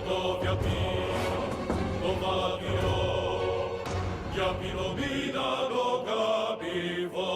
Готовя новавіо, я піломіна до кабіво.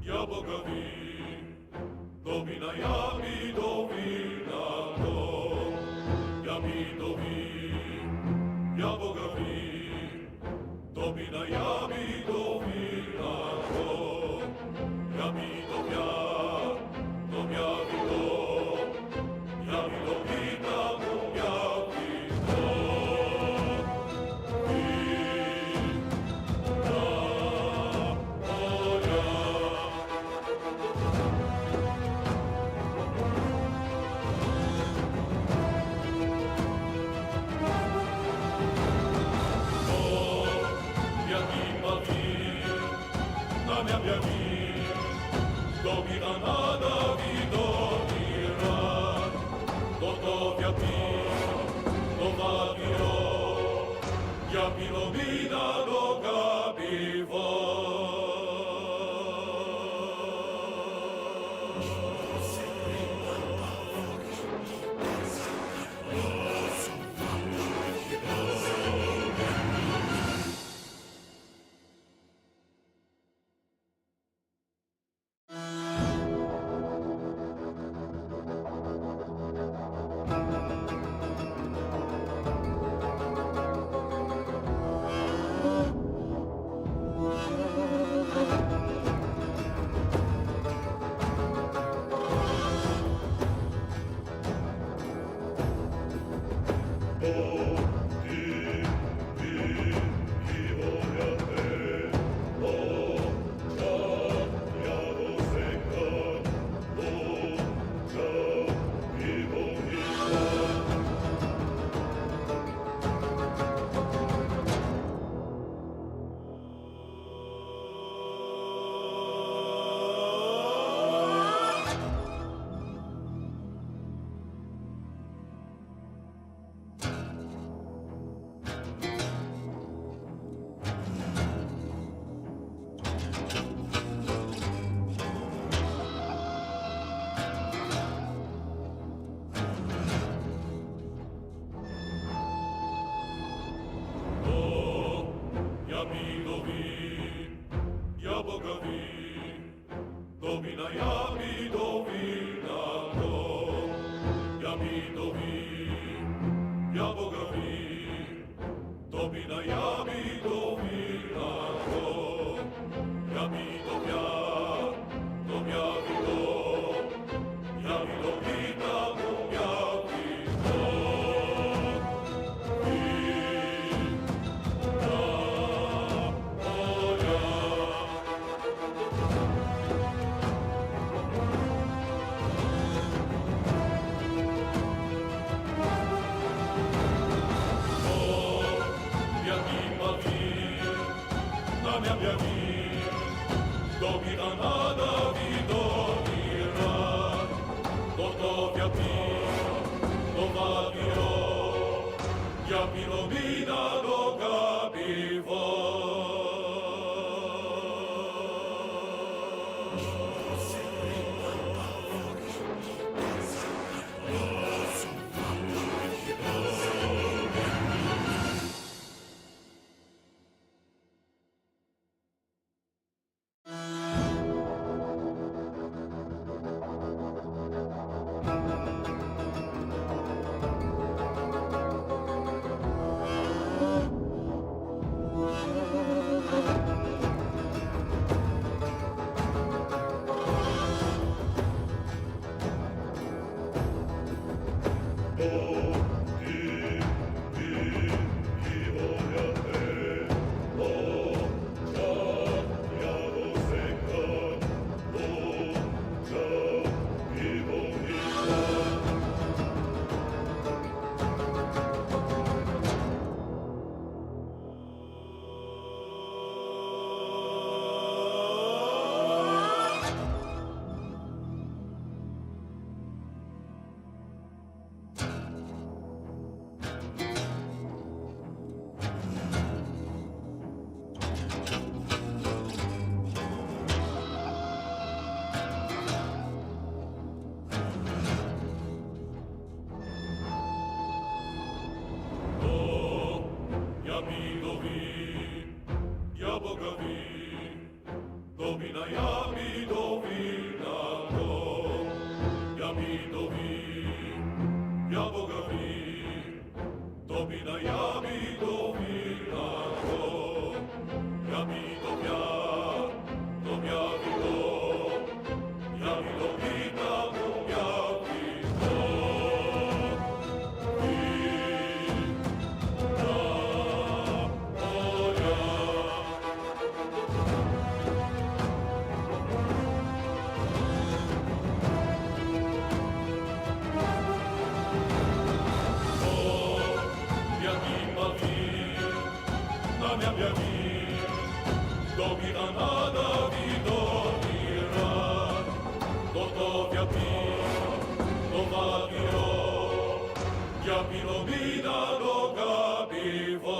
Я боговин, домина я видовина, я видовин, я боговин, домина я видовина, я видовя, дом я видов, я видовина, дом я domina nada vidovira, gotovja novavio, ja pilomina dogabivo. Я видовин, я боговин, домина я видовина, я видовин, я боговин, домина я видовина, я видовя, дом я видов, я видовина, дом я domina nada vidovira, gotovja novavio, Pilomina do capivo. Ja Midovin, ja Bogavin, Domina ja Midovina to. Ja Midovin, ja Bogavin, Domina ja Midovina to. Ja Midovja, Dom ja Vido, ja Midovina, Dom ja Vido. Domina nada vidovira, Dotovia pio, Dovavio, ja Pilomina do capivo.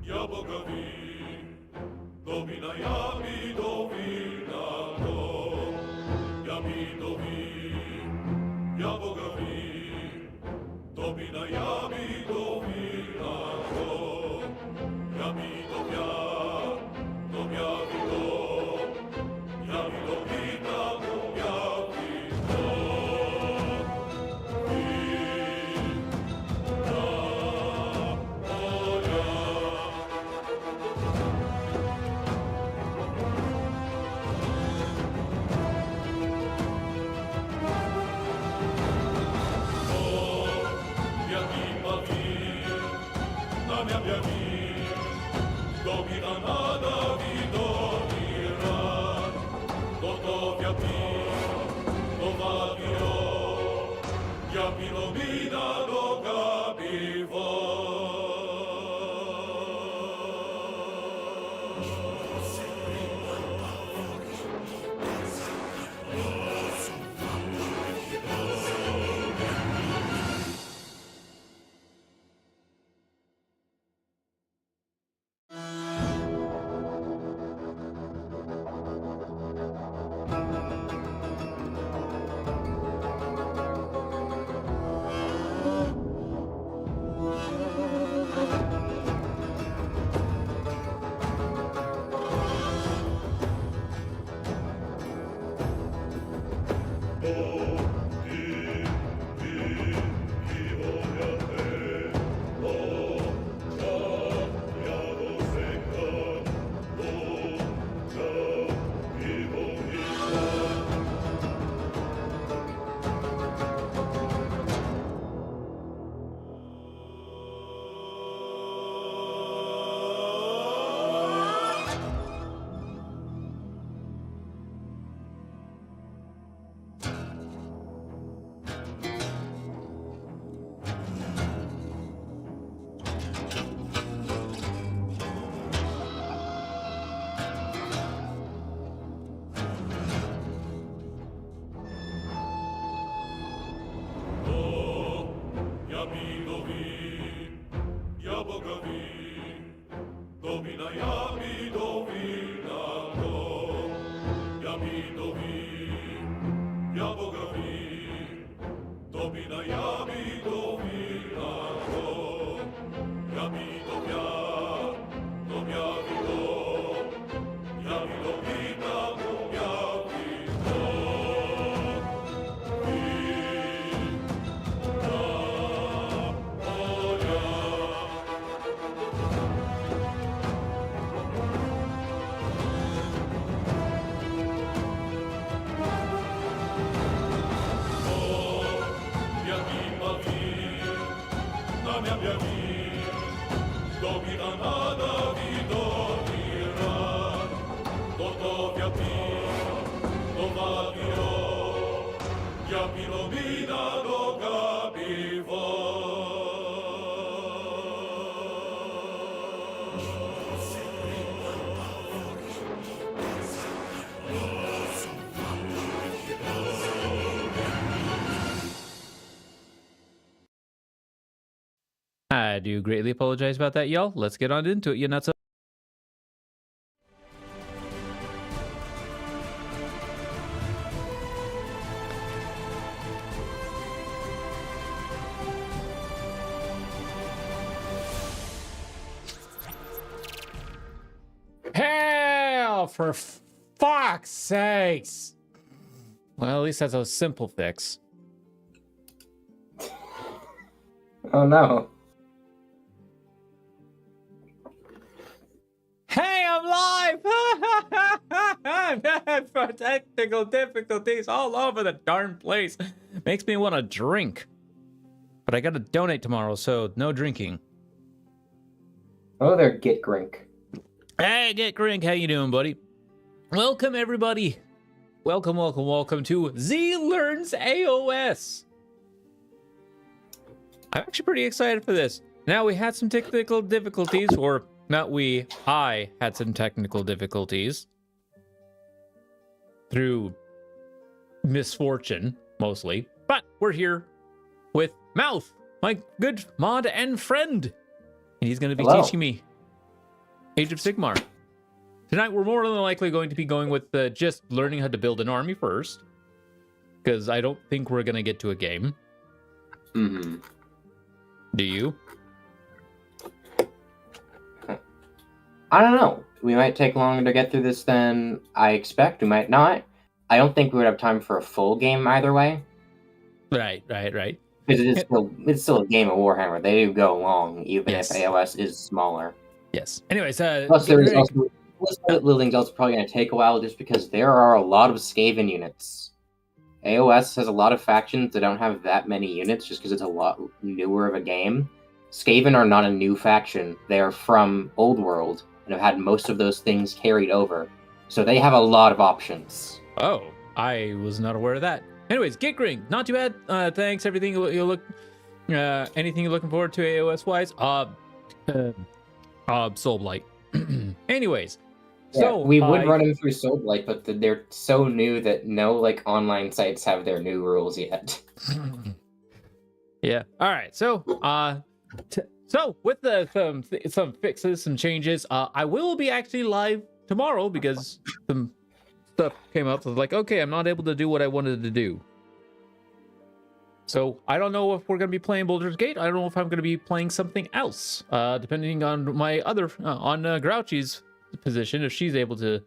Ja Bogavin, Domina ja Midovina to. Ja Midovin, ja Bogavin, Domina ja Midovina to. Ja Midovja, Dom ja Vido, ja Midovina, Dom ja Vido. Domina nada vidovira, Dotovia pio, Dovavio, ja Pilomina do capivo. mea vii, domina nada vidoni rad, dotovia pi, dovadio, ja pilomina do capivo. I do greatly apologize about that, y'all. Let's get on into it, you nuts. Hell, for fuck's sakes. Well, at least that's a simple fix. Oh no. Hey, I'm live! I'm bad for technical difficulties all over the darn place. Makes me want to drink. But I gotta donate tomorrow, so no drinking. Oh, there, Get Grink. Hey, Get Grink, how you doing, buddy? Welcome, everybody. Welcome to Z Learns AOS. I'm actually pretty excited for this. Now, we had some technical difficulties, or not we, I had some technical difficulties through misfortune, mostly. But we're here with Mouth, my good mod and friend. And he's going to be teaching me Age of Sigmar. Tonight, we're more than likely going to be going with just learning how to build an army first. Because I don't think we're going to get to a game. Mm-hmm. Do you? I don't know. We might take longer to get through this than I expect. We might not. I don't think we would have time for a full game either way. Right. Because it's still a game of Warhammer. They do go long, even if AOS is smaller. Yes. Anyways, plus Building's also probably going to take a while just because there are a lot of Skaven units. AOS has a lot of factions that don't have that many units just because it's a lot newer of a game. Skaven are not a new faction. They are from Old World and have had most of those things carried over. So they have a lot of options. Oh, I was not aware of that. Anyways, Get Grink, not too bad. Thanks. Everything you look, anything you're looking forward to AOS wise? Soulblight. Anyways, yeah, so we would run them through Soulblight, but they're so new that no online sites have their new rules yet. Yeah. All right. So so with some fixes, some changes, I will be actually live tomorrow because some stuff came up. So I was like, okay, I'm not able to do what I wanted to do. So I don't know if we're going to be playing Baldur's Gate. I don't know if I'm going to be playing something else, depending on my other, on Grouchy's position, if she's able to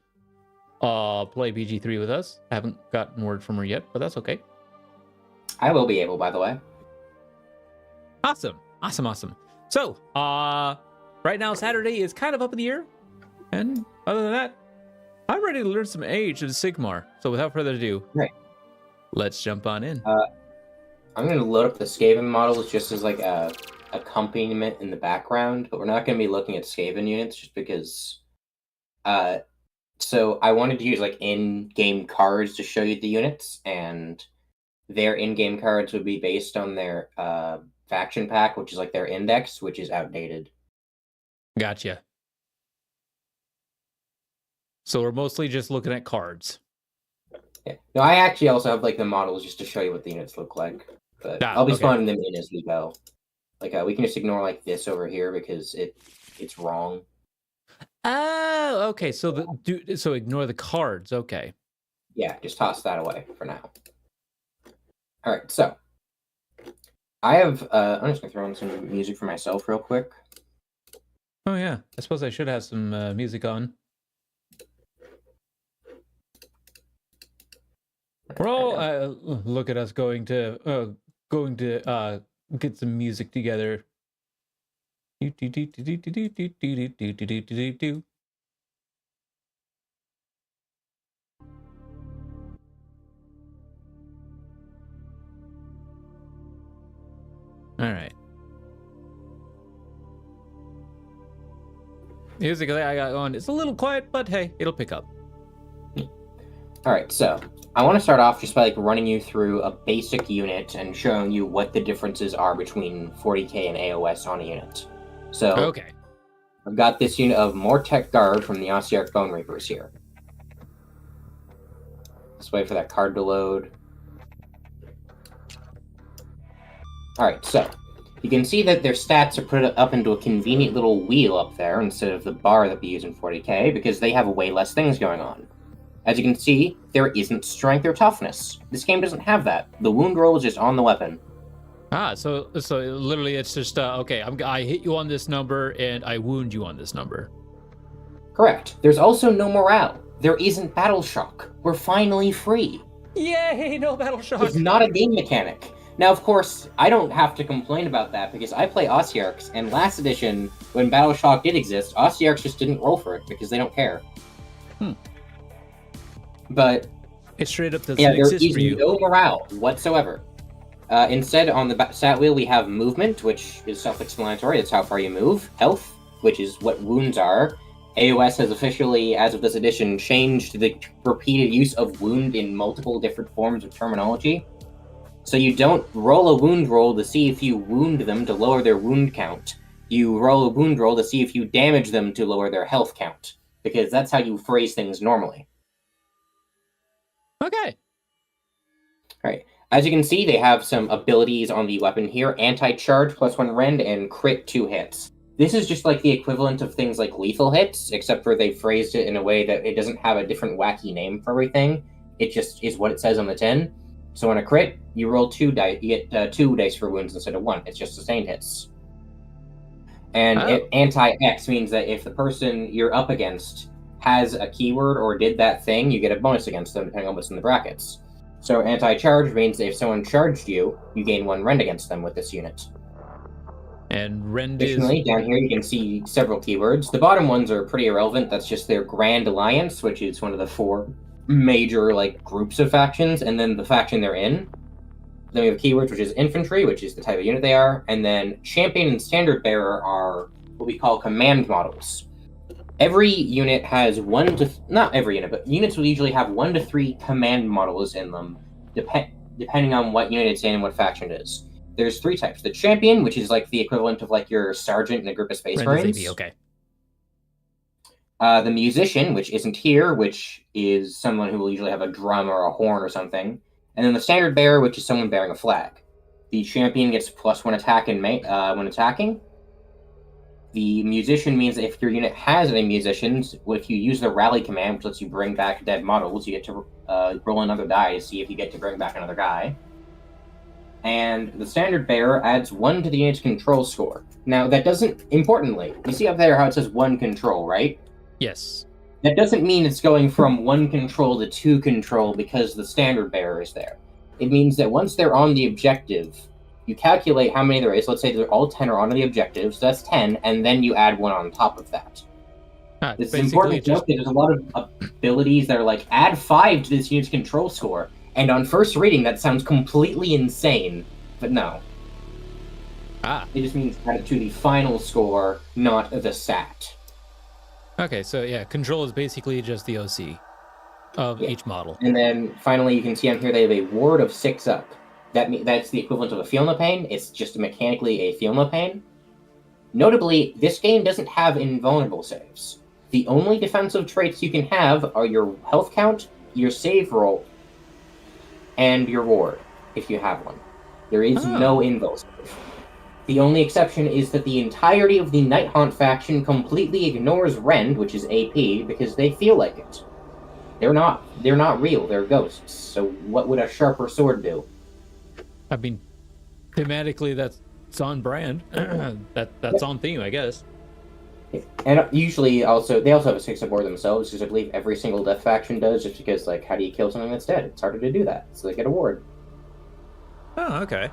play BG3 with us. I haven't gotten word from her yet, but that's okay. I will be able, by the way. Awesome. So, right now Saturday is kind of up in the air. And other than that, I'm ready to learn some Age of Sigmar. So without further ado, let's jump on in. I'm going to load up the Skaven models just as like a accompaniment in the background, but we're not going to be looking at Skaven units just because. So I wanted to use like in-game cards to show you the units, and their in-game cards would be based on their faction pack, which is like their index, which is outdated. Gotcha. So we're mostly just looking at cards. Yeah. No, I actually also have like the models just to show you what the units look like. But I'll be spawning them in as we go. Like we can just ignore like this over here because it's wrong. Oh, okay. So so ignore the cards. Okay. Yeah, just toss that away for now. All right, so I have. I'm just gonna throw in some music for myself real quick. Oh yeah, I suppose I should have some music on. We're all look at us going to get some music together. All right. music that I got on, it's a little quiet, but hey, it'll pick up. All right, so I want to start off just by like running you through a basic unit and showing you what the differences are between 40k and AOS on a unit. So Okay. I've got this unit of Mortec Guard from the Ossiarch Bone Reapers here. Let's wait for that card to load. Alright, so you can see that their stats are put up into a convenient little wheel up there instead of the bar that we use in 40k because they have way less things going on. As you can see, there isn't strength or toughness. This game doesn't have that. The wound roll is just on the weapon. So literally it's just, okay, I hit you on this number and I wound you on this number. Correct. There's also no morale. There isn't battle shock. We're finally free. Yay, no battle shock. It's not a game mechanic. Now, of course, I don't have to complain about that because I play Ossiarchs, and last edition, when battle shock did exist, Ossiarchs just didn't roll for it because they don't care. But it straight up doesn't there exist is for you. no morale whatsoever. Instead, on the stat wheel, we have movement, which is self-explanatory. That's how far you move. Health, which is what wounds are. AOS has officially, as of this edition, changed the repeated use of wound in multiple different forms of terminology. So you don't roll a wound roll to see if you wound them to lower their wound count. You roll a wound roll to see if you damage them to lower their health count. Because that's how you phrase things normally. Okay. Alright. As you can see, they have some abilities on the weapon here. Anti-charge, +1 rend, and crit 2 hits. This is just like the equivalent of things like lethal hits, except for they phrased it in a way that it doesn't have a different wacky name for everything. It just is what it says on the tin. So on a crit, you roll 2 dice. You get 2 dice for wounds instead of 1. It's just sustained hits. And anti-X means that if the person you're up against has a keyword or did that thing, you get a bonus against them, depending on what's in the brackets. So anti-charge means that if someone charged you, you gain 1 rend against them with this unit. And rend Additionally, down here you can see several keywords. The bottom ones are pretty irrelevant. That's just their Grand Alliance, which is one of the 4 major groups of factions, and then the faction they're in. Then we have keywords, which is infantry, which is the type of unit they are, and then champion and standard bearer are what we call command models. Every unit has not every unit, but units will usually have 1 to 3 command models in them, depending on what unit it's in and what faction it is. There's 3 types. The champion, which is like the equivalent of your sergeant in a group of space marines. Okay. The musician, which isn't here, which is someone who will usually have a drum or a horn or something. And then the standard bearer, which is someone bearing a flag. The champion gets +1 attack when attacking. The musician means that if your unit has any musicians, if you use the rally command, which lets you bring back dead models, you get to roll another die to see if you get to bring back another guy. And the standard bearer adds 1 to the unit's control score. Now, that doesn't, importantly, you see up there how it says 1 control, right? Yes. That doesn't mean it's going from 1 control to 2 control because the standard bearer is there. It means that once they're on the objective, you calculate how many there is. Let's say they're all 10 are on the objective, so that's 10, and then you add 1 on top of that. This is important to note that there's a lot of abilities that are add 5 to this unit's control score, and on first reading that sounds completely insane, but no. It just means add it to the final score, not the SAT. Okay, so yeah, control is basically just the OC of each model. And then finally, you can see on here they have a ward of 6 up. That's the equivalent of a Feel No Pain. It's just mechanically a Feel No Pain. Notably, this game doesn't have invulnerable saves. The only defensive traits you can have are your health count, your save roll, and your ward, if you have one. There is no invul save. The only exception is that the entirety of the Night Haunt faction completely ignores Rend, which is AP, because they feel like it. They're not real, they're ghosts. So what would a sharper sword do? I mean, thematically that's on brand. That's on theme, I guess. And usually they also have a 6 aboard themselves, because I believe every single death faction does, just because how do you kill something that's dead? It's harder to do that, so they get a ward. Oh, okay.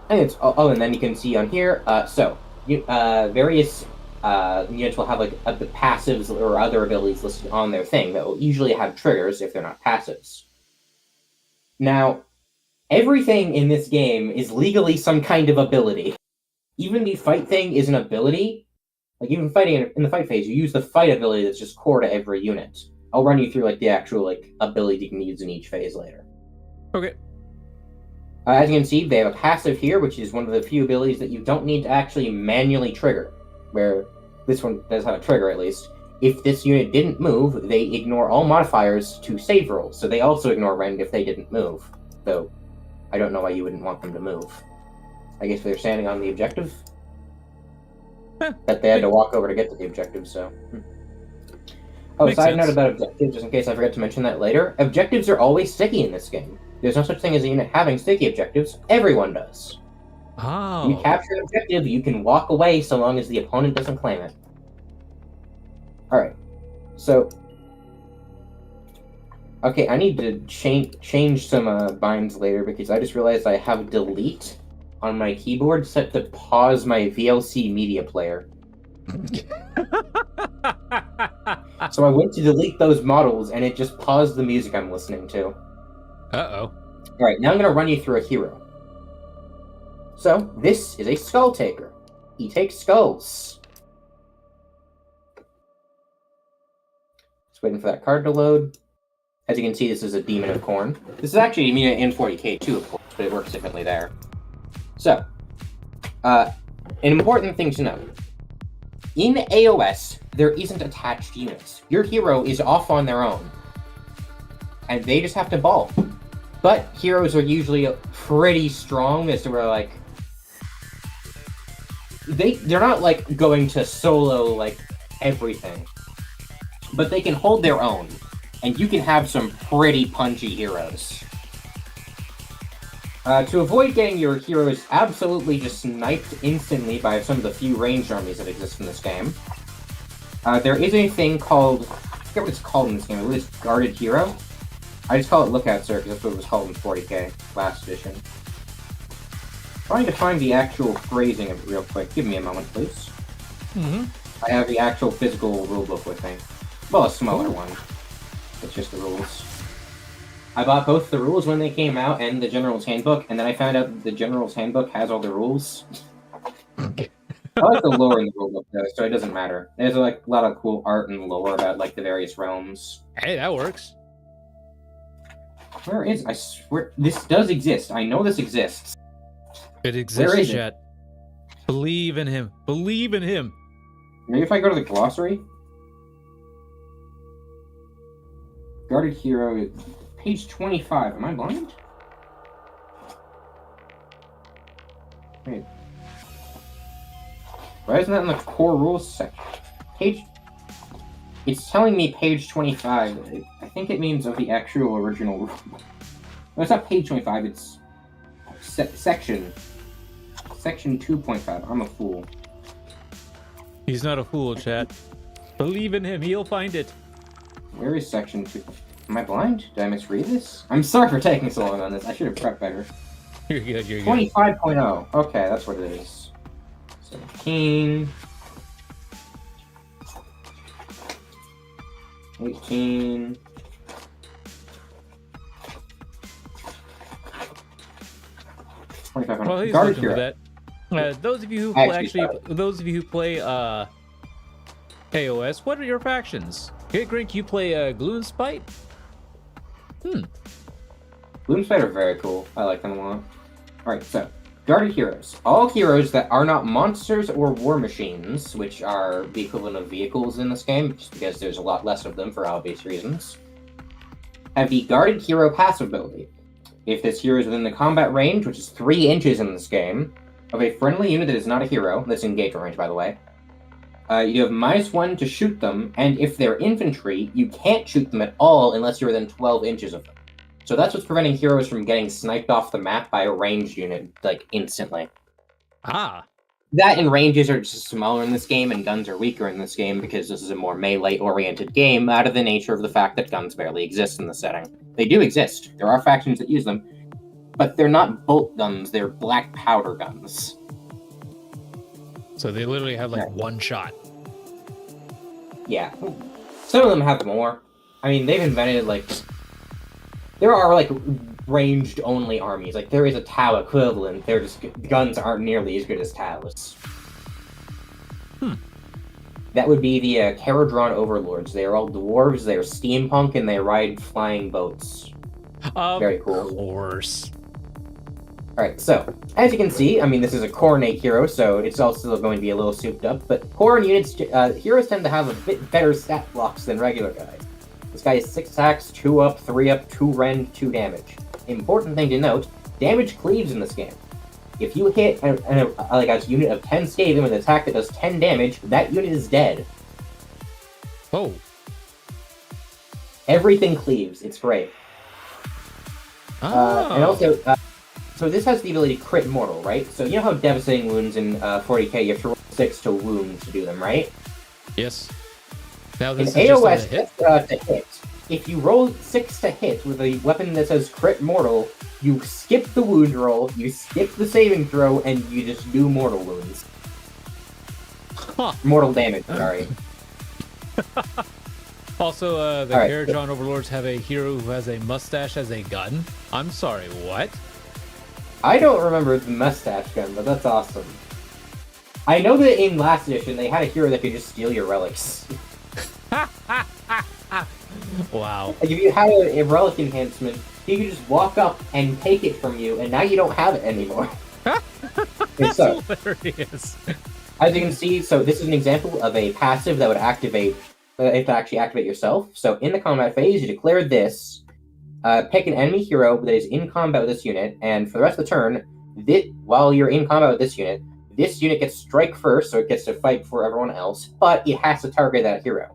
And and then you can see on here, various units will have the passives or other abilities listed on their thing that will usually have triggers if they're not passives. Now, everything in this game is legally some kind of ability. Even the fight thing is an ability, Like, even fighting in the fight phase, you use the fight ability that's just core to every unit. I'll run you through, like, the actual, like, ability you can use in each phase later. Okay. As you can see, they have a passive here, which is one of the few abilities that you don't need to actually manually trigger, where this one does have a trigger, at least. If this unit didn't move, they ignore all modifiers to save rolls, so they also ignore rend if they didn't move. Though, I don't know why you wouldn't want them to move. I guess they're standing on the objective? That they had to walk over to get to the objective, so... Oh, Makes side note sense. about objectives, just in case I forget to mention that later. Objectives are always sticky in this game. There's no such thing as a unit having sticky objectives. Everyone does. Oh. You capture an objective, you can walk away so long as the opponent doesn't claim it. Alright. So... Okay, I need to change some binds later, because I just realized I have delete on my keyboard set to pause my VLC media player. So I went to delete those models, and it just paused the music I'm listening to. Uh-oh. Alright, now I'm going to run you through a hero. So, this is a Skull Taker. He takes skulls. Just waiting for that card to load. As you can see, this is a Demon of Corn. This is actually a unit in 40k too, of course, but it works differently there. So, an important thing to note. In AOS, there isn't attached units. Your hero is off on their own. And they just have to ball. But heroes are usually pretty strong as to where, like... They're not, like, going to solo, like, everything. But they can hold their own. And you can have some pretty punchy heroes. To avoid getting your heroes absolutely just sniped instantly by some of the few ranged armies that exist in this game, there is a thing called... I forget what it's called in this game. I believe it's Guarded Hero. I just call it Lookout Sir, because that's what it was called in 40k, last edition. Trying to find the actual phrasing of it real quick. Give me a moment, please. Mm-hmm. I have the actual physical rulebook with me. Well, a smaller one. It's just the rules. I bought both the rules when they came out and the General's Handbook, and then I found out that the General's Handbook has all the rules. I like the lore in the rulebook, though, so it doesn't matter. There's like a lot of cool art and lore about like the various realms. Hey, that works. Where is... I swear... This does exist. I know this exists. It Where exists, is it? chat. Believe in him. Believe in him. Maybe if I go to the glossary? Guarded Hero... Page 25. Am I blind? Wait. Why isn't that in the core rules section? Page... It's telling me page 25. I think it means of the actual original rule. No, it's not page 25, it's... section. Section 2.5. I'm a fool. He's not a fool, chat. Believe in him. He'll find it. Where is section 2? Am I blind? Did I misread this? I'm sorry for taking so long on this. I should have prepped better. You're good. You're good. 25.0. Okay, that's what it is. 17. 18. Well, he's Guarded looking for Hero. that. Those of you who those of you who play AOS, what are your factions? Okay, Grink, you play Glue and Spite? Gloomspite are very cool. I like them a lot. Alright, so, Guarded Heroes. All heroes that are not monsters or war machines, which are the equivalent of vehicles in this game, just because there's a lot less of them for obvious reasons, have the Guarded Hero passive ability. If this hero is within the combat range, which is 3 inches in this game, of a friendly unit that is not a hero, that's engagement range, by the way, you have -1 to shoot them, and if they're infantry, you can't shoot them at all unless you're within 12 inches of them. So that's what's preventing heroes from getting sniped off the map by a ranged unit, like, instantly. Ah. That and ranges are just smaller in this game, and guns are weaker in this game, because this is a more melee-oriented game, out of the nature of the fact that guns barely exist in the setting. They do exist. There are factions that use them, but they're not bolt guns, they're black powder guns. So they literally have, like, one shot. Yeah. Some of them have more. I mean, they've invented, like... There are, like, ranged-only armies. Like, there is a Tau equivalent. They're just... Guns aren't nearly as good as Taus. That would be the Caradron Overlords. They are all dwarves, they are steampunk, and they ride flying boats. Very cool. Of course. Alright, so, as you can see, I mean, this is a Khorne hero, so it's also going to be a little souped up, but Khorne units, heroes tend to have a bit better stat blocks than regular guys. This guy is 6 attacks, 2 up, 3 up, 2 rend, 2 damage. Important thing to note, damage cleaves in this game. If you hit a unit of 10 scathing with an attack that does 10 damage, that unit is dead. Oh. Everything cleaves, it's great. Oh. And also, so this has the ability to crit mortal, right? So you know how devastating wounds in 40k, you have to roll 6 to wound to do them, right? Yes. Now In this is just AOS, a hit? to hit. If you roll 6 to hit with a weapon that says crit mortal, you skip the wound roll, you skip the saving throw, and you just do mortal wounds. Huh. Mortal damage, sorry. Also, the Alright. Caradron Overlords have a hero who has a mustache as a gun. I'm sorry, what? I don't remember the mustache gun, but that's awesome. I know that in last edition, they had a hero that could just steal your relics. Wow. Like, if you had a relic enhancement, he could just walk up and take it from you, and now you don't have it anymore. And so, Hilarious. as you can see, so this is an example of a passive that would activate, if to actually activate yourself. So in the combat phase, you declare this, pick an enemy hero that is in combat with this unit, and for the rest of the turn, while you're in combat with this unit gets strike first, so it gets to fight before everyone else, but it has to target that hero.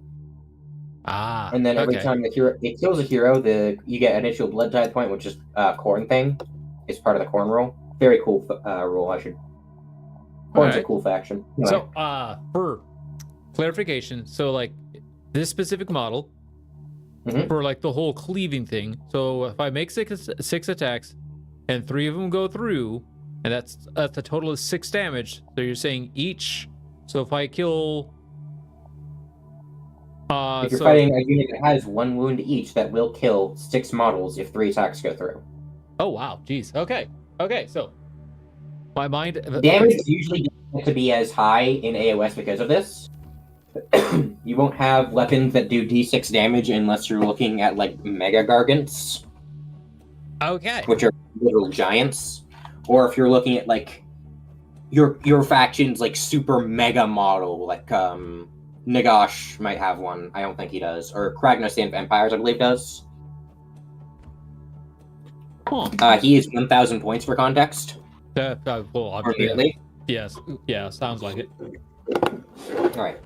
Ah. And then every okay. time it kills a hero, you get an initial blood tithe point, which is Khorne thing. It's part of the Khorne rule. Very cool rule, I should. Khorne's a Alright. cool faction. Anyway. So, for clarification, so like this specific model Mhm. for like the whole cleaving thing. So if I make six attacks and 3 of them go through, and that's a total of 6 damage. So you're saying each. So if I kill. If you're fighting a unit that has 1 wound each, that will kill 6 models if 3 attacks go through. Oh wow, jeez. Okay. So my mind. Damage usually doesn't get to be as high in AOS because of this. You won't have weapons that do d6 damage unless you're looking at like Mega Gargants, Okay. which are literal giants, or if you're looking at like your faction's like super mega model, like Nagash might have one. I don't think he does, or Kragnos the Empires, I believe, does. Huh. He is 1,000 points for context. Well, Or obviously, nearly. yes. Yeah, sounds like it. Alright.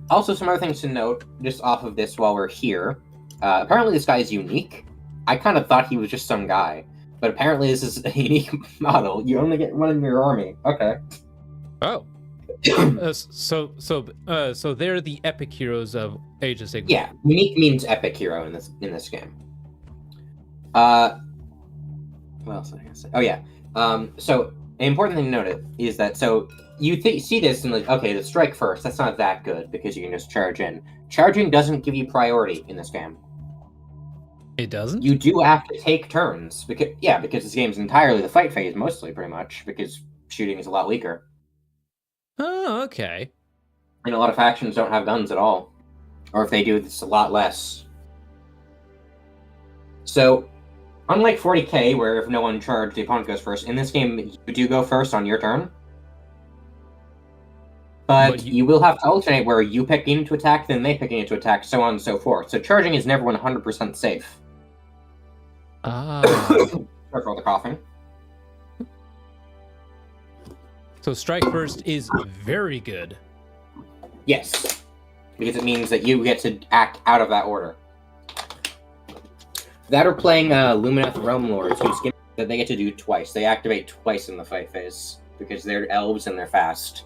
Also, some other things to note, just off of this while we're here. Apparently this guy is unique. I kind of thought he was just some guy. But apparently this is a unique model. You only get one in your army. Okay. Oh. So they're the epic heroes of Age of Sigmar. Yeah, unique means epic hero in this game. What else was I gonna say? Oh yeah. So an important thing to note is that you see this and like, okay, the strike first. That's not that good because you can just charge in. Charging doesn't give you priority in this game. It doesn't? You do have to take turns because this game's entirely the fight phase, mostly pretty much because shooting is a lot weaker. Oh, okay. And a lot of factions don't have guns at all, or if they do, it's a lot less. So, unlike 40k, where if no one charged, the opponent goes first, in this game, you do go first on your turn. But you will have to alternate where you pick a unit to attack, then they pick a unit to attack, so on and so forth. So charging is never 100% safe. Ah. Sorry for all the coughing. So strike first is very good. Yes. Because it means that you get to act out of that order. That or playing Lumineth Realm Lords, that they get to do twice. They activate twice in the fight phase, because they're elves and they're fast.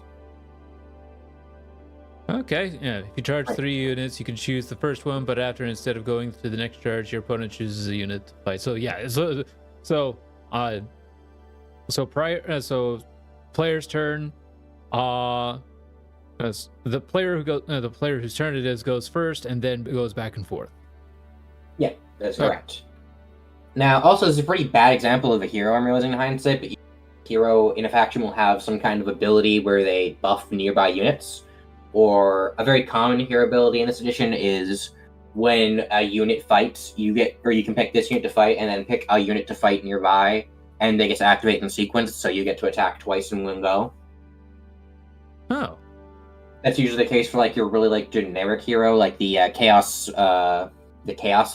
Okay, yeah. If you charge 3 units, you can choose the first one, but after, instead of going to the next charge, your opponent chooses a unit to fight. So yeah, so player's turn. The player whose turn it is goes first, and then it goes back and forth. Yeah, that's correct. Now, also, this is a pretty bad example of a hero I'm realizing in hindsight, but hero in a faction will have some kind of ability where they buff nearby units. or a very common hero ability in this edition is when a unit fights, you can pick this unit to fight and then pick a unit to fight nearby, and they get to activate in sequence, so you get to attack twice in one go. Oh. That's usually the case for like your really like generic hero, like the Chaos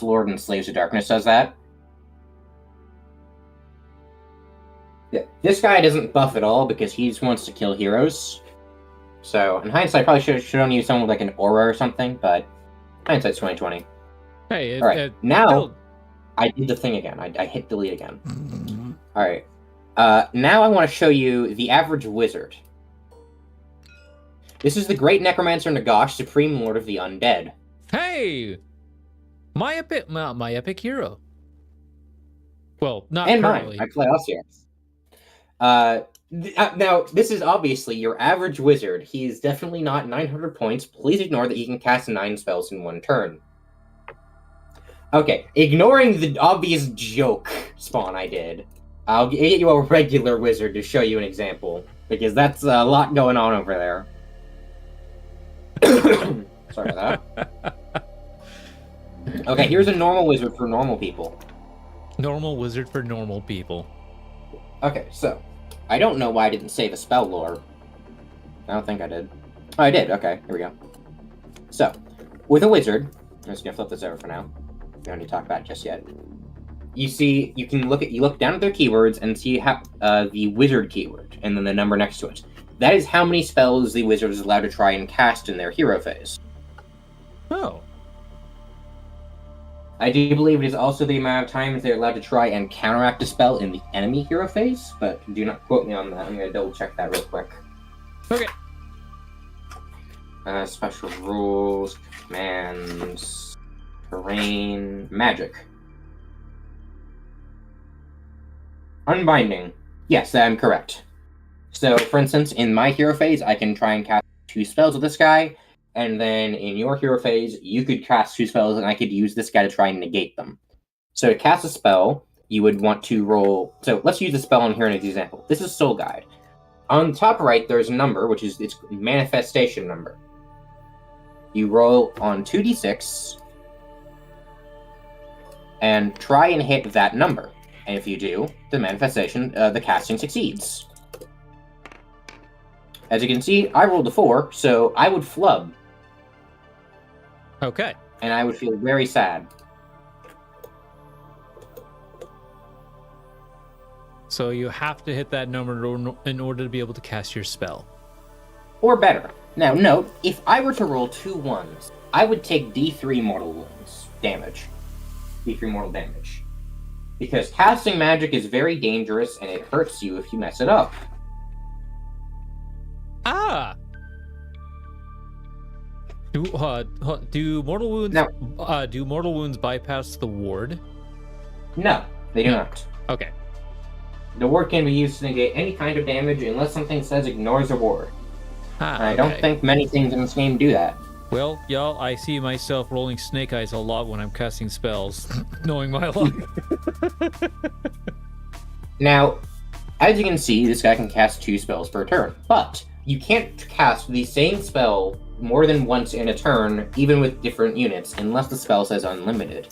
Lord and Slaves of Darkness does that. Yeah, this guy doesn't buff at all because he just wants to kill heroes. So in hindsight, I probably should only use someone with like an aura or something, but hindsight's 2020. Hey, all right, now I did the thing again. I hit delete again. All right, now I want to show you the average wizard. This is the Great Necromancer Nagash, Supreme Lord of the Undead. Hey, my epic hero. Well, not and currently. mine. I play Osiris. Now, this is obviously your average wizard. He's definitely not 900 points. Please ignore that he can cast 9 spells in one turn. Okay, ignoring the obvious joke spawn I did, I'll get you a regular wizard to show you an example, because that's a lot going on over there. Sorry about that. Okay, here's a normal wizard for normal people. Normal wizard for normal people. Okay, so I don't know why I didn't save a spell lore. I don't think I did. Oh, I did. Okay, here we go. So, with a wizard, I'm just gonna flip this over for now. We don't need to talk about it just yet. You see, you look down at their keywords and see how the wizard keyword, and then the number next to it. That is how many spells the wizard is allowed to try and cast in their hero phase. Oh. I do believe it is also the amount of times they're allowed to try and counteract a spell in the enemy hero phase, but do not quote me on that. I'm going to double check that real quick. Okay. Special rules, commands, terrain, magic. Unbinding. Yes, I'm correct. So, for instance, in my hero phase, I can try and cast 2 spells with this guy, and then in your hero phase, you could cast 2 spells, and I could use this guy to try and negate them. So to cast a spell, you would want to roll... So let's use the spell on here in an example. This is Soul Guide. On the top right, there's a number, which is its manifestation number. You roll on 2d6, and try and hit that number. And if you do, the manifestation, the casting succeeds. As you can see, I rolled a 4, so I would flub. Okay. And I would feel very sad. So you have to hit that number in order to be able to cast your spell. Or better. Now, note, if I were to roll 2 1s, I would take D3 mortal wounds damage. D3 mortal damage. Because casting magic is very dangerous, and it hurts you if you mess it up. Ah! Do mortal wounds do mortal wounds bypass the ward? No, they do not. Okay. The ward can be used to negate any kind of damage unless something says ignores a ward. Ah, I don't think many things in this game do that. Well, y'all, I see myself rolling snake eyes a lot when I'm casting spells, knowing my luck. Now, as you can see, this guy can cast 2 spells per turn, but you can't cast the same spell more than once in a turn, even with different units, unless the spell says unlimited.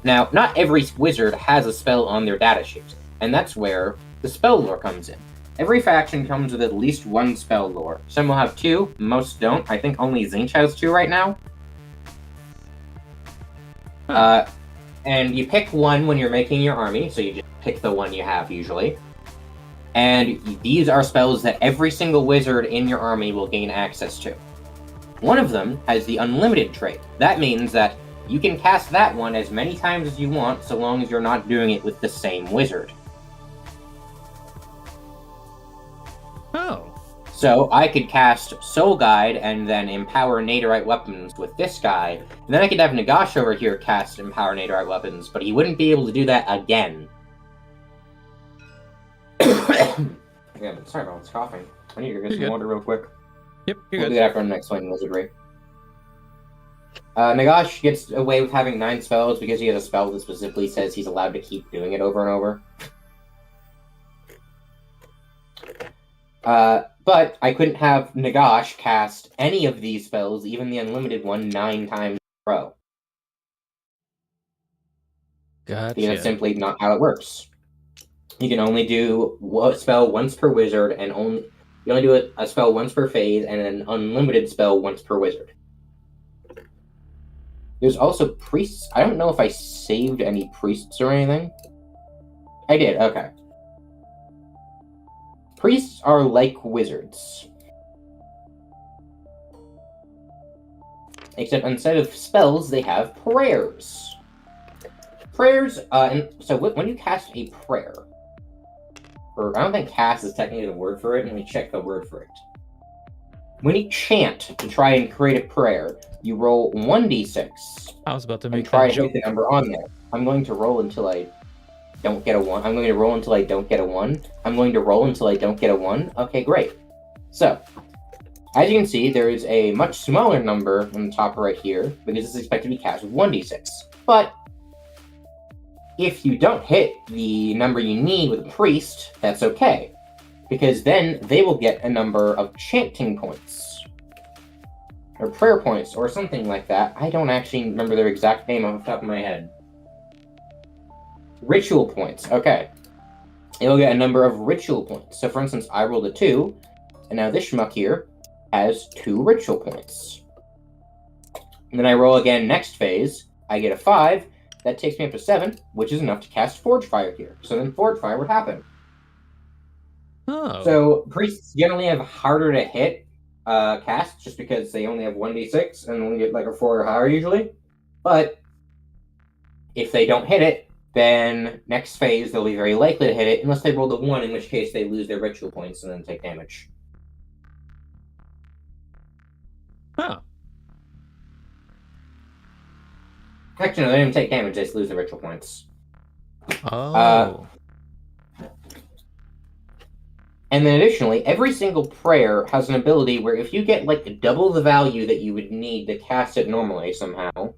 Now, not every wizard has a spell on their datasheet, and that's where the spell lore comes in. Every faction comes with at least 1 spell lore. Some will have 2, most don't. I think only Zinch has 2 right now. And you pick 1 when you're making your army, so you just pick the one you have usually. And these are spells that every single wizard in your army will gain access to. One of them has the unlimited trait. That means that you can cast that one as many times as you want, so long as you're not doing it with the same wizard. Oh. So I could cast Soul Guide and then Empower Naderite Weapons with this guy, and then I could have Nagash over here cast Empower Naderite Weapons, but he wouldn't be able to do that again. Yeah, sorry about this coughing. I need to get some water real quick. Yep, We'll do that after the next one, Wizardry. Nagash gets away with having 9 spells because he has a spell that specifically says he's allowed to keep doing it over and over. But But I couldn't have Nagash cast any of these spells, even the unlimited one, 9 times in a row. Gotcha. Because that's simply not how it works. You can only do a spell once per wizard, and you only do a spell once per phase, and an unlimited spell once per wizard. There's also priests. I don't know if I saved any priests or anything. I did, okay. Priests are like wizards. Except instead of spells, they have prayers. Prayers, and so when you cast a prayer, or I don't think cast is technically the word for it, let me check the word for it. When you chant to try and create a prayer, you roll 1d6. I was about to and make try that to joke. hit the number on there. I'm going to roll until I don't get a 1. I'm going to roll until I don't get a 1. I'm going to roll until I don't get a 1. Okay, great. So, as you can see, there is a much smaller number on the top right here, because this is expected to be cast with 1d6. But, if you don't hit the number you need with a priest, that's okay. Because then they will get a number of chanting points. Or prayer points, or something like that. I don't actually remember their exact name off the top of my head. Ritual points, okay. It'll get a number of ritual points. So for instance, I rolled a 2, and now this schmuck here has 2 ritual points. And then I roll again next phase, I get a 5, that takes me up to 7, which is enough to cast Forge Fire here. So then Forge Fire would happen. Oh. So priests generally have harder to hit casts, just because they only have 1d6, and only get like a 4 or higher usually. But if they don't hit it, then next phase they'll be very likely to hit it, unless they roll the 1, in which case they lose their ritual points and then take damage. Huh. Actually, no, they don't even take damage, they just lose their ritual points. Oh. And then additionally, every single prayer has an ability where if you get like double the value that you would need to cast it normally somehow,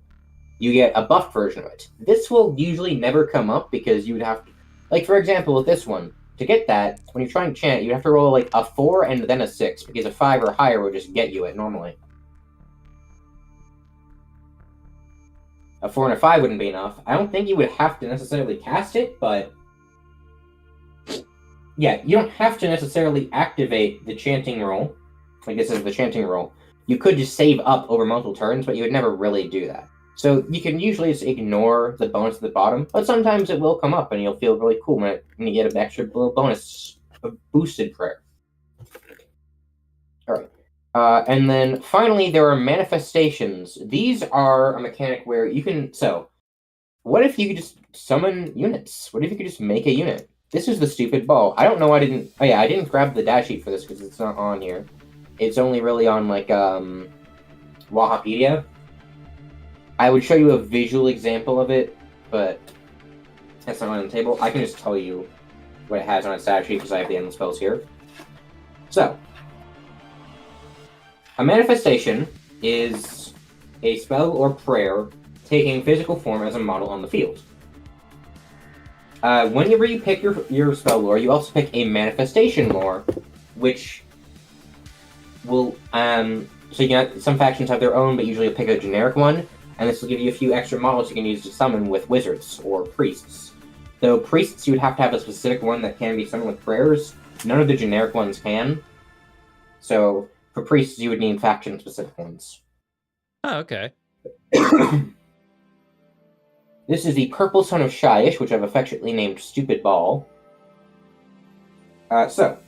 you get a buffed version of it. This will usually never come up because you would have to, like for example with this one, to get that, when you're trying to chant, you have to roll like a 4 and then a 6, because a 5 or higher would just get you it normally. A 4 and a 5 wouldn't be enough. I don't think you would have to necessarily cast it, but yeah, you don't have to necessarily activate the chanting roll. Like this is the chanting roll. You could just save up over multiple turns, but you would never really do that. So you can usually just ignore the bonus at the bottom, but sometimes it will come up and you'll feel really cool when you get an extra little bonus of boosted prayer. Alright. And then finally, there are manifestations. These are a mechanic where you can... So, what if you could just summon units? What if you could just make a unit? This is the stupid ball. I don't know why I didn't... Oh yeah, I didn't grab the dash sheet for this because it's not on here. It's only really on, like, Wahapedia. I would show you a visual example of it, but that's not on the table. I can just tell you what it has on its dash sheet because I have the endless spells here. So, a manifestation is a spell or prayer taking physical form as a model on the field. Whenever you pick your spell lore, you also pick a manifestation lore, which will, so you can some factions have their own, but usually you'll pick a generic one, and this will give you a few extra models you can use to summon with wizards or priests. Though priests, you would have to have a specific one that can be summoned with prayers. None of the generic ones can. So, for priests, you would need faction-specific ones. Oh, okay. This is the Purple Son of Shyish, which I've affectionately named Stupid Ball. So,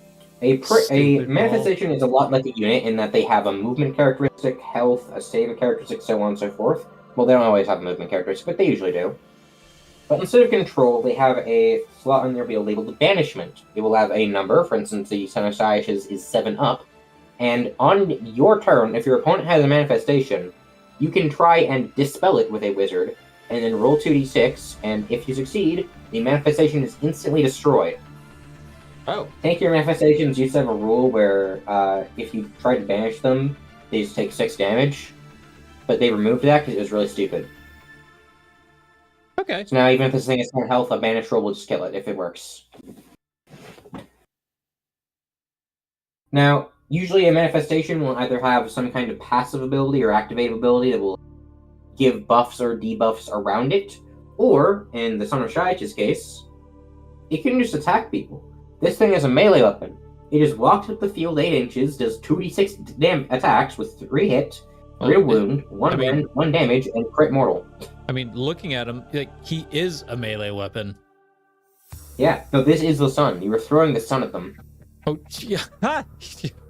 a manifestation is a lot like a unit in that they have a movement characteristic, health, a save characteristic, so on and so forth. Well, they don't always have a movement characteristic, but they usually do. But instead of control, they have a slot on their wheel labeled Banishment. It will have a number, for instance, the Son of Shyish is 7 up. And on your turn, if your opponent has a manifestation, you can try and dispel it with a wizard, and then roll 2d6, and if you succeed, the manifestation is instantly destroyed. Oh. Take your manifestations used to have a rule where if you try to banish them, they just take 6 damage, but they removed that because it was really stupid. Okay. So now even if this thing is 10 health, a banish roll will just kill it if it works. Now, Usually a manifestation will either have some kind of passive ability or activate ability that will give buffs or debuffs around it, or, in the Son of Shaiich's case, it can just attack people. This thing is a melee weapon. It just walks up the field 8 inches, does 2d6 attacks with 3 hit, 3 wound, 1 rend, 1 damage, and crit mortal. I mean, looking at him, like, he is a melee weapon. Yeah, so this is the sun. You were throwing the sun at them. Oh, yeah.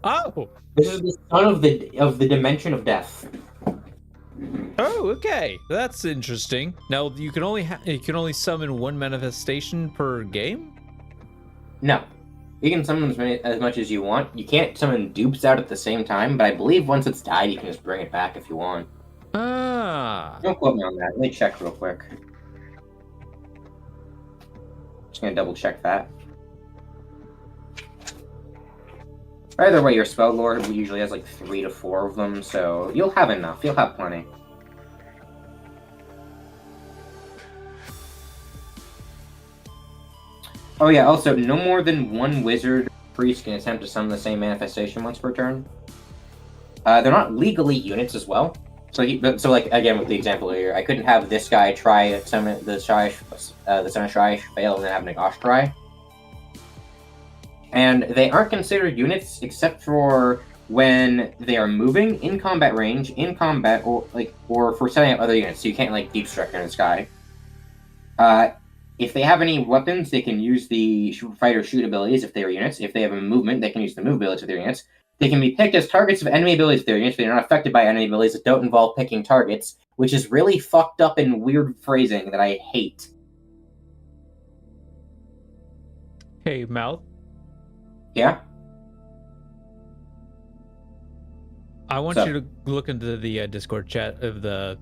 Oh! This is the sun of the dimension of death. Oh, okay. That's interesting. Now, you can only summon 1 manifestation per game? No. You can summon as much as you want. You can't summon dupes out at the same time, but I believe once it's died, you can just bring it back if you want. Ah. Don't quote me on that. Let me check real quick. Just gonna double check that. Either way, your spell lord usually has like 3 to 4 of them, so you'll have enough. You'll have plenty. Oh yeah, also, no more than 1 wizard or priest can attempt to summon the same manifestation once per turn. They're not legally units as well. So like, again, with the example earlier, I couldn't have this guy try summon the Son of Shaiich, fail, and then have Nagash try. And they aren't considered units except for when they are moving, in combat range, in combat, or for setting up other units, so you can't, like, deep strike in the sky. If they have any weapons, they can use the fighter shoot abilities if they are units. If they have a movement, they can use the move abilities if they're units. They can be picked as targets of enemy abilities if they're units, but they're not affected by enemy abilities that don't involve picking targets, which is really fucked up and weird phrasing that I hate. Hey, Mouth. Yeah? I want you to look into the Discord chat of the...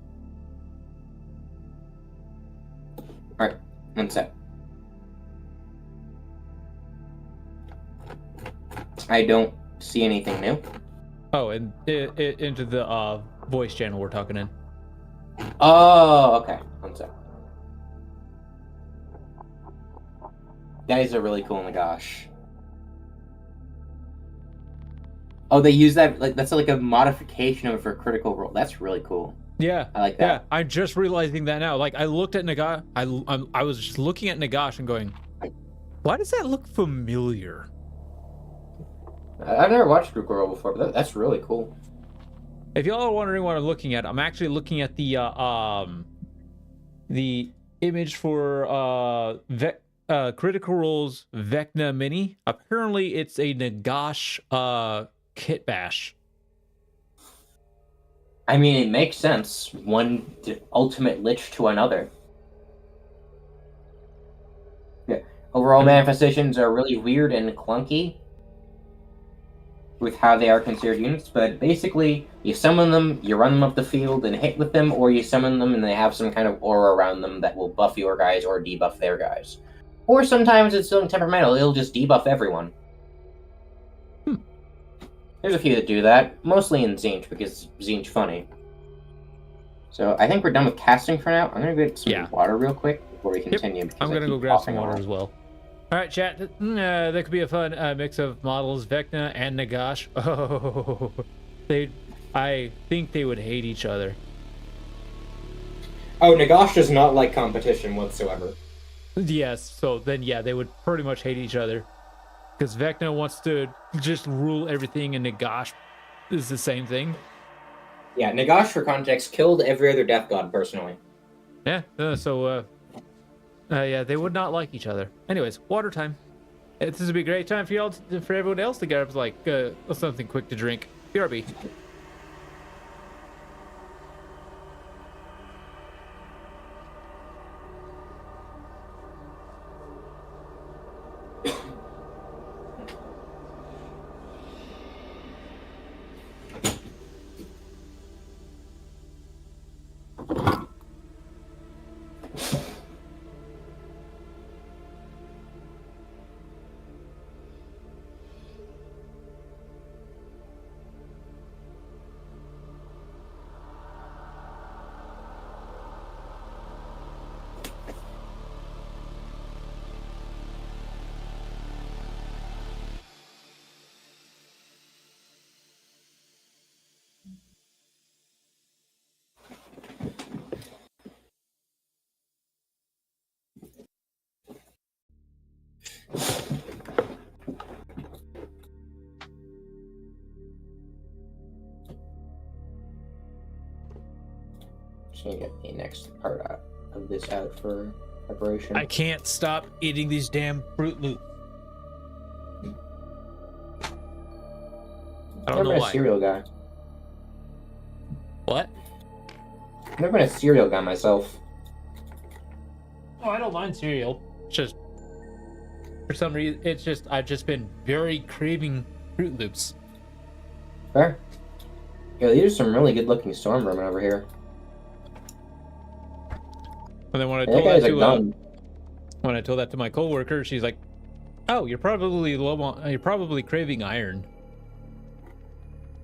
Alright, one sec. I don't see anything new. Oh, and into the voice channel we're talking in. Oh, okay. One sec. Guys are really cool in the gosh. Oh, they use that, like, that's like a modification of it for Critical Role. That's really cool. Yeah, I like that. Yeah, I'm just realizing that now. Like, I looked at Nagash, I was just looking at Nagash and going, why does that look familiar? I've never watched Critical Role before, but that's really cool. If y'all are wondering what I'm looking at, I'm actually looking at the image for Critical Role's Vecna Mini. Apparently, it's a Nagash kit bash. I mean, it makes sense. One ultimate lich to another. Yeah. Overall, manifestations are really weird and clunky with how they are considered units, but basically, you summon them, you run them up the field and hit with them, or you summon them and they have some kind of aura around them that will buff your guys or debuff their guys. Or sometimes it's still temperamental, it'll just debuff everyone. There's a few that do that, mostly in Zinch, because Zinch funny. So I think we're done with casting for now. I'm gonna get some water real quick before we continue. I'm gonna go grab some water as well. Alright, chat, that could be a fun mix of models, Vecna and Nagash. Oh, I think they would hate each other. Oh, Nagash does not like competition whatsoever. Yes, so then yeah, they would pretty much hate each other. Because Vecna wants to just rule everything, and Nagash is the same thing. Yeah, Nagash, for context, killed every other death god, personally. Yeah, yeah, they would not like each other. Anyways, water time. This would be a great time for y'all, for everyone else to grab like something quick to drink. BRB. just gonna get the next part out of this out for preparation. I can't stop eating these damn Fruit Loops. I don't know Never been why. a cereal guy. What? Never been a cereal guy myself. Oh, I don't mind cereal. It's just for some reason, I've just been very craving Fruit Loops. Fair. Yeah, these are some really good looking storm vermin over here. And then when I Hey, told that guy's that a to gun. when I told that to my coworker, she's like, "Oh, you're probably craving iron."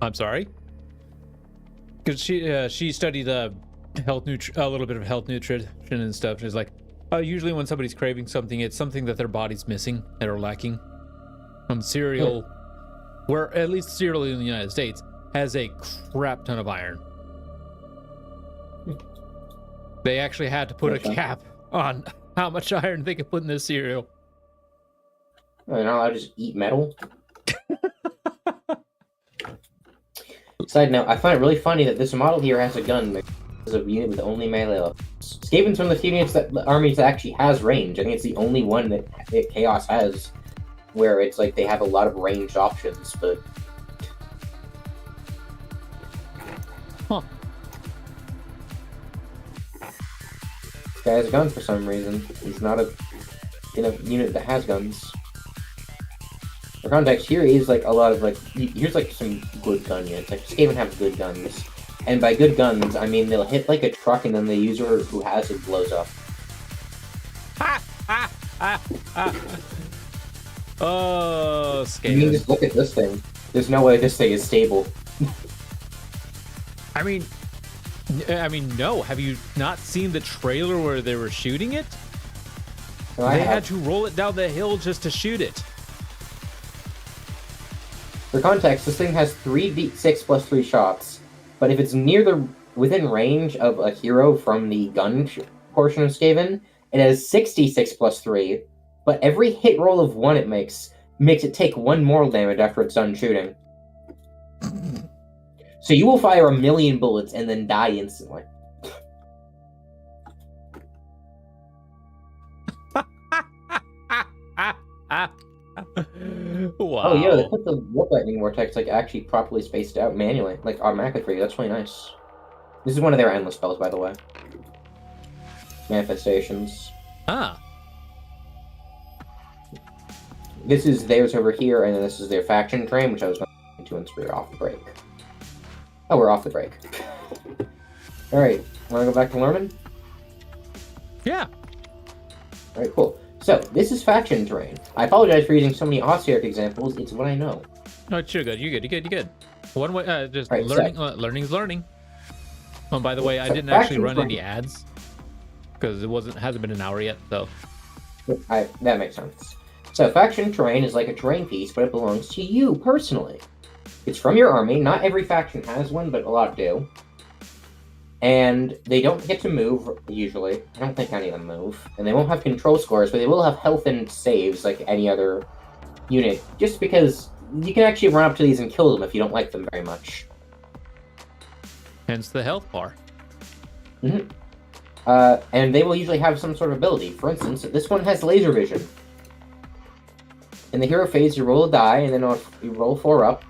I'm sorry, because she studied a little bit of health nutrition and stuff. She's like, usually when somebody's craving something, it's something that their body's missing, that are lacking. Cereal, where at least cereal in the United States has a crap ton of iron. They actually had to put a cap on how much iron they could put in this cereal. Oh, you're not allowed to just eat metal? Side note, I find it really funny that this model here has a gun that is a unit with only melee weapons. Skaven's one of the few units that armies that actually has range. I think it's the only one that Chaos has where it's like they have a lot of ranged options, but... Huh. This guy has a gun for some reason. He's not in a unit that has guns. For context, here is like a lot of like, here's like some good gun units. Like, Skaven have good guns. And by good guns, I mean they'll hit like a truck and then the user who has it blows up. Oh, I mean, just look at this thing. There's no way this thing is stable. I mean, no. Have you not seen the trailer where they were shooting it? No, They had to roll it down the hill just to shoot it. For context, this thing has 3d6 plus 3 shots, but if it's within range of a hero from the gun portion of Skaven, it has 66 plus 3, but every hit roll of 1 it makes it take 1 more damage after it's done shooting. So you will fire 1,000,000 bullets and then die instantly. Wow. Oh yeah, they put the warp lightning vortex like actually properly spaced out manually, like automatically for you. That's really nice. This is one of their endless spells, by the way. Manifestations. Ah. This is theirs over here, and then this is their faction train, which I was going to inspire off the break. Oh, we're off the break. Alright, wanna go back to learning? Yeah. Alright, cool. So, this is faction terrain. I apologize for using so many Ossiarch examples, it's what I know. No, you're good. You're good. One way, just Right, learning. Learning's learning. Oh, by the way, I So didn't actually faction run terrain- any ads because hasn't been an hour yet. So That makes sense. So, faction terrain is like a terrain piece, but it belongs to you, personally. It's from your army. Not every faction has one, but a lot do. And they don't get to move, usually. I don't think any of them move. And they won't have control scores, but they will have health and saves like any other unit. Just because you can actually run up to these and kill them if you don't like them very much. hence the health bar. And they will usually have some sort of ability. For instance, this one has laser vision. In the hero phase, you roll a die, and then if you roll 4 up,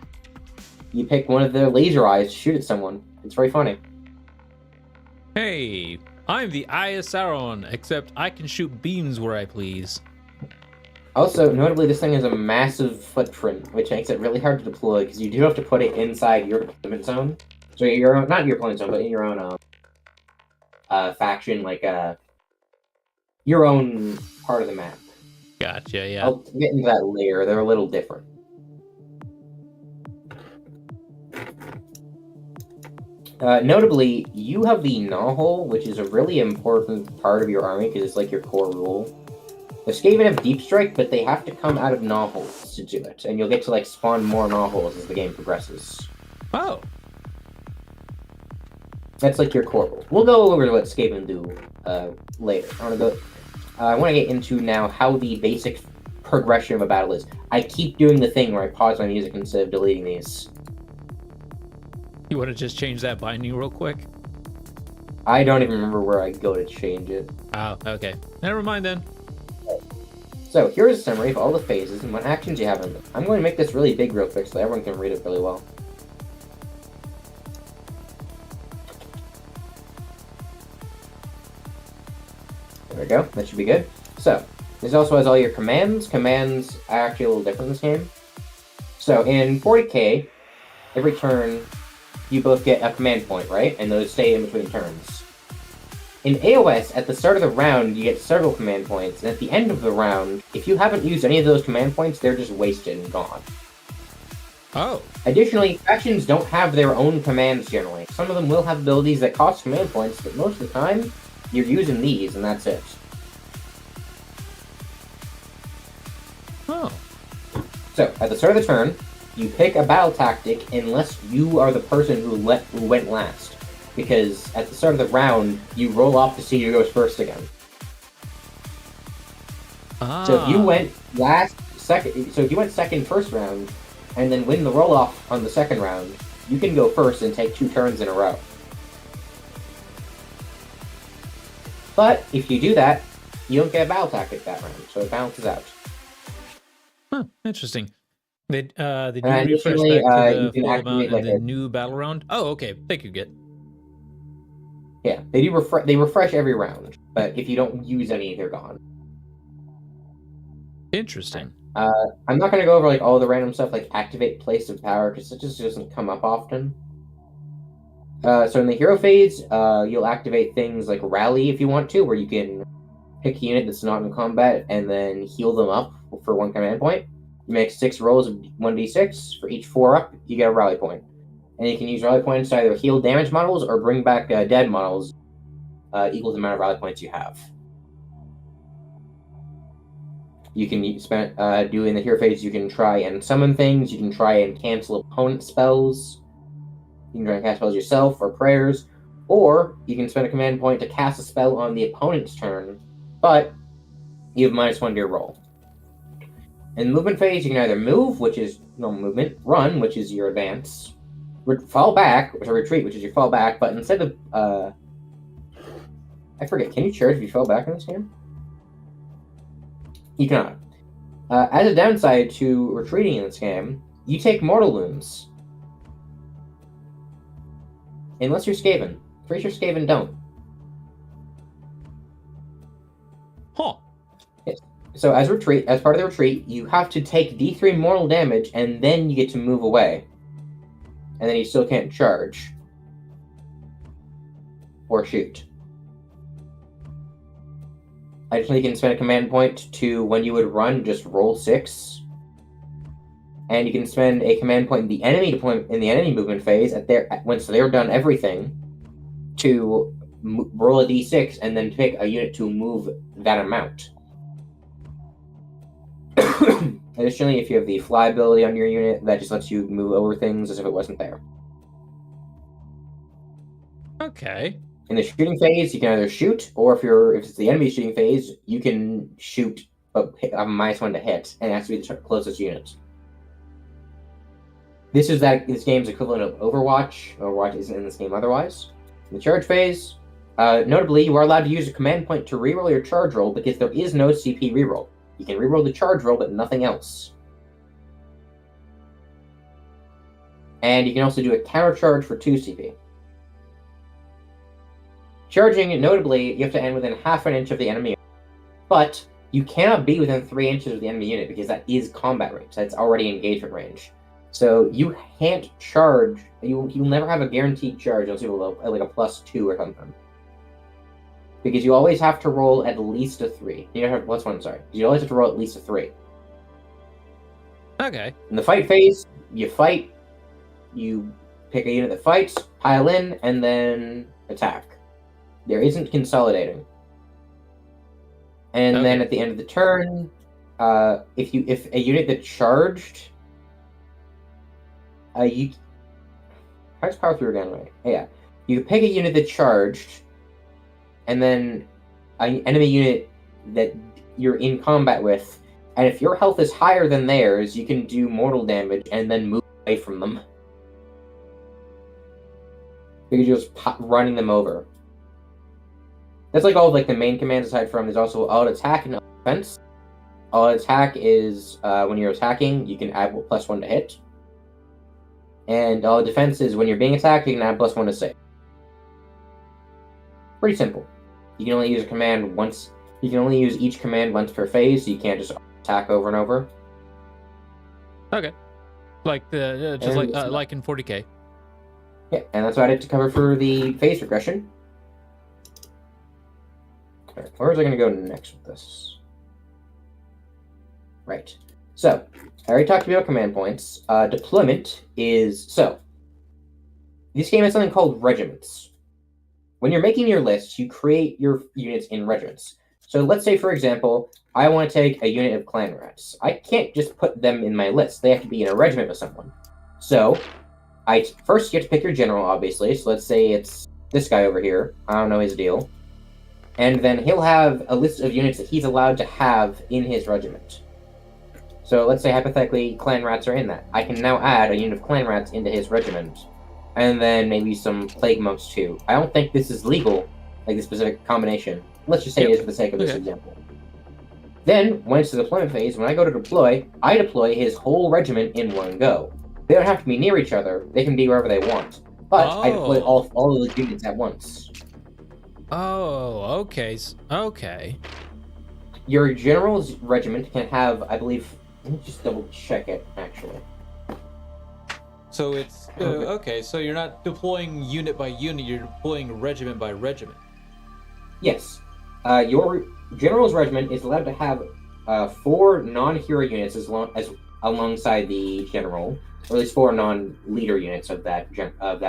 you pick one of their laser eyes to shoot at someone. It's very funny. Hey, I'm the Eye of Sauron, except I can shoot beams where I please. Also, notably, this thing has a massive footprint, which makes it really hard to deploy, because you do have to put it inside your deployment zone. So not your deployment zone, but in your own faction, like your own part of the map. Gotcha. Yeah. I'll get into that later. They're a little different. Notably, you have the gnaw hole, which is a really important part of your army because it's like your core rule. The Skaven have deep strike, but they have to come out of gnaw holes to do it, and you'll get to like spawn more gnaw holes as the game progresses. Oh. That's like your core rule. We'll go over to what Skaven do later. I want to get into now how the basic progression of a battle is. I keep doing the thing where I pause my music instead of deleting these. You want to just change that binding real quick? I don't even remember where I go to change it. Oh, okay. Never mind then. So here's a summary of all the phases and what actions you have in them. I'm going to make this really big real quick so everyone can read it really well. There we go. That should be good. So this also has all your commands. Commands are actually a little different in this game. So in 40k, every turn you both get a command point, right? And those stay in between turns. In AOS, at the start of the round, you get several command points, and at the end of the round, if you haven't used any of those command points, they're just wasted and gone. Oh. Additionally, factions don't have their own commands generally. Some of them will have abilities that cost command points, but most of the time, you're using these, and that's it. Oh. So, at the start of the turn, you pick a battle tactic unless you are the person who went last. Because at the start of the round, you roll off to see who goes first again. Ah. So if you went second first round, and then win the roll off on the second round, you can go first and take 2 turns in a row. But if you do that, you don't get a battle tactic that round, so it balances out. Huh, interesting. They do refresh additionally, back you to can the full activate, amount like, in the new battle round. Oh, okay. Thank you, Git. Yeah, they refresh every round, but if you don't use any, they're gone. Interesting. I'm not going to go over like all the random stuff like activate place of power because it just doesn't come up often. So in the hero phase, you'll activate things like rally if you want to, where you can pick a unit that's not in combat and then heal them up for 1 command point. You make 6 rolls of 1d6. For each 4 up, you get a rally point. And you can use rally points to either heal damaged models or bring back dead models equal to the amount of rally points you have. You can spend do in the hero phase. You can try and summon things. You can try and cancel opponent spells. You can try and cast spells yourself or prayers, or you can spend a command point to cast a spell on the opponent's turn, but you have -1 to your roll. In the movement phase, you can either move, which is normal movement, run, which is your advance, fall back, or retreat, which is your fall back, but instead of I forget, can you charge if you fall back in this game? You cannot. As a downside to retreating in this game, you take mortal wounds. Unless you're Skaven. Pretty sure Skaven don't. Huh. Yes. So as part of the retreat, you have to take D3 mortal damage, and then you get to move away. And then you still can't charge. Or shoot. Additionally, you can spend a command point to, when you would run, just roll 6. And you can spend a command point in the enemy movement phase once they're done everything to roll a d6 and then pick a unit to move that amount. Additionally, if you have the fly ability on your unit, that just lets you move over things as if it wasn't there. Okay. In the shooting phase, you can either shoot, or if it's the enemy shooting phase, you can shoot but have a -1 to hit, and it has to be the closest unit. This game's equivalent of Overwatch. Overwatch isn't in this game otherwise. In the charge phase, notably, you are allowed to use a command point to reroll your charge roll because there is no CP reroll. You can reroll the charge roll, but nothing else. And you can also do a counter charge for 2 CP. Charging, notably, you have to end within ½ an inch of the enemy, but you cannot be within 3 inches of the enemy unit because that is combat range. That's already engagement range. So you can't charge. You'll never have a guaranteed charge unless you have like a +2 or something. Because you always have to roll at least a 3. You don't have +1, sorry. You always have to roll at least a 3. Okay. In the fight phase, you fight, you pick a unit that fights, pile in, and then attack. There isn't consolidating. And then at the end of the turn, if a unit that charged, how does power through again? Right? Yeah, you pick a unit that charged, and then an enemy unit that you're in combat with, and if your health is higher than theirs, you can do mortal damage and then move away from them. Because you're just running them over. That's like all of like the main commands aside from there's also all attack and all defense. All attack is when you're attacking, you can add +1 to hit. And all defense is when you're being attacked, you can add +1 to save. Pretty simple. You can only use a command once. You can only use each command once per phase, so you can't just attack over and over. Okay. Like like in 40K. Yeah, and that's what I did to cover for the phase regression. Right, where was I going to go next with this? Right. So, I already talked about command points. Deployment is... So, this game has something called regiments. When you're making your list, you create your units in regiments. So let's say, for example, I want to take a unit of clan rats. I can't just put them in my list. They have to be in a regiment with someone. So, first you have to pick your general, obviously. So let's say it's this guy over here. I don't know his deal. And then he'll have a list of units that he's allowed to have in his regiment. So let's say, hypothetically, clan rats are in that. I can now add a unit of clan rats into his regiment. And then maybe some plague monks too. I don't think this is legal, like this specific combination. Let's just say it is for the sake of this example. Then, when it's the deployment phase, when I go to deploy, I deploy his whole regiment in one go. They don't have to be near each other. They can be wherever they want. But I deploy all of the units at once. Oh, okay. Okay. Your general's regiment can have, I believe... Let me just double check it, actually. So it's... okay, so you're not deploying unit by unit, you're deploying regiment by regiment. Yes. Your general's regiment is allowed to have 4 non-hero units alongside the general, or at least 4 non-leader units of that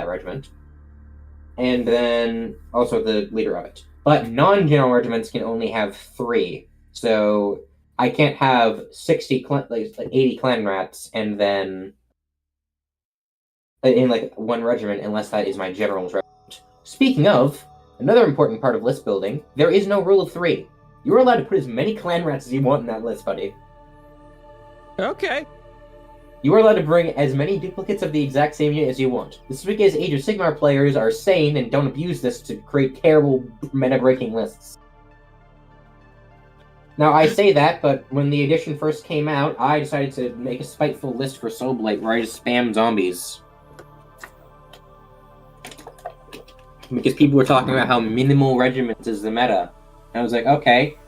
regiment, and then also the leader of it. But non-general regiments can only have 3, so I can't have 80 clan rats and then in like one regiment unless that is my general's regiment. Speaking of. Another important part of list building, there is no rule of 3. You're allowed to put as many clan rats as you want in that list, buddy. Okay. You are allowed to bring as many duplicates of the exact same unit as you want. This is because Age of Sigmar players are sane and don't abuse this to create terrible meta-breaking lists. Now, I say that, but when the edition first came out, I decided to make a spiteful list for Soul Blight where I just spam zombies. Because people were talking about how minimal regiments is the meta. And I was like, okay.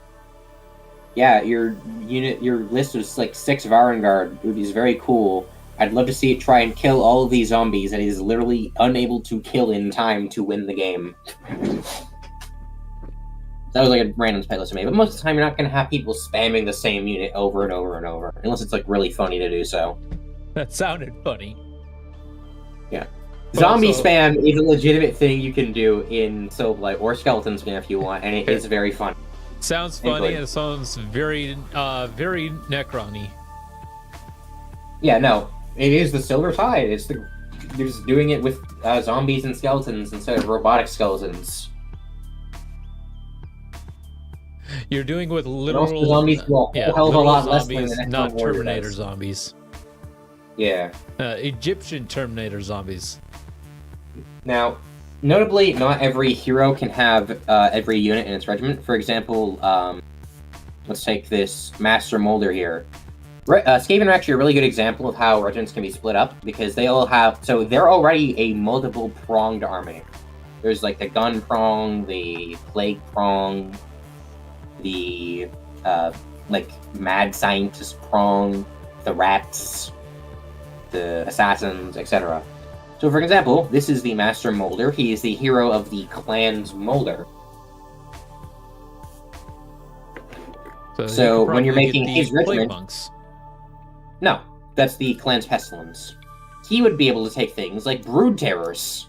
Yeah, your list was like 6 Varangard, which is very cool. I'd love to see it try and kill all of these zombies that it is literally unable to kill in time to win the game. That was like a random spite list to me, but most of the time you're not going to have people spamming the same unit over and over and over, unless it's like really funny to do so. That sounded funny. Yeah. Zombie spam is a legitimate thing you can do in Soul Blight, or Skeleton spam if you want, and it is very fun. Sounds funny, and it sounds very, very Necron-y. Yeah, no. It is the Silver Tide. They're just doing it with zombies and skeletons instead of robotic skeletons. You're doing with literal zombies, a hell of a lot less than the not Terminator zombies. Yeah. Egyptian Terminator zombies. Now, notably, not every hero can have every unit in its regiment. For example, let's take this Master Molder here. Skaven are actually a really good example of how regiments can be split up, because they all have... So they're already a multiple-pronged army. There's like the gun prong, the plague prong, the like mad scientist prong, the rats, the assassins, etc. So, for example, this is the Master Molder. He is the hero of the clan's Molder. So when you're making his regiment... Monks. No, that's the clan's Pestilence. He would be able to take things like Brood Terrors,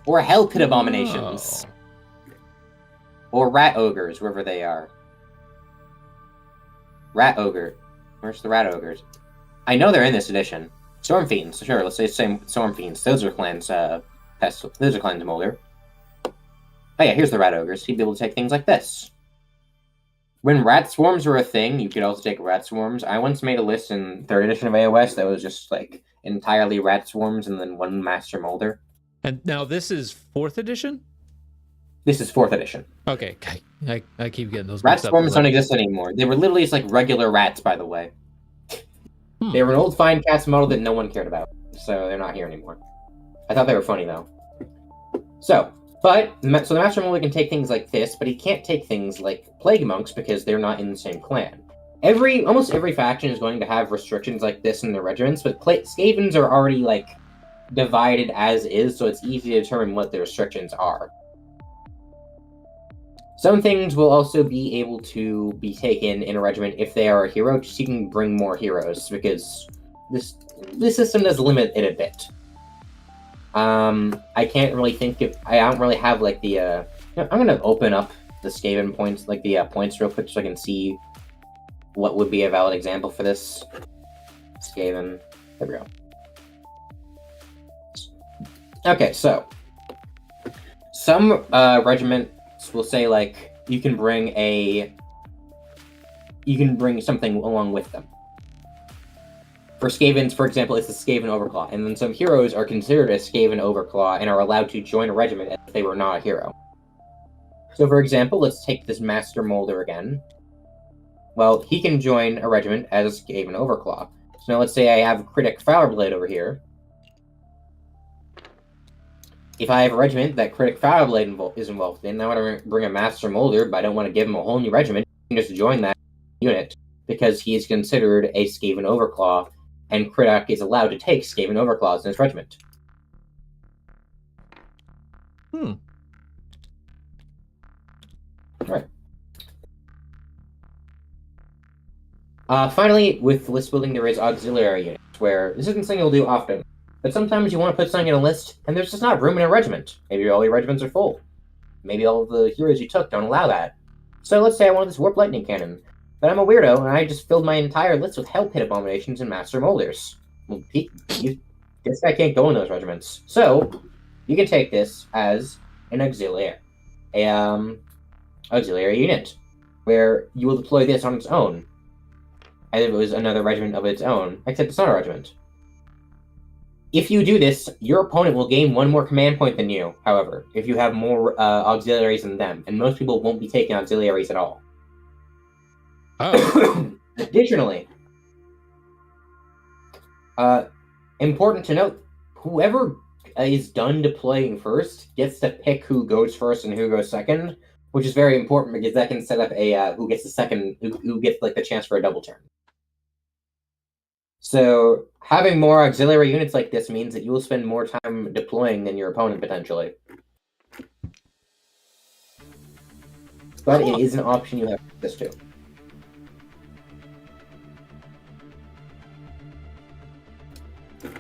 or Hellpit Abominations, or Rat Ogres, wherever they are. Rat Ogre. Where's the Rat Ogres? I know they're in this edition. Storm Fiends, sure, let's say same Storm Fiends. Those are clans, those are clans Molder. Oh yeah, here's the Rat Ogres. He'd be able to take things like this. When rat swarms were a thing, you could also take rat swarms. I once made a list in 3rd edition of AOS that was just, like, entirely rat swarms and then 1 Master Molder. And now this is 4th edition? This is 4th edition. Okay, I keep getting those Rat mixed up. swarms don't exist anymore. They were literally just like regular rats, by the way. They were an old fine cast model that no one cared about, so they're not here anymore. I thought they were funny though. So the Master Molder can take things like this, but he can't take things like Plague Monks because they're not in the same clan. Almost every faction is going to have restrictions like this in their regiments, but Skavens are already like divided as is, so it's easy to determine what the restrictions are. Some things will also be able to be taken in a regiment if they are a hero, just so you can bring more heroes, because this system does limit it a bit. I can't really think of... I don't really have, like, the... I'm gonna open up the Skaven points, like, the points real quick so I can see what would be a valid example for this. Skaven. There we go. Okay, so... Some regiments will say, like, you can bring something along with them. For Skavens, for example, it's the Skaven Overclaw, and then some heroes are considered a Skaven Overclaw and are allowed to join a regiment if they were not a hero. So, for example, let's take this Master Molder again. Well, he can join a regiment as a Skaven Overclaw. So now let's say I have Critic Fireblade over here. If I have a regiment that Critic Fireblade is involved in, I want to bring a Master Molder, but I don't want to give him a whole new regiment. He can just join that unit, because he is considered a Skaven Overclaw, and Critic is allowed to take Skaven Overclaws in his regiment. Alright. Finally, with list building, there is auxiliary units, where this isn't something you'll do often, but sometimes you want to put something in a list, and there's just not room in a regiment. Maybe all your regiments are full. Maybe all the heroes you took don't allow that. So let's say I want this Warp Lightning Cannon, but I'm a weirdo, and I just filled my entire list with Hell Pit Abominations and Master Molders. Well, this guy can't go in those regiments. So, you can take this as an auxiliary unit, where you will deploy this on its own, as if it was another regiment of its own, except it's not a regiment. If you do this, your opponent will gain one more command point than you, however, if you have more auxiliaries than them, and most people won't be taking auxiliaries at all. Oh. Additionally, important to note, whoever is done deploying first gets to pick who goes first and who goes second, which is very important because that can set up a who gets like the chance for a double turn. So having more auxiliary units like this means that you will spend more time deploying than your opponent potentially. But it is an option you have access to.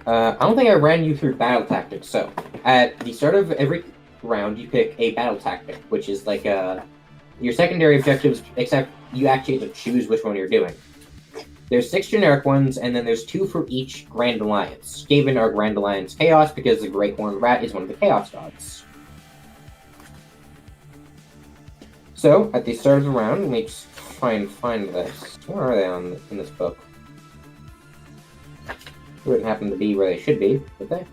I don't think I ran you through battle tactics. So, at the start of every round, you pick a battle tactic, which is like your secondary objectives, except you actually have to choose which one you're doing. There's 6 generic ones, and then there's 2 for each Grand Alliance. Skaven are Grand Alliance Chaos, because the Great Horned Rat is one of the Chaos gods. So, at the start of the round, let me just try and find this. Where are they in this book? They wouldn't happen to be where they should be, would they?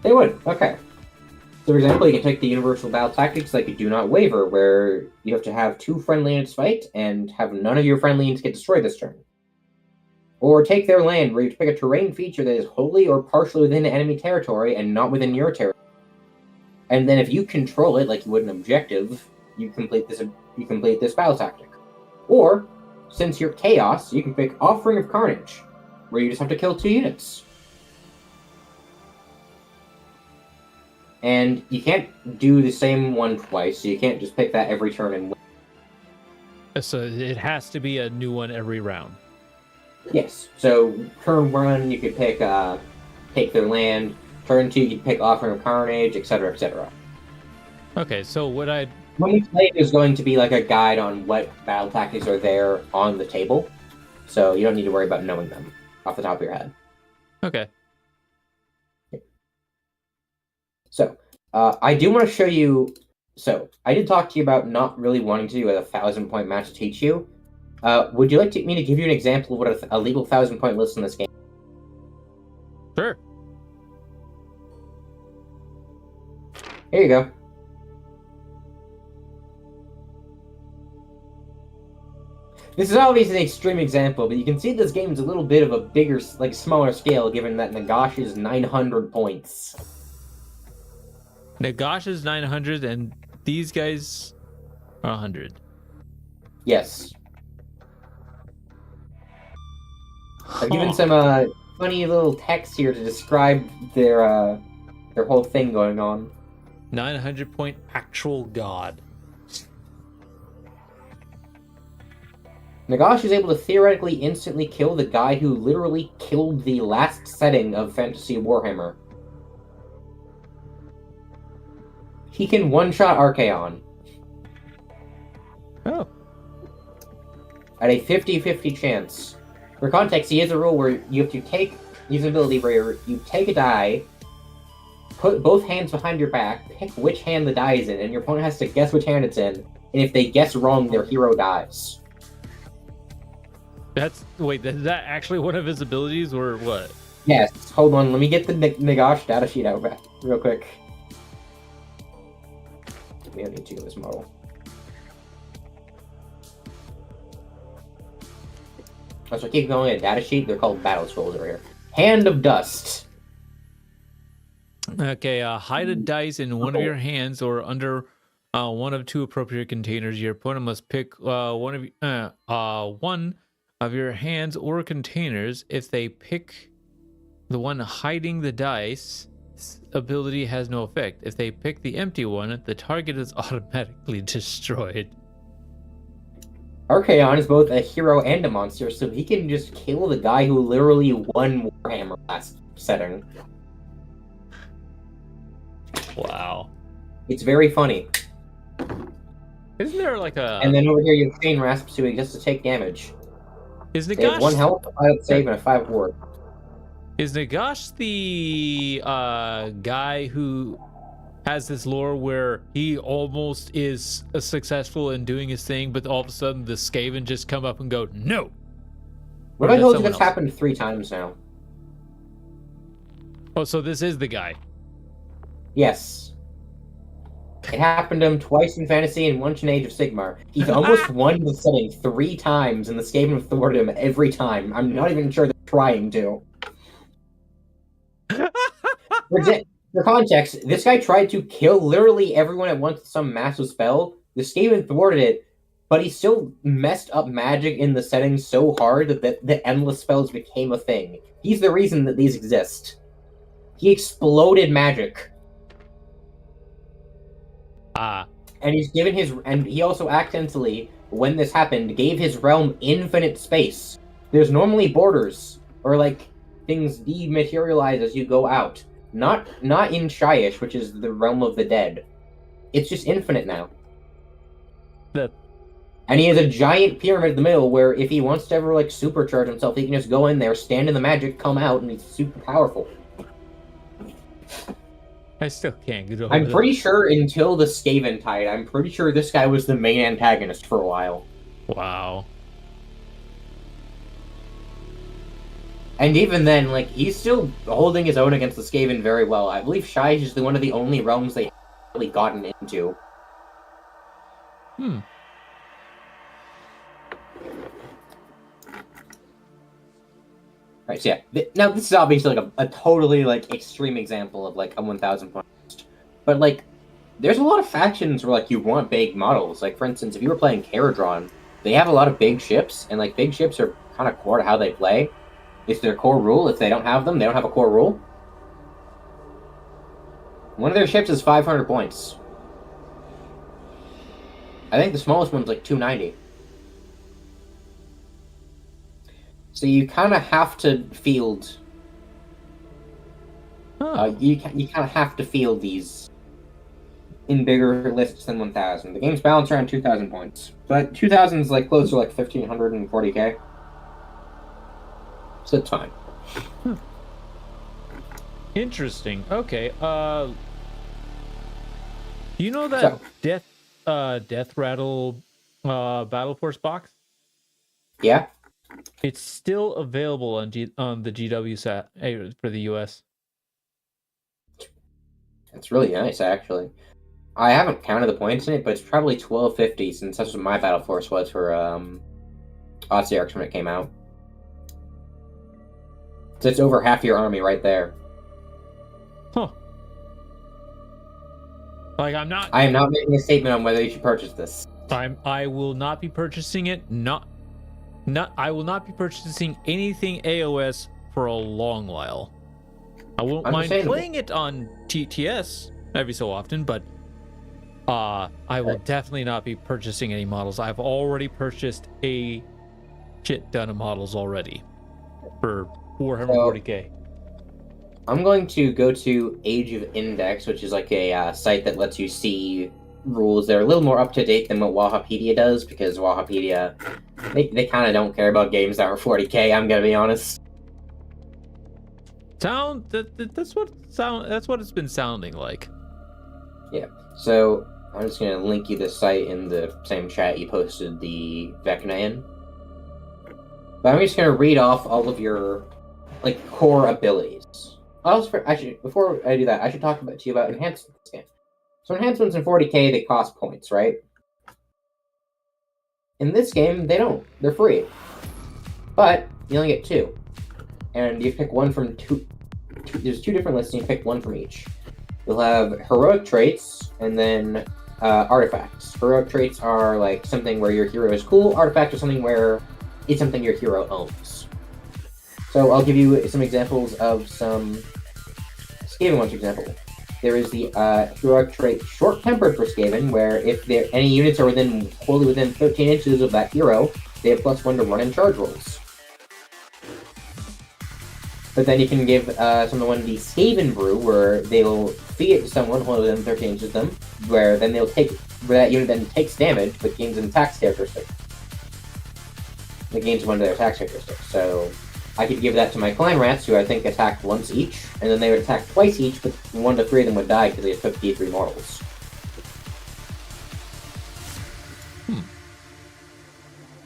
They would, okay. So, for example, you can take the universal battle tactics like Do Not Waver, where you have to have 2 friendly units fight and have none of your friendly units get destroyed this turn. Or Take Their Land, where you pick a terrain feature that is wholly or partially within enemy territory and not within your territory. And then if you control it like you would an objective, you complete this battle tactic. Or, since you're Chaos, you can pick Offering of Carnage, where you just have to kill 2 units. And you can't do the same one twice, so you can't just pick that every turn and win. So it has to be a new one every round. Yes. So turn 1, you could pick Take Their Land. Turn 2, you could pick Offering of Carnage, etc., etc. Okay, so when we play, there's going to be like a guide on what battle tactics are there on the table, so you don't need to worry about knowing them off the top of your head. Okay. So, I do want to show you... So, I did talk to you about not really wanting to do a 1,000-point match to teach you. Would you like me to give you an example of what a legal 1,000-point list in this game? Sure. Here you go. This is obviously an extreme example, but you can see this game is a little bit of a bigger, like smaller scale, given that Nagash is 900 points. Nagash is 900, and these guys are 100. Yes. I've given some funny little text here to describe their whole thing going on. 900 point actual god. Nagash is able to theoretically instantly kill the guy who literally killed the last setting of Fantasy Warhammer. He can one-shot Archaon. Oh. At a 50-50 chance. For context, he has a rule where you have to use an ability where you take a die, put both hands behind your back, pick which hand the die is in, and your opponent has to guess which hand it's in, and if they guess wrong, their hero dies. Wait, is that actually one of his abilities, or what? Yes, hold on, let me get the Nagash datasheet out back real quick. We don't need to in this model. So keep going at datasheet, they're called battle scrolls over here. Hand of Dust. Okay, hide a dice in one of your hands or under one of two appropriate containers. Your opponent must pick one of your hands or containers. If they pick the one hiding the dice, this ability has no effect. If they pick the empty one, the target is automatically destroyed. Archaon is both a hero and a monster, so he can just kill the guy who literally won Warhammer last setting. Wow. It's very funny. Isn't there like a... And then over here you have Chain Rasp doing just to take damage. Is They have Nagash... 1 health, a 5 save, and a 5 ward. Is Nagash the guy who has this lore where he almost is successful in doing his thing, but all of a sudden the Skaven just come up and go, no? What Or I is that told you someone that's else? happened 3 times now. Oh, so this is the guy. Yes. It happened to him twice in Fantasy and once in Age of Sigmar. He's almost won the setting 3 times, and the Skaven have thwarted him every time. I'm not even sure they're trying to. For context, this guy tried to kill literally everyone at once with some massive spell. The Skaven thwarted it, but he still messed up magic in the setting so hard that the endless spells became a thing. He's the reason that these exist. He exploded magic. And he's given his... And he also accidentally, when this happened, gave his realm infinite space. There's normally borders, or like, things dematerialize as you go out. Not in Shyish, which is the realm of the dead. It's just infinite now. And he has a giant pyramid in the middle where if he wants to ever like supercharge himself, he can just go in there, stand in the magic, come out, and he's super powerful. I still can't get over I'm pretty sure until the Skaven tide, I'm pretty sure this guy was the main antagonist for a while. Wow. And even then, like, he's still holding his own against the Skaven very well. I believe Shyish is one of the only realms they haven't really gotten into. Right, so yeah. Now, this is obviously, like, a totally, like, extreme example of, like, a 1,000 point. But, like, there's a lot of factions where, like, you want big models. Like, for instance, if you were playing Caradron, they have a lot of big ships, and, like, big ships are kind of core to how they play. It's their core rule. If they don't have them, they don't have a core rule. One of their ships is 500 points. I think the smallest one's like 290. So you kind of have to field... you kind of have to field these in bigger lists than 1,000. The game's balanced around 2,000 points. But 2,000 is like close to like 1,540k. So it's fine. Interesting. Okay. You know that Death Rattle Battle Force box? Yeah. It's still available on the GW Sat for the US. It's really nice, actually. I haven't counted the points in it, but it's probably 1250 since that's what my Battle Force was for Ossiarchs when it came out. So it's over half your army right there. Huh. Like, I am not making a statement on whether you should purchase this. I will not be purchasing it. I will not be purchasing anything AOS for a long while. I won't mind playing it on TTS every so often, but I will definitely not be purchasing any models. I've already purchased a shit ton of models already for Warhammer 40k. I'm going to go to Age of Index, which is like a site that lets you see rules that are a little more up to date than what Wahapedia does, because Wahapedia, they kind of don't care about games that are 40k. I'm gonna be honest. That's what it's been sounding like. Yeah. So I'm just gonna link you the site in the same chat you posted the Vecna in. But I'm just gonna read off all of your core abilities. Actually, before I do that, I should talk to you about enhancements again. So enhancements in 40k, they cost points, right? In this game, they don't. They're free. But you only get 2. And you pick one from two. There's 2 different lists, and you pick one from each. You'll have heroic traits, and then artifacts. Heroic traits are like something where your hero is cool. Artifacts are something where it's something your hero owns. So I'll give you some examples of some Skaven ones. For example, there is the heroic trait Short-Tempered for Skaven, where if any units are wholly within 13 inches of that hero, they have +1 to run and charge rolls. But then you can give someone the Skaven Brew, where they'll feed it to someone wholly within 13 inches of them, where that unit then takes damage, but gains an attack characteristic. It gains one of their attack characteristics. So I could give that to my Clan Rats, who I think attack once each, and then they would attack twice each, but 1 to 3 of them would die because they took D3 mortals.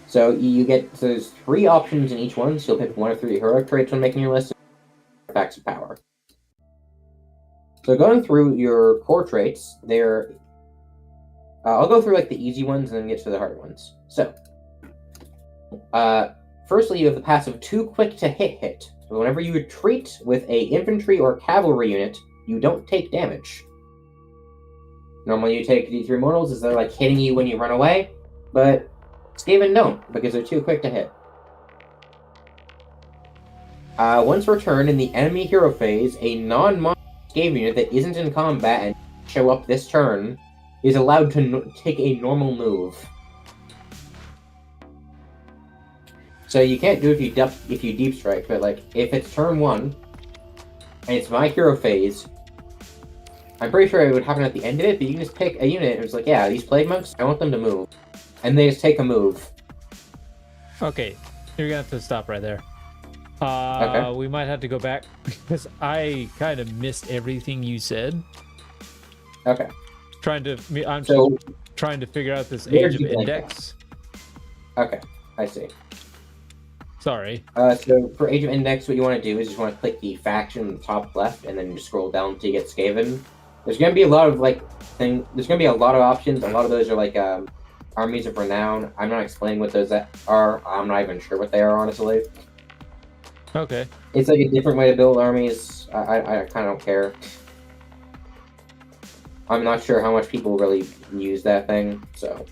So there's 3 options in each one, so you'll pick 1 or 3 heroic traits when making your list, artifacts of power. So going through your core traits, I'll go through the easy ones and then get to the hard ones. So, firstly, you have the passive Too Quick to Hit. So whenever you retreat with a infantry or cavalry unit, you don't take damage. Normally you take D3 mortals as they're hitting you when you run away, but Skaven don't, because they're too quick to hit. Once returned in the enemy hero phase, a non-monster Skaven unit that isn't in combat and show up this turn is allowed to take a normal move. So you can't do it if you deep strike, but if it's turn 1 and it's my hero phase, I'm pretty sure it would happen at the end of it, but you can just pick a unit and it's yeah, these plague monks, I want them to move. And they just take a move. Okay, you're gonna have to stop right there. Okay. We might have to go back because I kind of missed everything you said. Okay. I'm trying to figure out this Age of Index. Okay, I see. Sorry. So for Age of Index, what you want to do is you just want to click the faction in the top left, and then just scroll down until you get Skaven. There's gonna be a lot of There's gonna be a lot of options. A lot of those are armies of renown. I'm not explaining what those are. I'm not even sure what they are, honestly. Okay. It's a different way to build armies. I kind of don't care. I'm not sure how much people really use that thing, so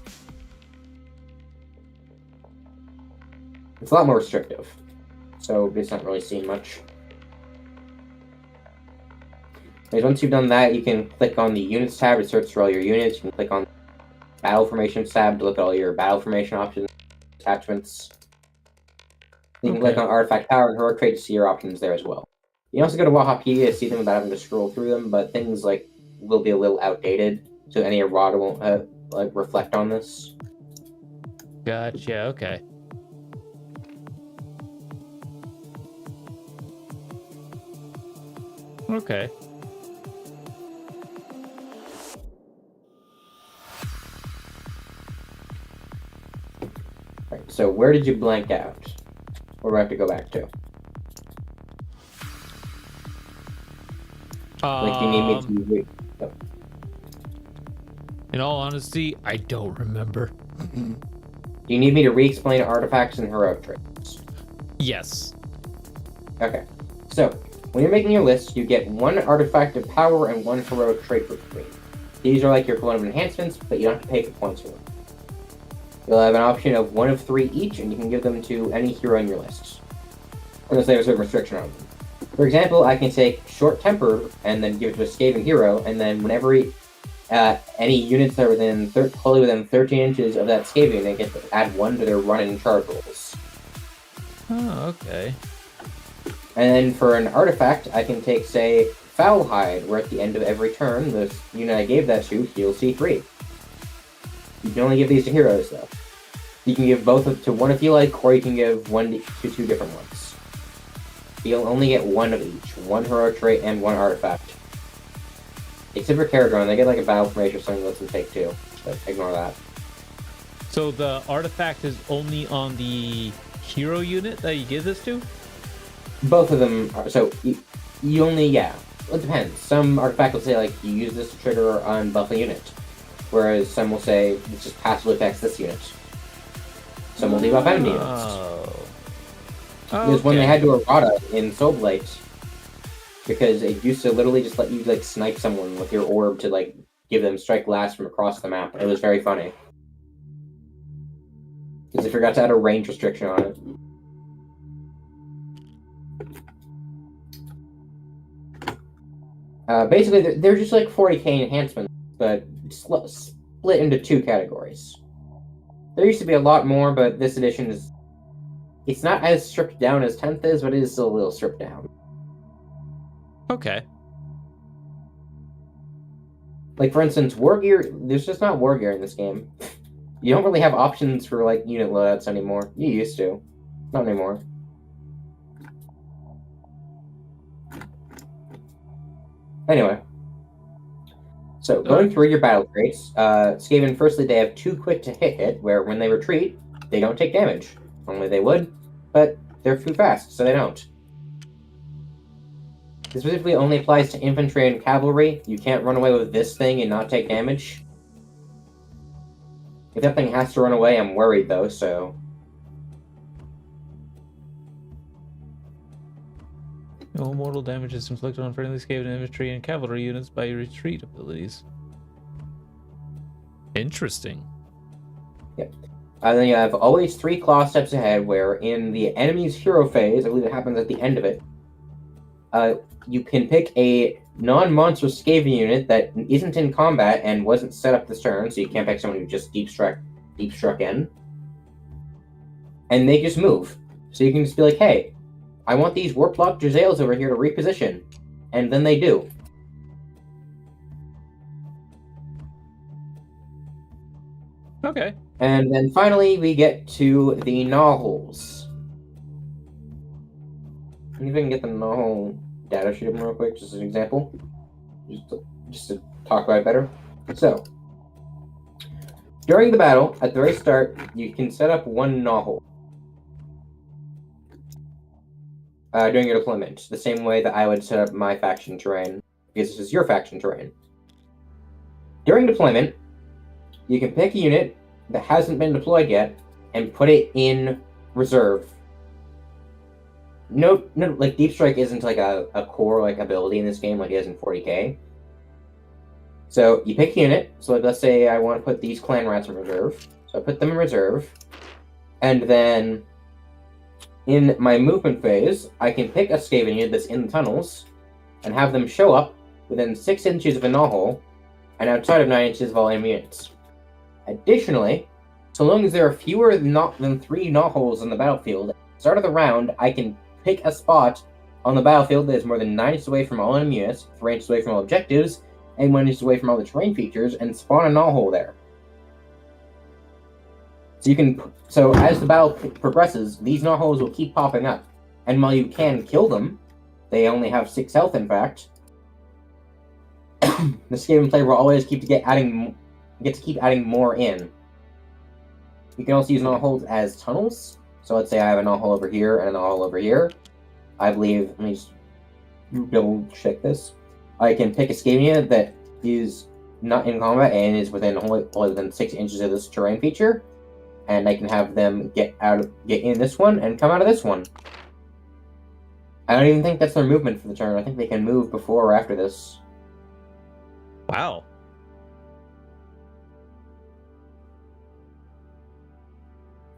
it's a lot more restrictive. So it's not really seen much. Once you've done that, you can click on the Units tab to search for all your units. You can click on Battle Formations tab to look at all your battle formation options, attachments. You can click on Artifact Power and Heroic Trait to see your options there as well. You can also go to Wahapedia to see them without having to scroll through them, but things will be a little outdated, so any errata won't reflect on this. Gotcha. Okay. Okay. Right, so where did you blank out? Or do I have to go back to? You need me to read. Oh. In all honesty, I don't remember. Do you need me to re-explain artifacts and heroic traits? Yes. Okay. So, when you're making your list, you get 1 artifact of power and 1 heroic trait for free. These are like your equivalent of enhancements, but you don't have to pay for points for them. You'll have an option of 1 of 3 each, and you can give them to any hero in your list, unless there's a restriction on them. For example, I can take Short Temper and then give it to a Skaven hero, and then whenever any units that are wholly within 13 inches of that Skaven, they get to add 1 to their run and charge rolls. Oh, okay. And then for an artifact, I can take, say, Foulhide, where at the end of every turn, the unit I gave that to heals C3. You can only give these to heroes, though. You can give both to one if you like, or you can give 1 to 2 different ones. You'll only get 1 of each, 1 heroic trait and 1 artifact. Except for Karagon, they get like a battle formation or something that lets them take 2, but ignore that. So the artifact is only on the hero unit that you give this to? Both of them are, so you only, yeah. It depends. Some artifact will say, like, you use this to trigger on buff a unit. Whereas some will say, this just passively affects this unit. Some will debuff enemy units. Oh, There's one they had to errata in Soulblight. Because it used to literally just let you, like, snipe someone with your orb to, like, give them strike blast from across the map. It was very funny. Because they forgot to add a range restriction on it. Basically, they're just like 40k enhancements, but split into 2 categories. There used to be a lot more, but this edition is... It's not as stripped down as 10th is, but it is still a little stripped down. okay. Like, for instance, War Gear... There's just not War Gear in this game. You don't really have options for, like, unit loadouts anymore. You used to. Not anymore. Anyway. So, going through your battle traits, Skaven, firstly, they have 2 quick to hit, where when they retreat, they don't take damage. Normally they would, but they're too fast, so they don't. This specifically only applies to infantry and cavalry. You can't run away with this thing and not take damage. If that thing has to run away, I'm worried, though, so... No mortal damage is inflicted on friendly Skaven infantry and cavalry units by retreat abilities. Interesting. Yep. And then you have always 3 claw steps ahead, where in the enemy's hero phase, I believe it happens at the end of it, you can pick a non-monster Skaven unit that isn't in combat and wasn't set up this turn, so you can't pick someone who just deep struck in. And they just move. So you can just be like, hey, I want these Warplock Jezzails over here to reposition. And then they do. Okay. And then finally, we get to the Gnawholes. Let me see if I can get the Gnawhole data sheet up real quick, just as an example. Just to talk about it better. So, during the battle, at the very start, you can set up 1 Gnawhole. During your deployment, the same way that I would set up my faction terrain, because this is your faction terrain. During deployment, you can pick a unit that hasn't been deployed yet and put it in reserve. No, like Deep Strike isn't like a core like ability in this game like it is in 40k. So you pick a unit. So like, let's say I want to put these clan rats in reserve. So I put them in reserve, and then in my movement phase, I can pick a Skaven unit that's in the tunnels and have them show up within 6 inches of a Gnawhole and outside of 9 inches of all enemy units. Additionally, so long as there are fewer than 3 Gnawholes on the battlefield, at the start of the round, I can pick a spot on the battlefield that is more than 9 inches away from all enemy units, 3 inches away from all objectives, and 1 inch away from all the terrain features, and spawn a Gnawhole there. So as the battle progresses, these Gnawholes will keep popping up, and while you can kill them, they only have 6 health. In fact, the Skaven player will always get to keep adding more in. You can also use Gnawholes as tunnels. So let's say I have a Gnawhole over here and a Gnawhole over here. I believe, let me just double check this. I can pick a Skaven unit that is not in combat and is within only within 6 inches of this terrain feature, and I can have them get in this one and come out of this one. I don't even think that's their movement for the turn. I think they can move before or after this. Wow.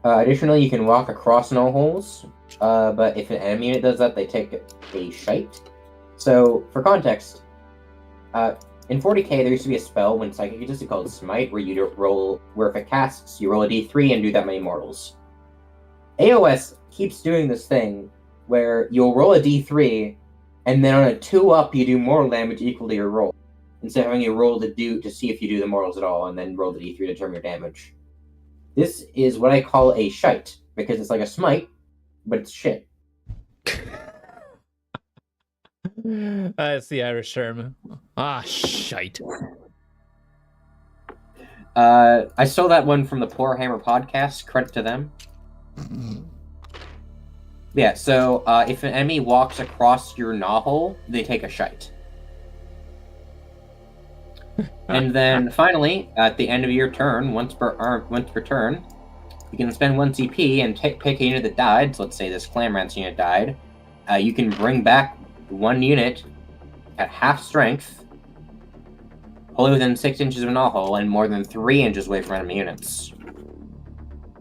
Additionally, you can walk across null holes, but if an enemy unit does that, they take a shite. So, for context, in 40k there used to be a spell when Psychic existed called Smite, where where if it casts, you roll a d3 and do that many mortals. AOS keeps doing this thing where you'll roll a d3, and then on a 2-up you do mortal damage equal to your roll, instead of having you roll to see if you do the mortals at all, and then roll the d3 to determine your damage. This is what I call a shite, because it's like a smite, but it's shit. That's the Irish term. Ah, shite. I stole that one from the Warhammer podcast. Credit to them. Yeah, so if an enemy walks across your gnaw-hole, they take a shite. And then finally, at the end of your turn, once per turn, you can spend 1 CP and pick a unit that died. So let's say this Clamrance unit died. You can bring back 1 unit at half strength, wholly within 6 inches of a gnaw-hole, and more than 3 inches away from enemy units.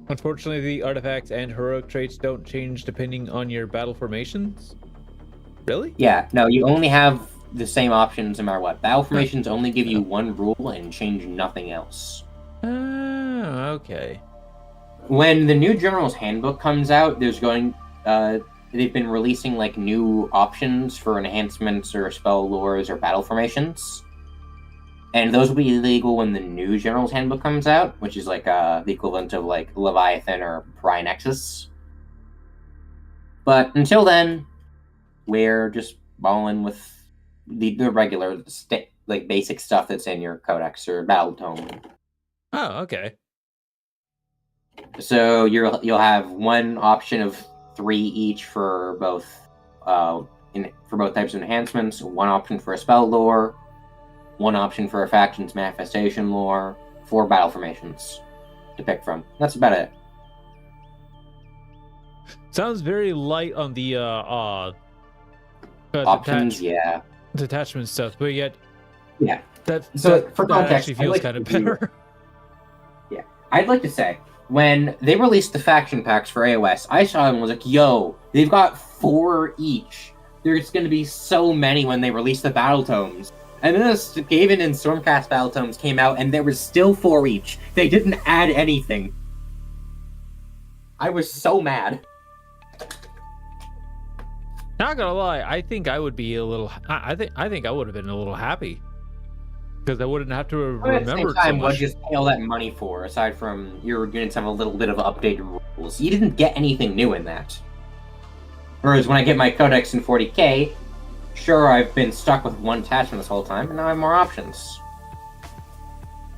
Unfortunately, the artifacts and heroic traits don't change depending on your battle formations. Really? Yeah, no, you only have the same options no matter what. Battle formations only give you 1 rule and change nothing else. Okay. When the new General's Handbook comes out, they've been releasing like new options for enhancements or spell lures or battle formations. And those will be illegal when the new General's Handbook comes out, which is like the equivalent of like Leviathan or Pry Nexus. But until then, we're just balling with the regular like basic stuff that's in your codex or battle tome. Oh, okay. So you'll have 1 option of 3 each for both types of enhancements, 1 option for a spell lore, 1 option for a faction's manifestation lore, 4 battle formations to pick from. That's about it. Sounds very light on the options, yeah. Detachment stuff, but yet, yeah. For context, actually feels kind of better. Yeah, I'd like to say, when they released the faction packs for AOS, I saw them and was like, yo, they've got 4 each. There's going to be so many when they release the battle tomes. And then the Skaven and Stormcast battle tomes came out, and there was still 4 each. They didn't add anything. I was so mad. Not gonna lie, I think I would be a little. I think I would have been a little happy because I wouldn't have to remember. At the same time, what did you pay all that money for? Aside from your units have a little bit of updated rules, you didn't get anything new in that. Whereas when I get my codex in 40k, sure, I've been stuck with 1 attachment this whole time, and now I have more options.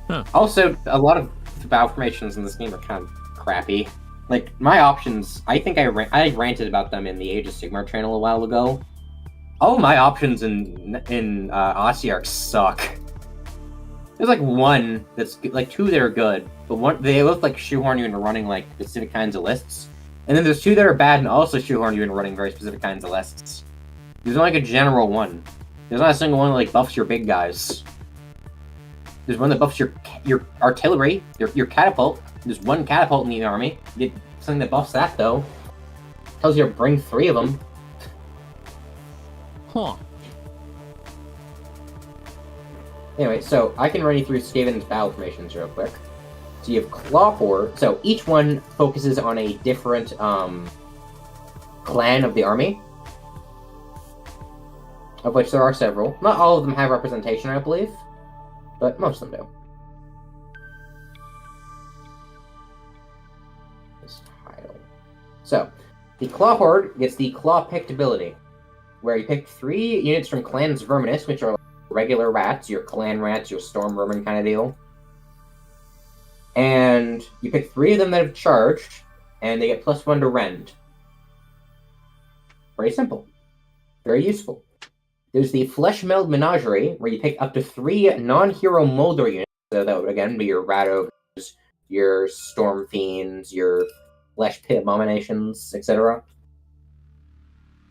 Huh. Also, a lot of the battle formations in this game are kind of crappy. Like, my options, I think I ranted about them in the Age of Sigmar channel a while ago. All of my options in Ossiarch suck. There's like 1 that's like 2 that are good, but they look like shoehorn you into running like specific kinds of lists. And then there's 2 that are bad and also shoehorn you into running very specific kinds of lists. There's not like a general one. There's not a single one that like buffs your big guys. There's one that buffs your artillery, your catapult. There's 1 catapult in the army. You get something that buffs that, though. Tells you to bring 3 of them. Huh. Anyway, so I can run you through Skaven's battle formations real quick. So you have Claw Horde. So each one focuses on a different clan of the army, of which there are several. Not all of them have representation, I believe, but most of them do. So, the Claw Horde gets the Claw Picked ability, where you pick 3 units from Clans Verminous, which are like regular rats, your clan rats, your storm vermin kind of deal. And you pick 3 of them that have charged, and they get +1 to rend. Very simple. Very useful. There's the Flesh Meld Menagerie, where you pick up to 3 non-hero Moldor units, so that would again be your rat ogres, your storm fiends, your flesh pit abominations, etc.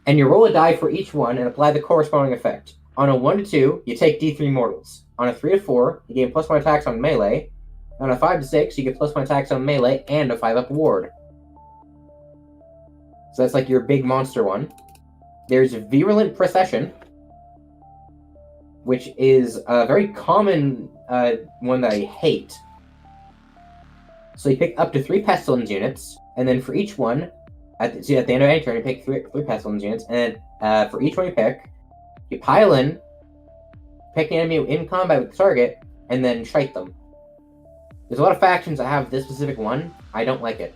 And you roll a die for each one and apply the corresponding effect. On a 1 to 2, you take D3 mortals. On a 3 to 4, you gain +1 attacks on melee. On a 5 to 6, you get +1 attacks on melee and a 5-up ward. So that's like your big monster one. There's Virulent Procession, which is a very common one that I hate. So you pick up to 3 Pestilence units, and then for each one, at the end of any turn, you pick 3 Pestilence units, and then for each one you pick, you pile in, pick an enemy in combat with the target, and then shite them. There's a lot of factions that have this specific one. I don't like it.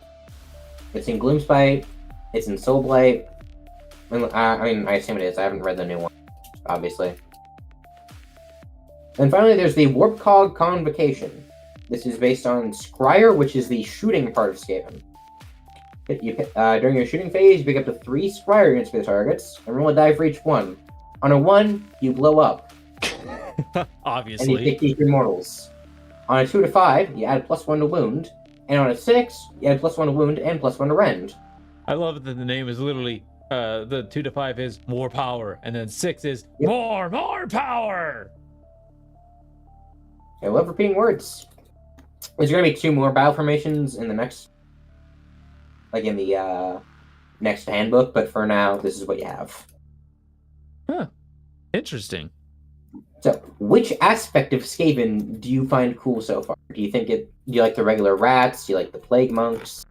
It's in Gloomspite, it's in Soulblight. I mean, I assume it is. I haven't read the new one, obviously. And finally, there's the Warpcog Convocation. This is based on Scryer, which is the shooting part of Skaven. During your shooting phase, you pick up to 3 Scryer units for the targets, and roll a die for each one. On a 1, you blow up. Obviously. And you take D3 mortals. On a 2 to 5, you add +1 to wound. And on a 6, you add +1 to wound and +1 to rend. I love that the name is literally, the 2 to 5 is more power, and then 6 is more power! I love repeating words. There's going to be 2 more battle formations in the next... Like in the next handbook, but for now, this is what you have. Huh. Interesting. So, which aspect of Skaven do you find cool so far? Do you like the regular rats? Do you like the plague monks?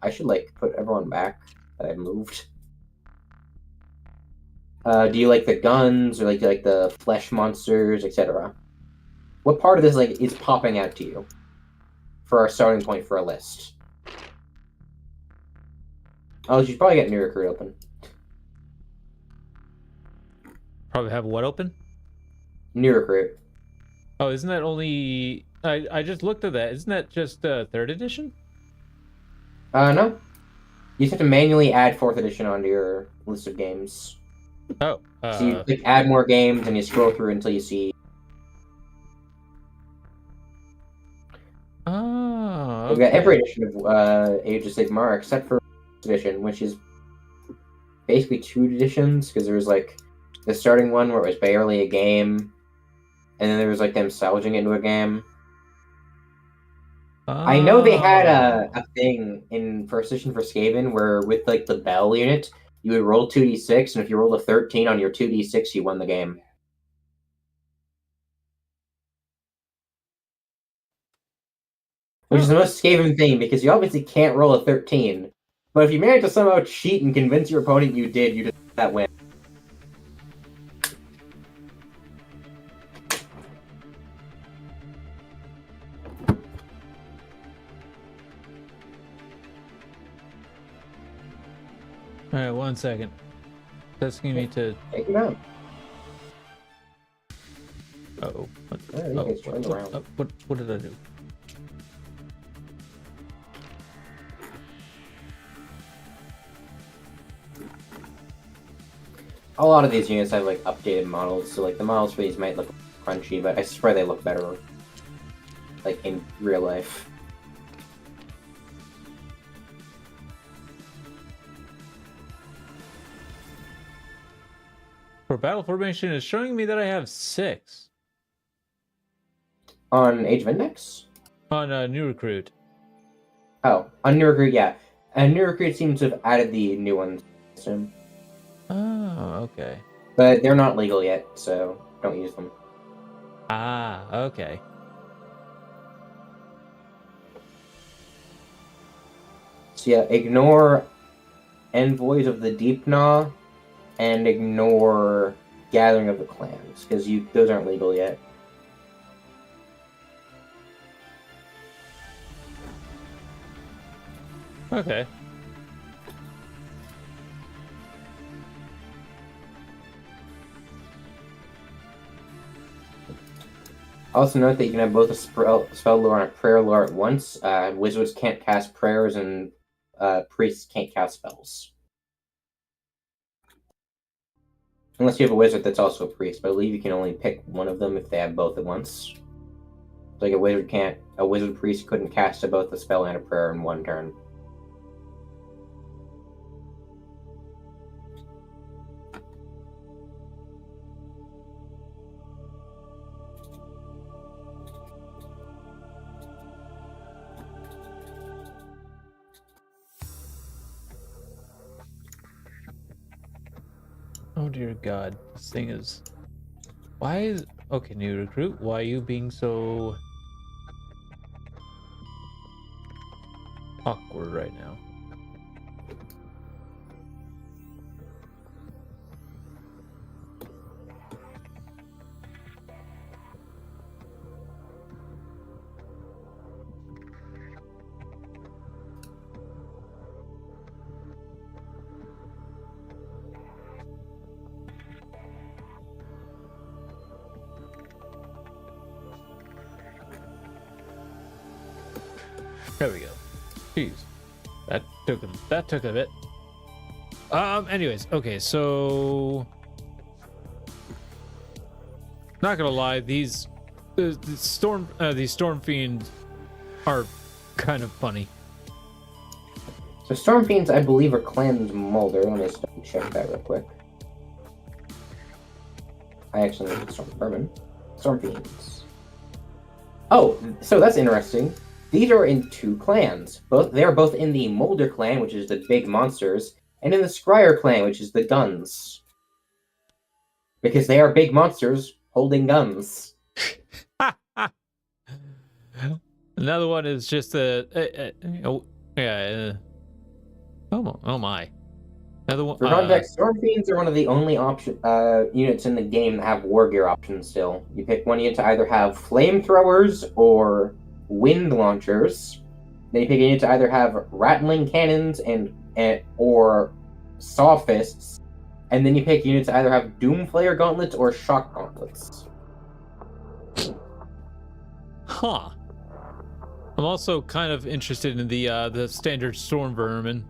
I should put everyone back that I've moved. Do you like the guns, or do you like the flesh monsters, etc.? What part of this is popping out to you for our starting point for a list? Oh, you should probably get New Recruit open. Probably have what open? New Recruit. Oh, isn't that only... I just looked at that. Isn't that just 3rd edition? No. You just have to manually add 4th edition onto your list of games. Oh. So you click add more games, and you scroll through until you see... Oh, okay. You've got every edition of Age of Sigmar, except for edition, which is basically 2 editions, because there was the starting one where it was barely a game, and then there was them salvaging it into a game. I know they had a thing in first edition for Skaven where with the Bell unit, you would roll 2d6, and if you rolled a 13 on your 2d6, you won the game. Which is the most Skaven thing, because you obviously can't roll a 13. But if you manage to somehow cheat and convince your opponent you did, you just that win. Alright, 1 second. Asking me to... Take him out. Uh-oh. What did I do? A lot of these units have updated models, so the models for these might look crunchy, but I swear they look better in real life. For battle formation, it's showing me that I have 6 On Age of Index? on New Recruit. Oh, on New Recruit, yeah. And New Recruit seems to have added the new ones soon. Oh, okay. But they're not legal yet, so don't use them. Ah, okay. So yeah, ignore Envoys of the Deep Gnaw and ignore Gathering of the Clans, because those aren't legal yet. Okay. Also note that you can have both a spell lore and a prayer lore at once. Wizards can't cast prayers, and priests can't cast spells. Unless you have a wizard that's also a priest, but I believe you can only pick one of them if they have both at once. Like a wizard priest couldn't cast both a spell and a prayer in one turn. Oh dear God, this thing is. Why is okay? New recruit. Why are you being so awkward right now? There we go. Jeez, that took a bit. Anyways, okay, so not gonna lie, these storm fiends are kind of funny. So storm fiends, I believe, are cleanse molder. Let me just check that real quick. I actually need storm vermin. Storm fiends. Oh, so that's interesting. These are in two clans. They are both in the Molder clan, which is the big monsters, and in the Scryer clan, which is the guns. Because they are big monsters holding guns. Another one is just oh my. Another one. For context, Storm Fiends are one of the only units in the game that have war gear options still. You pick one unit to either have flamethrowers or wind launchers. Then you pick a unit to either have rattling cannons or saw fists. And then you pick units to either have Doomflayer gauntlets or shock gauntlets. Huh. I'm also kind of interested in the standard storm vermin.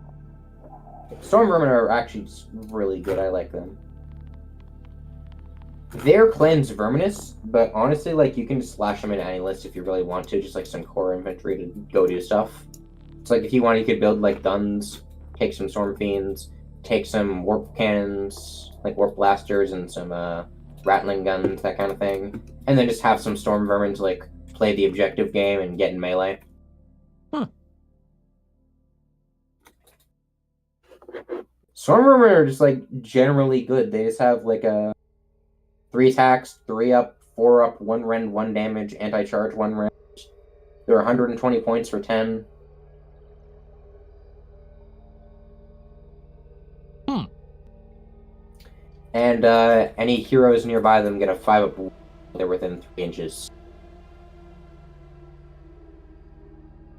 Storm vermin are actually really good. I like them. They're cleanse verminous, but honestly, like, you can just slash them in any list if you really want to, just like some core infantry to go do stuff. It's like if you want, you could build like guns, take some storm fiends, take some warp cannons, like warp blasters, and some rattling guns, that kind of thing, and then just have some storm vermin to like play the objective game and get in melee. Huh. Storm vermin are just like generally good. They just have like a 3 attacks, 3 up, 4 up, 1 rend, 1 damage, anti-charge, 1 rend. They're 120 points for 10. And any heroes nearby them get a 5 up. They're within 3 inches.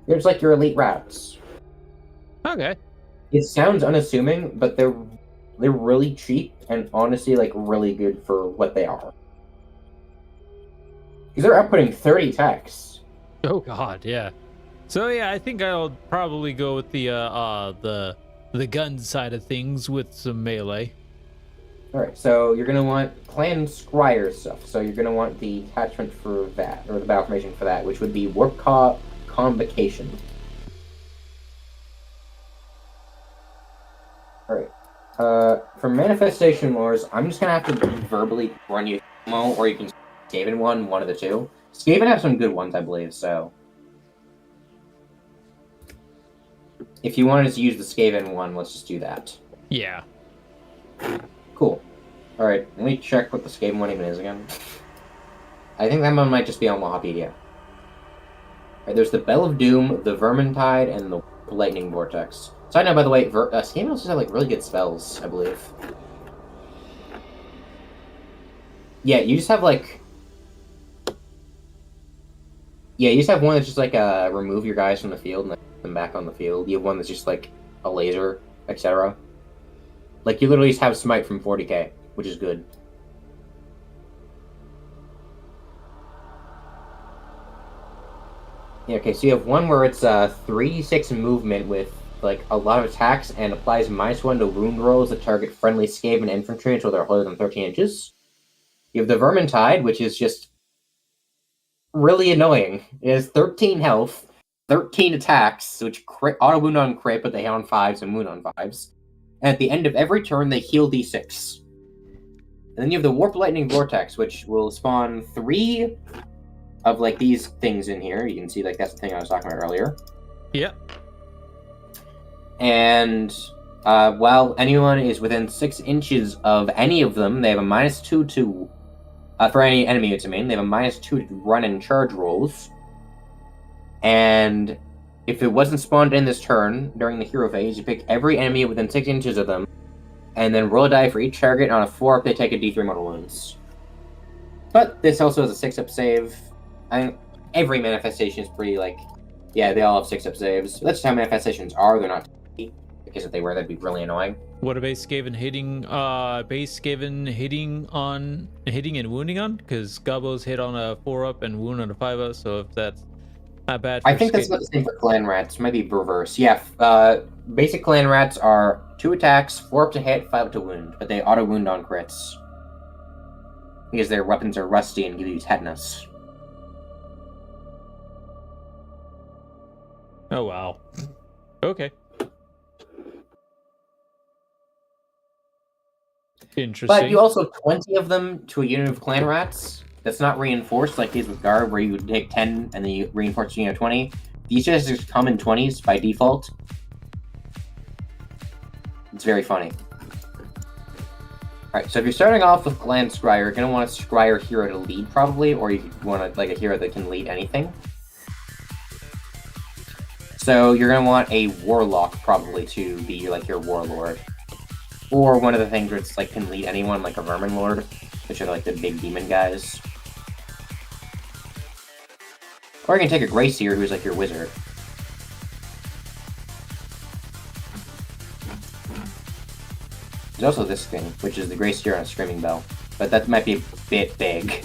They're just like your elite rats. Okay. It sounds unassuming, but they're really cheap and honestly like really good for what they are. Because they're outputting 30 attacks. Oh God, yeah. So yeah, I think I'll probably go with the gun side of things with some melee. Alright, so you're gonna want clan scryer stuff. So you're gonna want the attachment for that, or the battle formation for that, which would be Warp Convocation. Alright. For Manifestation Wars, I'm just gonna have to verbally run you demo, or you can Skaven one of the two. Skaven have some good ones, I believe, so. If you wanted to use the Skaven one, let's just do that. Yeah. Cool. Alright, let me check what the Skaven one even is again. I think that one might just be on Wikipedia. Alright, there's the Bell of Doom, the Vermintide, and the Lightning Vortex. Side note, by the way, Skaven also have like really good spells, I believe. Yeah, you just have like... Yeah, you just have one that's just like remove your guys from the field and then put them back on the field. You have one that's just like a laser, etc. Like, you literally just have Smite from 40k, which is good. Yeah, okay, so you have one where it's 3d6 movement with like a lot of attacks and applies -1 to wound rolls that target friendly Skaven infantry until they're holding them 13 inches. You have the Vermintide, which is just really annoying. It has 13 health, 13 attacks, which auto wound on crit, but they hit on 5s and wound on 5s. And at the end of every turn, they heal d6. And then you have the Warp Lightning Vortex, which will spawn 3 of like these things in here. You can see like that's the thing I was talking about earlier. Yep. And while anyone is within 6 inches of any of them, they have a -2 to for any enemy units. I mean, they have a -2 to run and charge rolls. And if it wasn't spawned in this turn during the hero phase, you pick every enemy within 6 inches of them, and then roll a die for each target. On a 4-up, they take a D3 mortal wounds. But this also has a 6-up save. Every manifestation is pretty like, yeah, they all have 6-up saves. That's just how manifestations are. They're not, because if they were, that'd be really annoying. What a base Skaven hitting and wounding on? Because Gobos hit on a 4-up and wound on a 5-up, so if that's not bad. I think that's not the same for clan rats. Might be reverse. Yeah, basic clan rats are 2 attacks, 4-up to hit, 5-up to wound, but they auto wound on crits because their weapons are rusty and give you tetanus. Oh wow. Okay. Interesting. But you also have 20 of them to a unit of clan rats. That's not reinforced like these with guard, where you would take 10 and then you reinforce a unit of 20. These just come in 20s by default. It's very funny. Alright, so if you're starting off with Clan Scryer, you're going to want a Scryer hero to lead, probably, or you want like a hero that can lead anything. So you're going to want a Warlock, probably, to be like your Warlord. Or one of the things where it's like can lead anyone, like a Vermin Lord, which are like the big demon guys. Or you can take a Grey Seer, who's like your wizard. There's also this thing, which is the Grey Seer on a Screaming Bell. But that might be a bit big.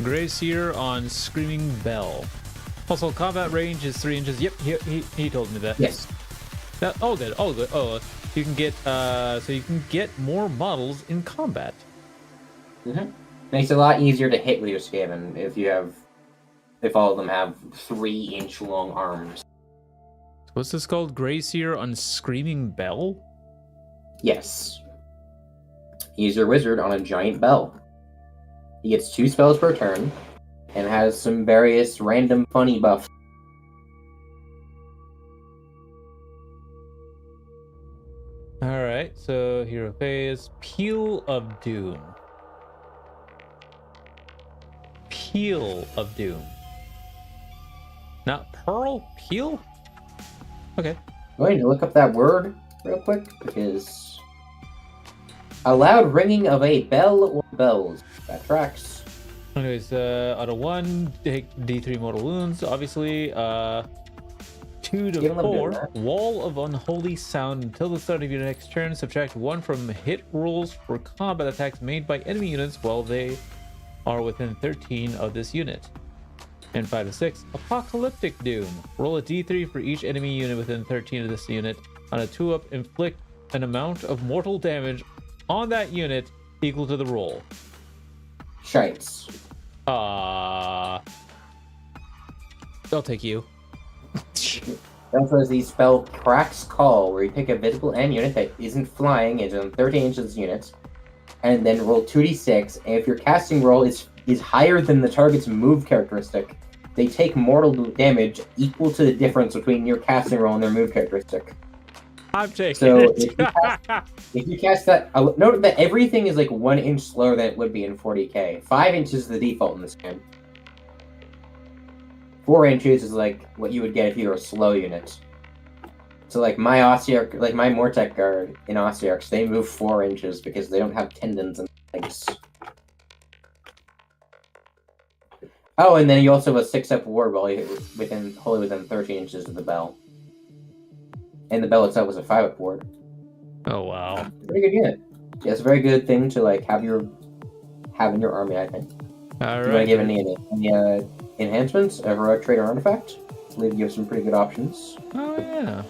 Grey Seer on Screaming Bell. Also, combat range is 3 inches. Yep, he told me that. Yes. Oh, good. Oh, good. Oh, you can get so you can get more models in combat. Mm-hmm. Makes it a lot easier to hit with your Skaven if all of them have 3-inch long arms. What's this called? Grey Seer on Screaming Bell? Yes. He's your wizard on a giant bell. He gets 2 spells per turn, and has some various random funny buffs. Alright, so hero phase. Peel of Doom. Peel of Doom. Not Pearl? Peel? Okay. I'm going to look up that word real quick, because a loud ringing of a bell or bells. That tracks. Anyways, out of 1, take D3 mortal wounds, obviously. 2 to 4, Wall of Unholy Sound. Until the start of your next turn, subtract 1 from hit rolls for combat attacks made by enemy units while they are within 13 of this unit. And 5 to 6, Apocalyptic Doom. Roll a d3 for each enemy unit within 13 of this unit. On a 2-up, inflict an amount of mortal damage on that unit equal to the roll. Shites. I'll take you. Also has the spell Crack's Call, where you pick a visible enemy unit that isn't flying, is on 13 inches of this unit, and then roll 2d6, and if your casting roll is higher than the target's move characteristic, they take mortal damage equal to the difference between your casting roll and their move characteristic. I'm taking so it. if you cast that, note that everything is like 1 inch slower than it would be in 40k. 5 inches is the default in this game. 4 inches is like what you would get if you were a slow unit. So like my Ossiarch, like my Mortek guard in Ossiarchs, they move 4 inches because they don't have tendons and legs. Oh, and then you also have a 6-up ward while you're wholly within 13 inches of the bell. And the bell itself was a 5-up ward. Oh wow. Pretty good unit. Yeah, it's a very good thing to like have in your army, I think. Alright. Do you want to give any enhancements, a heroic trait or artifact? I believe you have some pretty good options. Oh yeah.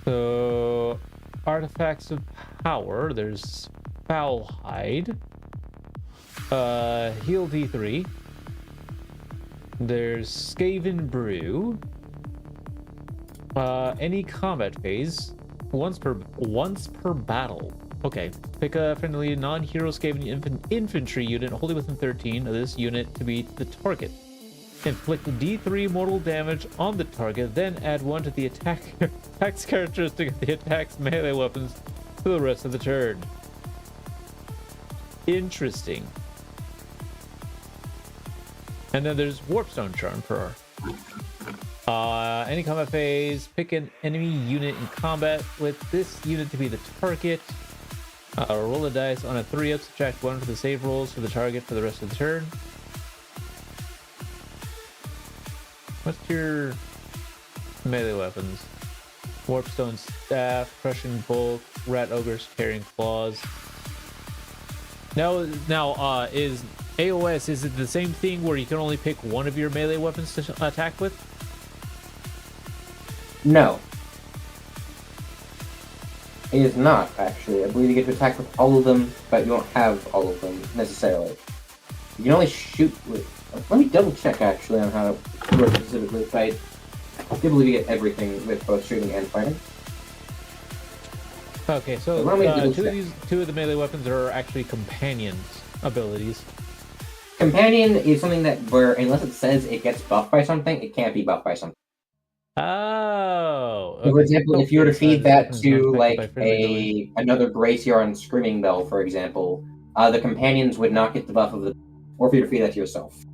So artifacts of power. There's Foul Hide. Heal D3. There's Skaven Brew. Any combat phase. Once per battle. Okay. Pick a friendly non-hero Skaven infantry unit wholly within 13 of this unit to be the target. Inflict D3 mortal damage on the target, then add 1 to the attack's characteristic of the attack's melee weapons for the rest of the turn. Interesting. And then there's Warpstone Charm for any combat phase. Pick an enemy unit in combat with this unit to be the target. Roll a dice on a 3-up, subtract 1 for the save rolls for the target for the rest of the turn. What's your melee weapons? Warpstone Staff, Crushing Bolt, Rat Ogre's Carrying Claws. Now, is AOS, is it the same thing where you can only pick one of your melee weapons to attack with? No. It is not, actually. I believe you get to attack with all of them, but you won't have all of them, necessarily. You can only shoot with... Let me double check, actually, on how to work specifically, but I do believe you get everything with both shooting and fighting. Okay, so two of the melee weapons are actually companions abilities. Companion is something that where, unless it says it gets buffed by something, it can't be buffed by something. Oh. Okay. For example, if you were to feed that to like another Bracier on Screaming Bell, for example, the companions would not get the buff of the, or if you were to feed that to yourself.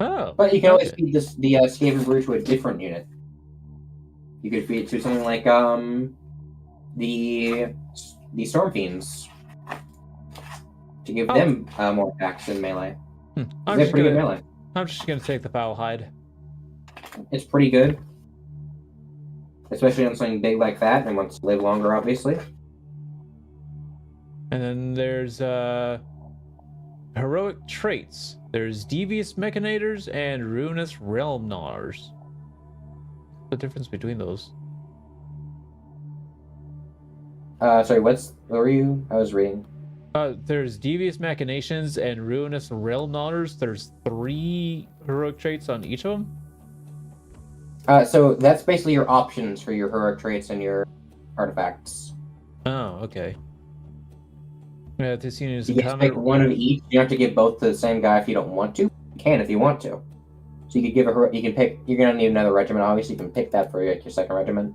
Oh. But you can always feed the Skaven Brew to a different unit. You could feed it to something like the Storm Fiends to give them more attacks in melee. They're pretty good melee. I'm just gonna take the Foul Hide. It's pretty good. Especially on something big like that, and wants to live longer, obviously. And then there's heroic traits. There's Devious Machinators and Ruinous Realm Gnawers. What's the difference between those? Sorry, what were you? I was reading. There's Devious Machinations and Ruinous Realm Gnawers. There's 3 heroic traits on each of them. So that's basically your options for your heroic traits and your artifacts. Oh, okay. Yeah, this unit is you can pick one of each. You don't have to give both to the same guy if you don't want to. You can if you want to. So you could give you can pick. You're gonna need another regiment. Obviously, you can pick that for your second regiment,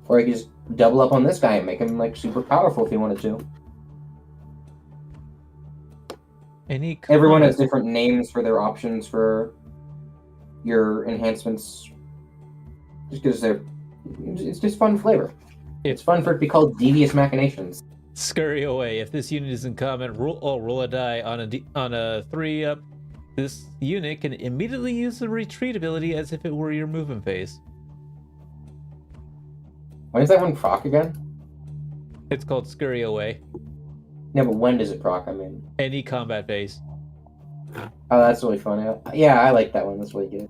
or you can just double up on this guy and make him like super powerful if you wanted to. Everyone has different names for their options for your enhancements, just because it's just fun flavor. It's fun for it to be called Devious Machinations. Scurry away. If this unit is in combat, roll a die on a 3-up. This unit can immediately use the retreat ability as if it were your movement phase. When does that one proc again? It's called Scurry Away. Yeah, but when does it proc? I mean, any combat phase. Oh, that's really fun. Yeah, I like that one. That's really good.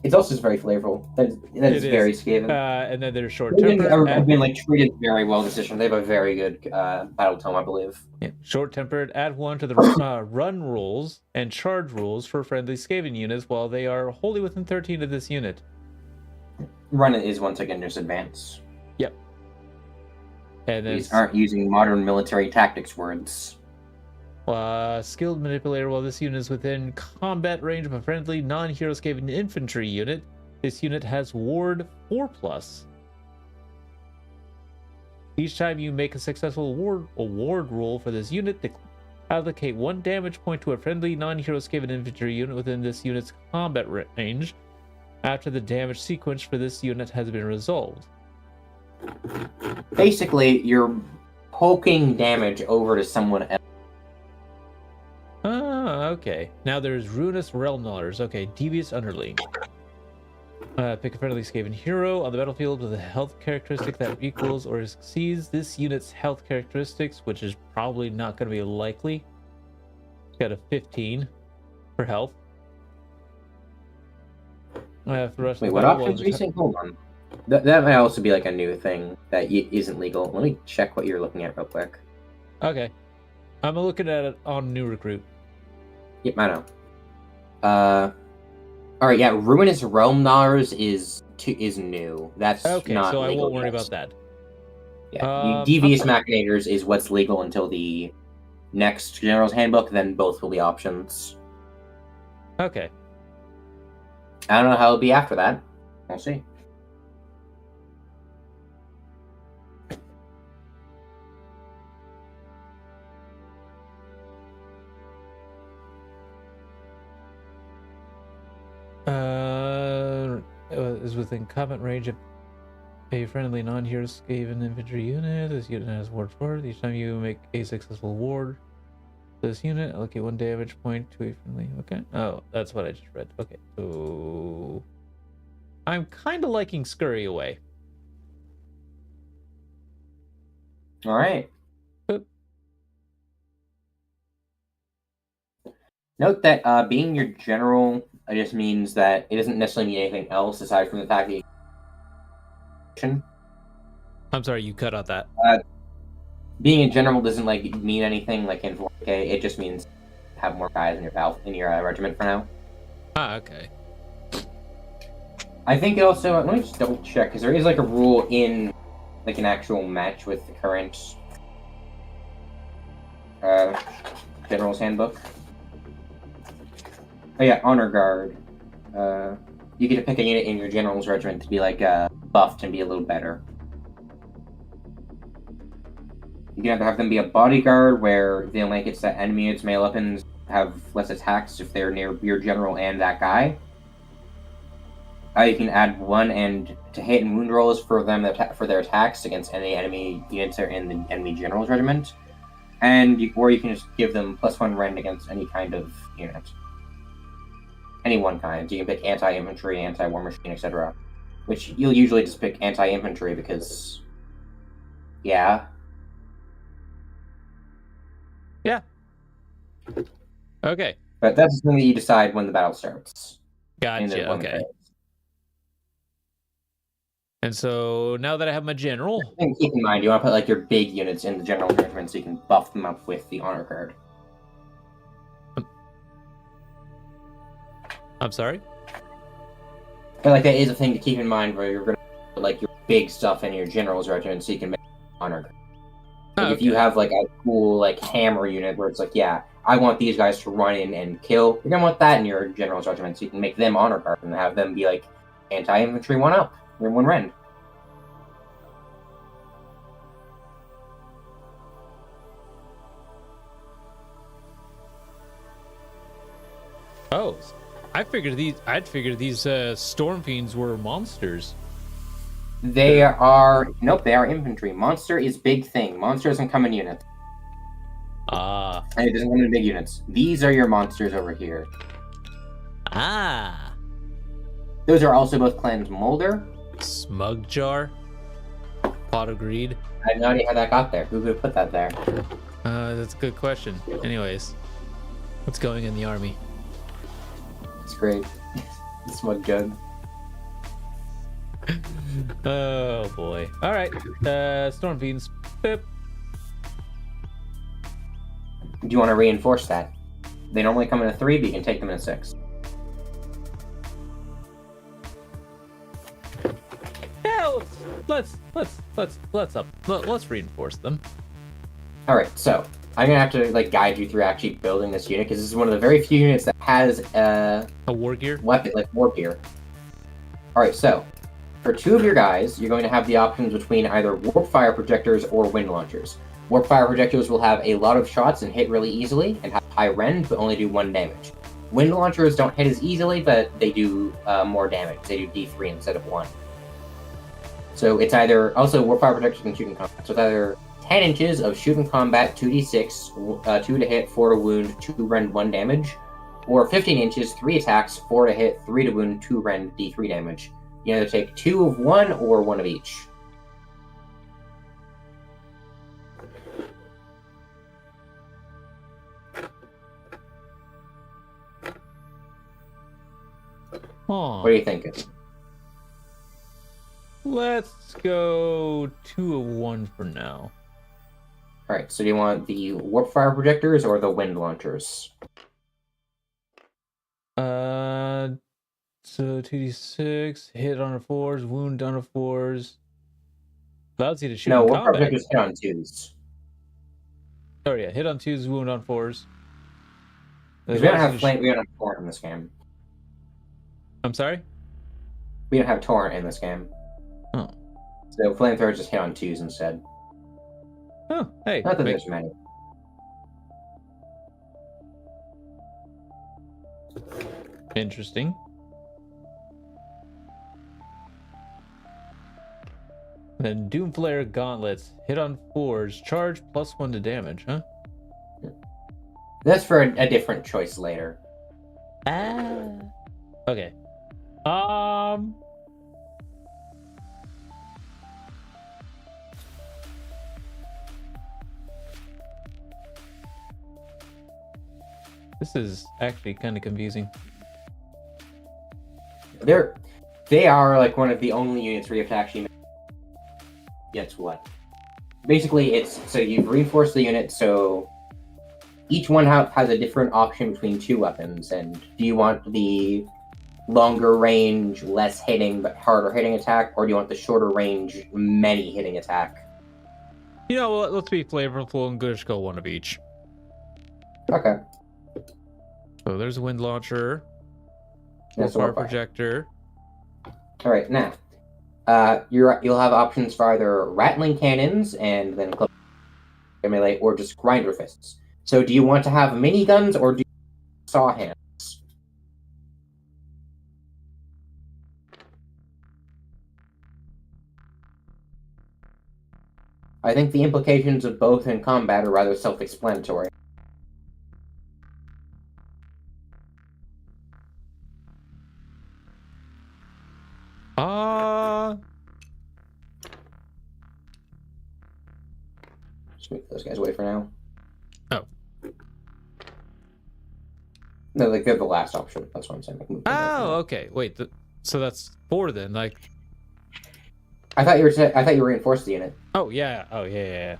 It's also just very flavorful. That is very Skaven. And then there's Short Tempered. I've been like treated very well this edition. They have a very good battle tome, I believe. Yeah. Short Tempered. Add 1 to the run rules and charge rules for friendly Skaven units while they are wholly within 13 of this unit. Run is once again just advance. Yep. And these aren't using modern military tactics words. Skilled Manipulator. While this unit is within combat range of a friendly non-hero Skaven infantry unit, this unit has Ward 4+. Each time you make a successful ward roll for this unit, allocate 1 damage point to a friendly non-hero Skaven infantry unit within this unit's combat range after the damage sequence for this unit has been resolved. Basically, you're poking damage over to someone else. Ah, okay. Now there's Ruinous Realm Gnawers. Okay, Devious Underling. Pick a friendly Skaven hero on the battlefield with a health characteristic that equals or exceeds this unit's health characteristics, which is probably not going to be likely. It's got a 15 for health. Wait, what options are you saying? Hold on. That might also be like a new thing that isn't legal. Let me check what you're looking at real quick. Okay. I'm looking at it on New Recruit. Yep, I know. All right, yeah, Ruinous Realm Gnawers is new. That's Okay, not so I legal won't worry yet. about that. Yeah, Devious Machinators is what's legal until the next General's Handbook. Then both will be options. Okay. I don't know how it'll be after that. We'll see. Is within combat range of a friendly non-hero Skaven infantry unit. This unit has ward 4. Each time you make a successful ward, this unit allocate 1 damage point to a friendly. Okay. Oh, that's what I just read. Okay. So I'm kind of liking Scurry Away. All right. Boop. Note that being your general just means that it doesn't necessarily mean anything else aside from the fact that I'm sorry, you cut out that. being a general doesn't like mean anything like in 4K. It just means have more guys in your regiment for now. Ah, okay. I think it also. Let me just double check because there is like a rule in like an actual match with the current General's Handbook. Oh yeah, Honor Guard. You get to pick a unit in your General's regiment to be like buffed and be a little better. You can either have them be a bodyguard, where they'll make it so that enemy units, melee weapons, have less attacks if they're near your general and that guy. You can add 1 and to hit and wound rolls for them for their attacks against any enemy units that are in the enemy general's regiment, or you can just give them +1 rend against any kind of unit, any one kind. You can pick anti-infantry, anti-war machine, etc. Which you'll usually just pick anti-infantry because, yeah. Yeah. Okay. But that's something that you decide when the battle starts. Gotcha. Okay. And so now that I have my general, and keep in mind you want to put like your big units in the general regiment so you can buff them up with the honor card. I'm sorry. But like that is a thing to keep in mind where you're gonna put like your big stuff in your general's regiment so you can make honor card. Like if you have like a cool like hammer unit where it's like, yeah, I want these guys to run in and kill, you're gonna want that in your general's regiment so you can make them honor card and have them be like anti-infantry 1 up, or 1 rend. Oh, I'd figured these storm fiends were monsters. They are they are infantry. Monster is big thing. Monster doesn't come in units. Ah. And it doesn't come in big units. These are your monsters over here. Ah. Those are also both clans Molder. Smug Jar. Pot of Greed. I have no idea how that got there. Who could have put that there? That's a good question. Anyways, what's going in the army? It's great. Smug Jug. Oh boy. All right. Storm Fiends. Boop. Do you want to reinforce that? They normally come in a 3, but you can take them in a 6. Yeah, let's reinforce them. All right, so I'm gonna have to like guide you through actually building this unit because this is one of the very few units that has a war gear weapon, like war gear. All right, so for 2 of your guys, you're going to have the options between either warp fire projectors or wind launchers. Warp fire projectors will have a lot of shots and hit really easily and have high rend, but only do 1 damage. Wind launchers don't hit as easily, but they do more damage. They do D3 instead of 1. So it's either also warp fire projectors can shoot in combat. So it's either 10 inches of shoot in combat, 2d6, 2 to hit, 4 to wound, 2 rend, 1 damage, or 15 inches, 3 attacks, 4 to hit, 3 to wound, 2 rend, D3 damage. You either take 2 of 1 or 1 of each. Oh. What are you thinking? Let's go 2 of 1 for now. Alright, so do you want the warp fire projectors or the wind launchers? So 2d6, hit on a 4s, wound on a 4s. Allows you to shoot No, in warp fire combat. projectors hit on 2s. Oh yeah, hit on 2s, wound on 4s. Because we don't have torrent in this game. I'm sorry? We don't have torrent in this game. Oh. So flamethrowers just hit on 2s instead. Oh, hey. Not that there's many. Interesting. Then Doomflare Gauntlets. Hit on 4s. Charge +1 to damage, huh? That's for a different choice later. Okay. This is actually kind of confusing. They are like one of the only units where you have to actually guess what. Basically, it's so you've reinforced the unit, so each one has a different option between 2 weapons. And do you want the longer range, less hitting but harder hitting attack, or do you want the shorter range, many hitting attack? You know, let's be flavorful and just go 1 of each. Okay. So there's a wind launcher. That's Fire projector. All right, now you'll have options for either rattling cannons and then melee, or just grinder fists. So, do you want to have miniguns or do you saw hands? I think the implications of both in combat are rather self-explanatory. Just move those guys away for now. Oh. No, like they're the last option. That's what I'm saying. Like, move them away for now. Okay. Wait. So that's 4 then. Like. I thought you reinforced the unit. Oh yeah. Oh yeah.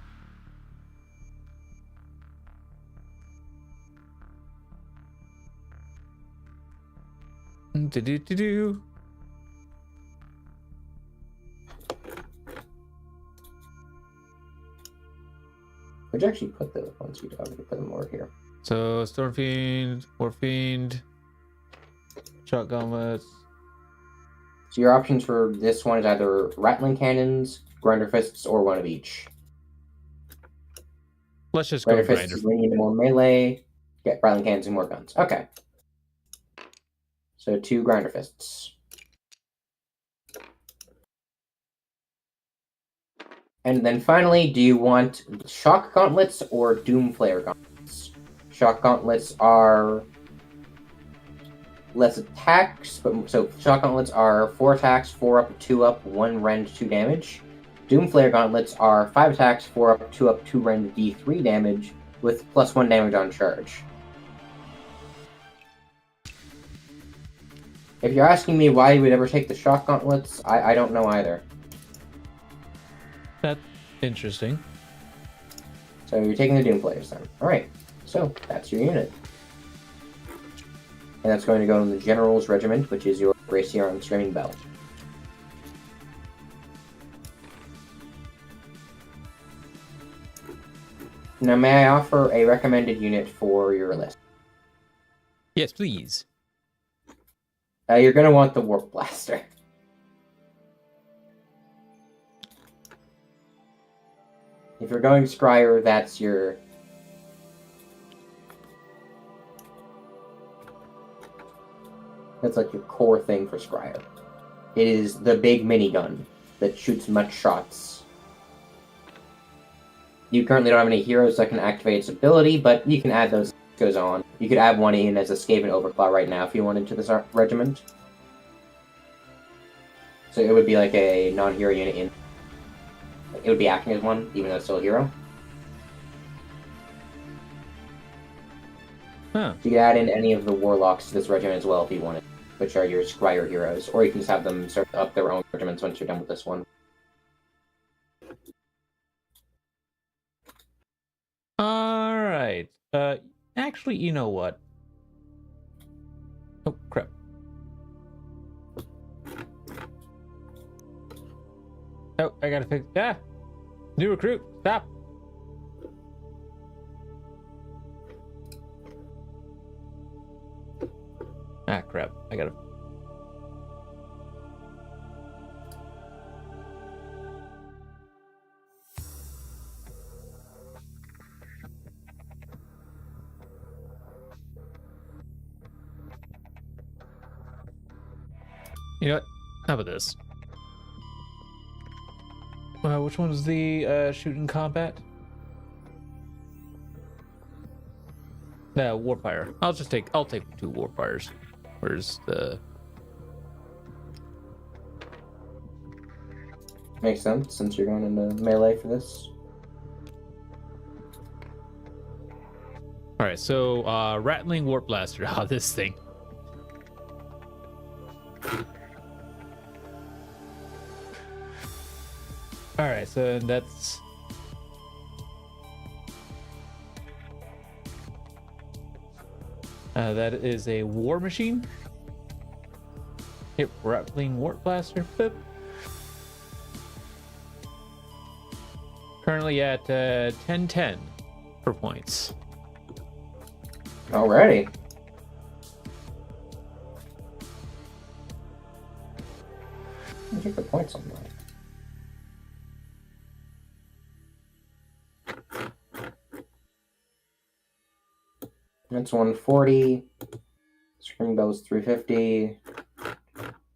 Do. Where'd you actually put the ones we could put them over here? So Stormfiend, Warfiend, Shot Gauntlets. So your options for this one is either rattling cannons, grinder fists, or 1 of each. Let's just go grinder fists. We need more melee. Get rattling cannons and more guns. Okay. So 2 grinder fists. And then finally, do you want shock gauntlets or doomflare gauntlets? Shock gauntlets are less attacks, but so shock gauntlets are 4 attacks, 4 up, 2 up, 1 rend, 2 damage. Doomflare gauntlets are 5 attacks, 4 up, 2 up, 2 rend, D3 damage, with +1 damage on charge. If you're asking me why you would ever take the shock gauntlets, I don't know either. That's interesting. So you're taking the Doomflayers then. Alright, so that's your unit. And that's going to go in the General's Regiment, which is your Bracier on Screaming Bell. Now, may I offer a recommended unit for your list? Yes, please. You're going to want the Warp Blaster. If you're going Scryer, that's your... That's like your core thing for Scryer. It is the big minigun that shoots much shots. You currently don't have any heroes that can activate its ability, but you can add those as it goes on. You could add one in as a Skaven Overclaw right now if you wanted to this regiment. So it would be like a non-hero unit in. It would be acting as one, even though it's still a hero. Huh. So you could add in any of the warlocks to this regiment as well if you wanted. which are your Scryer heroes, or you can just have them start up their own regiments once you're done with this one. All right. Actually, you know what? Oh, crap. Oh, I gotta fix... Ah! New recruit, stop! Ah, crap. I gotta... You know what? How about this? Which one is the shooting combat? Warfire. I'll take 2 Warfires. Where's the... Makes sense, since you're going into melee for this. Alright, so Rattling Warp Blaster. Ah, this thing. Alright, so that's... that is a War Machine. Yep, Rattling Warp Blaster. Boop. Currently at 1010 for points. Alrighty. Let me check the points on that. That's 140. Screaming Bells 350.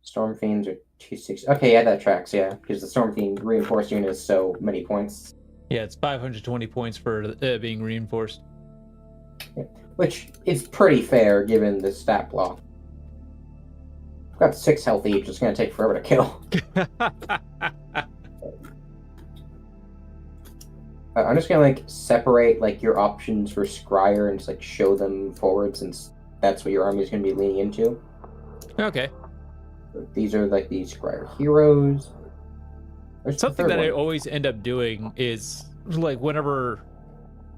Storm Fiends are 260. Okay, yeah, that tracks, yeah. Because the Storm Fiend reinforced unit is so many points. Yeah, it's 520 points for being reinforced. Yeah. Which is pretty fair given the stat block. I've got 6 health each, it's gonna take forever to kill. I'm just gonna like separate like your options for Scryer and just like show them forward, since that's what your army is gonna be leaning into. Okay. So these are like the Scryer heroes. There's Something that I always end up doing is like whenever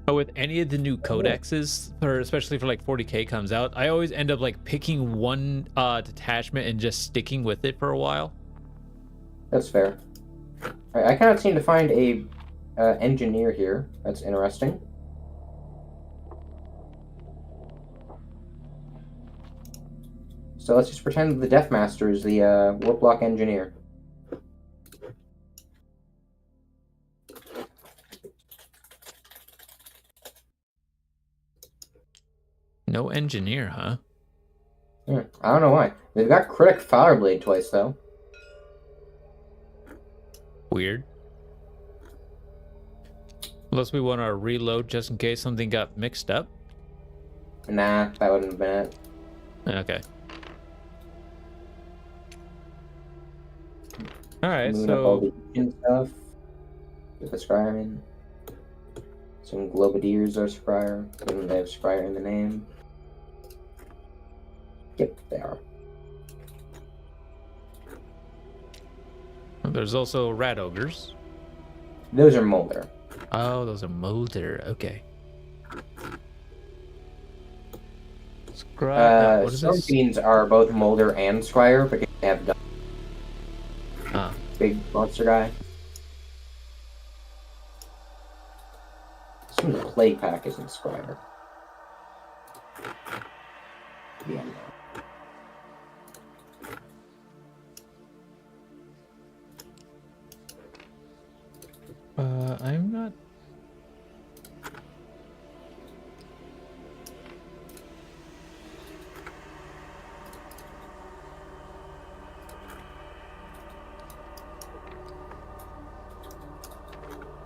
with any of the new codexes, or especially for like 40k comes out, I always end up like picking one detachment and just sticking with it for a while. That's fair. I cannot seem to find a engineer here. That's interesting. So let's just pretend the Deathmaster is the warp block engineer. No engineer, huh? I don't know why. They've got Critic Fireblade twice, though. Weird. Unless we want to reload just in case something got mixed up. Nah, that wouldn't have been it. Okay. Alright, Moving up all so... the engine stuff. With the Scryer in. Some Globadiers are Scryer. Given they have Scryer in the name. Yep, they are. There's also Rat Ogres. Those are Molder. Oh, those are Molder. Okay. What is Storm this? Fiends are both Molder and Scryer because they have Ah. big monster guy. Some of the Plague Pack isn't Scryer. Yeah, no. I'm not...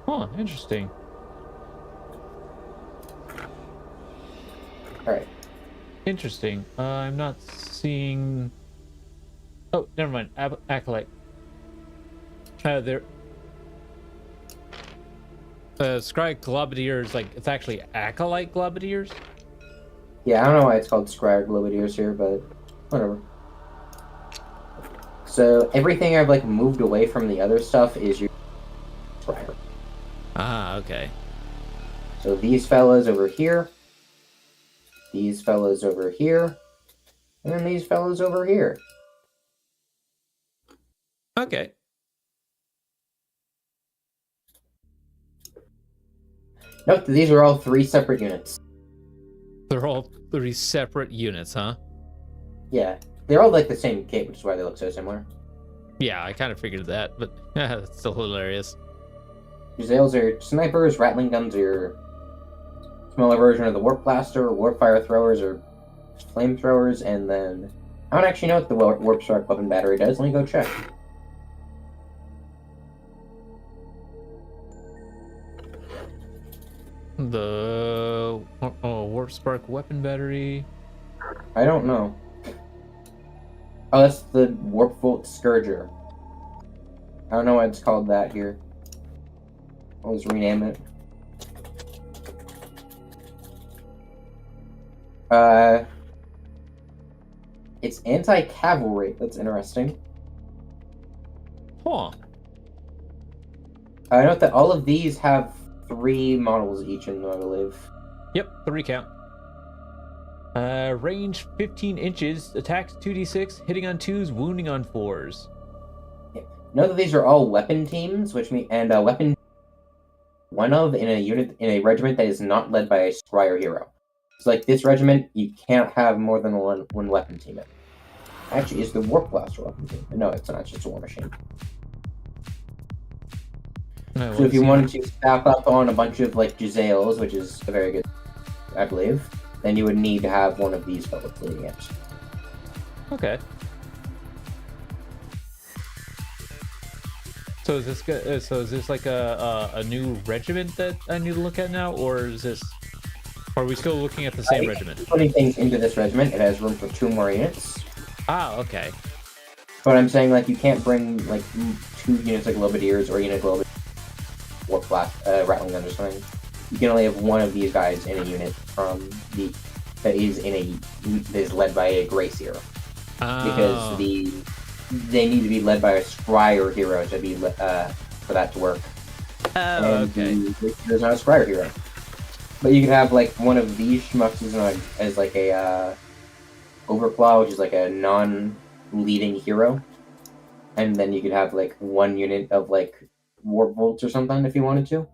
Oh, interesting. Alright. Interesting. I'm not seeing... Oh, never mind. Acolyte. There... Scry Globadiers, like, it's actually Acolyte Globadiers? Yeah, I don't know why it's called Scryer Globadiers here, but whatever. So everything I've like moved away from the other stuff is your Scryer. Ah, okay. So these fellas over here, these fellas over here, and then these fellas over here. Okay. Note that these are all 3 separate units. They're all 3 separate units, huh? Yeah, they're all like the same kit, which is why they look so similar. Yeah, I kind of figured that, but that's still hilarious. Jezzails are snipers, Rattling guns are smaller version of the Warp Blaster, Warp Fire Throwers are flamethrowers, and then I don't actually know what the Warp Spark weapon battery does. Let me go check. The Warp Spark weapon battery. I don't know. Oh, that's the Warp Volt Scourger. I don't know why it's called that here. I'll just rename it. It's anti-cavalry. That's interesting. Huh. I note that all of these have 3 models each in them, I believe. Yep, 3 count. Range 15 inches, attacks 2d6, hitting on 2s, wounding on 4s. Note that these are all weapon teams, which mean weapon one of in a unit in a regiment that is not led by a scryer hero. So like this regiment, you can't have more than one weapon team in. Actually, is the Warp Blaster weapon team? No, it's not. It's just a war machine. So if you wanted to staff up on a bunch of like Jezzails, which is a very good, I believe, then you would need to have one of these fellows leading it. Okay. So is this like a new regiment that I need to look at now, or are we still looking at the same regiment? Putting things into this regiment, it has room for 2 more units. Ah, okay. But I'm saying like you can't bring like 2 units like Globadiers or unit Globadiers Warp Blast, Rattling Guns or something. You can only have one of these guys in a unit that is led by a Grace hero. Because they need to be led by a Scryer hero to be for that to work. Oh, okay. There's not a Scryer hero. But you could have like one of these schmucks as like a Overclaw, which is like a non-leading hero. And then you could have like 1 unit of like Warp Bolts or something if you wanted to.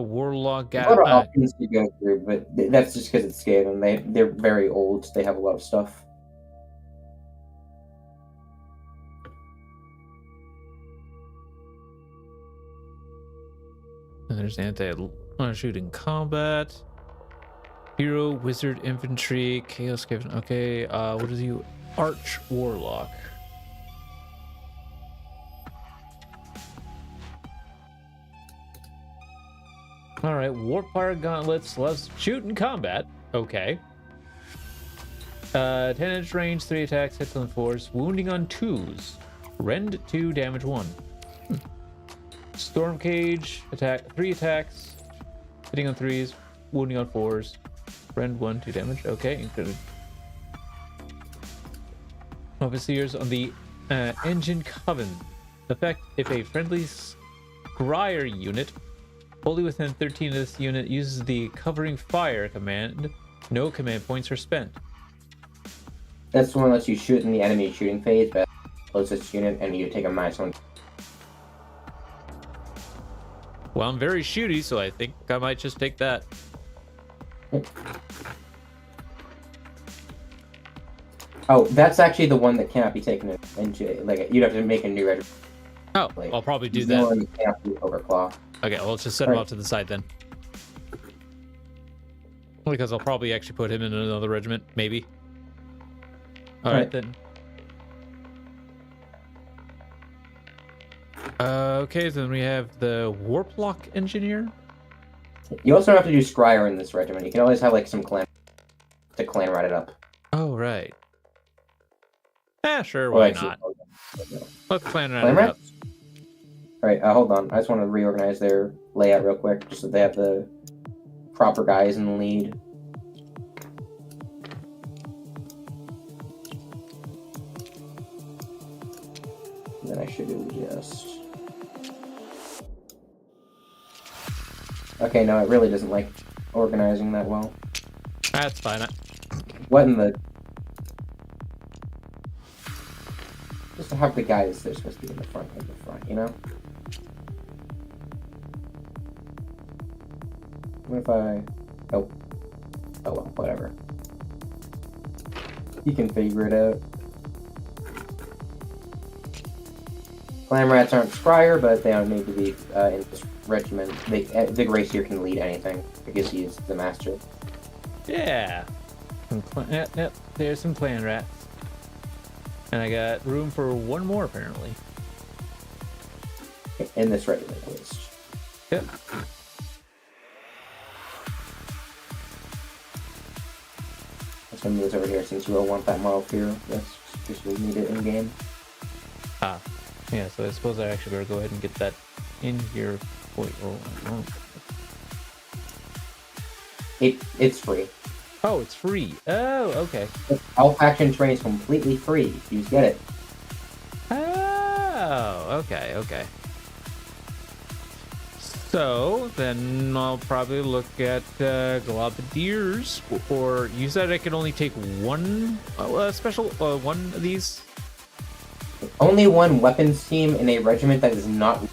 Warlock There's a lot of options to go through, but that's just because it's Skaven. They're very old. They have a lot of stuff. And there's anti-shooting combat. Hero, Wizard, Infantry, Chaos Skaven. Okay, what is you? Arch Warlock. Alright, Warpfire Gauntlets, less shoot and combat. Okay. 10-inch range, 3 attacks, hits on 4s, wounding on 2s. Rend 2, damage 1. Storm Cage, 3 attacks, hitting on 3s, wounding on 4s. Rend 1, 2 damage. Okay, included. Overseers on the Engine Coven. Effect, if a friendly Scryer unit wholly within 13 of this unit uses the covering fire command, no command points are spent. That's the one that lets you shoot in the enemy shooting phase, but closest unit, and you take a -1. Well, I'm very shooty, so I think I might just take that. Oh, that's actually the one that cannot be taken into. Like, you'd have to make a new regiment. Oh, I'll probably do that. One that cannot be Overclaw. Okay, well, let's just set him off to the side then. Because I'll probably actually put him in another regiment, maybe. All right then. Okay, then we have the Warplock Engineer. You also don't have to do Scryer in this regiment. You can always have like some clan rat it up. Oh, right. Sure, why not? Let's clan rat it up. Alright, hold on. I just want to reorganize their layout real quick, just so they have the proper guys in the lead. then I should do just... Okay, no, it really doesn't like organizing that well. That's fine. What in the... Just to have the guys they're supposed to be in the front, you know? What if I... Oh. Oh well, whatever. You can figure it out. Clam rats aren't scryer, but they don't need to be in this regiment. The Gracier can lead anything because he's the master. Yeah. Yep. There's some clan rats. And I got room for one more, apparently. In this regiment, at least. Yep. Let's move this over here since you will want that model here. Yes, just will need it in game. Ah. Yeah, so I suppose I actually better go ahead and get that in here. Wait, It's free. Oh, it's free. Oh, okay. All faction terrain is completely free. You just get it. Oh, okay. So then I'll probably look at Globadiers, or you said I could only take one special one of these. Only one weapons team in a regiment that is not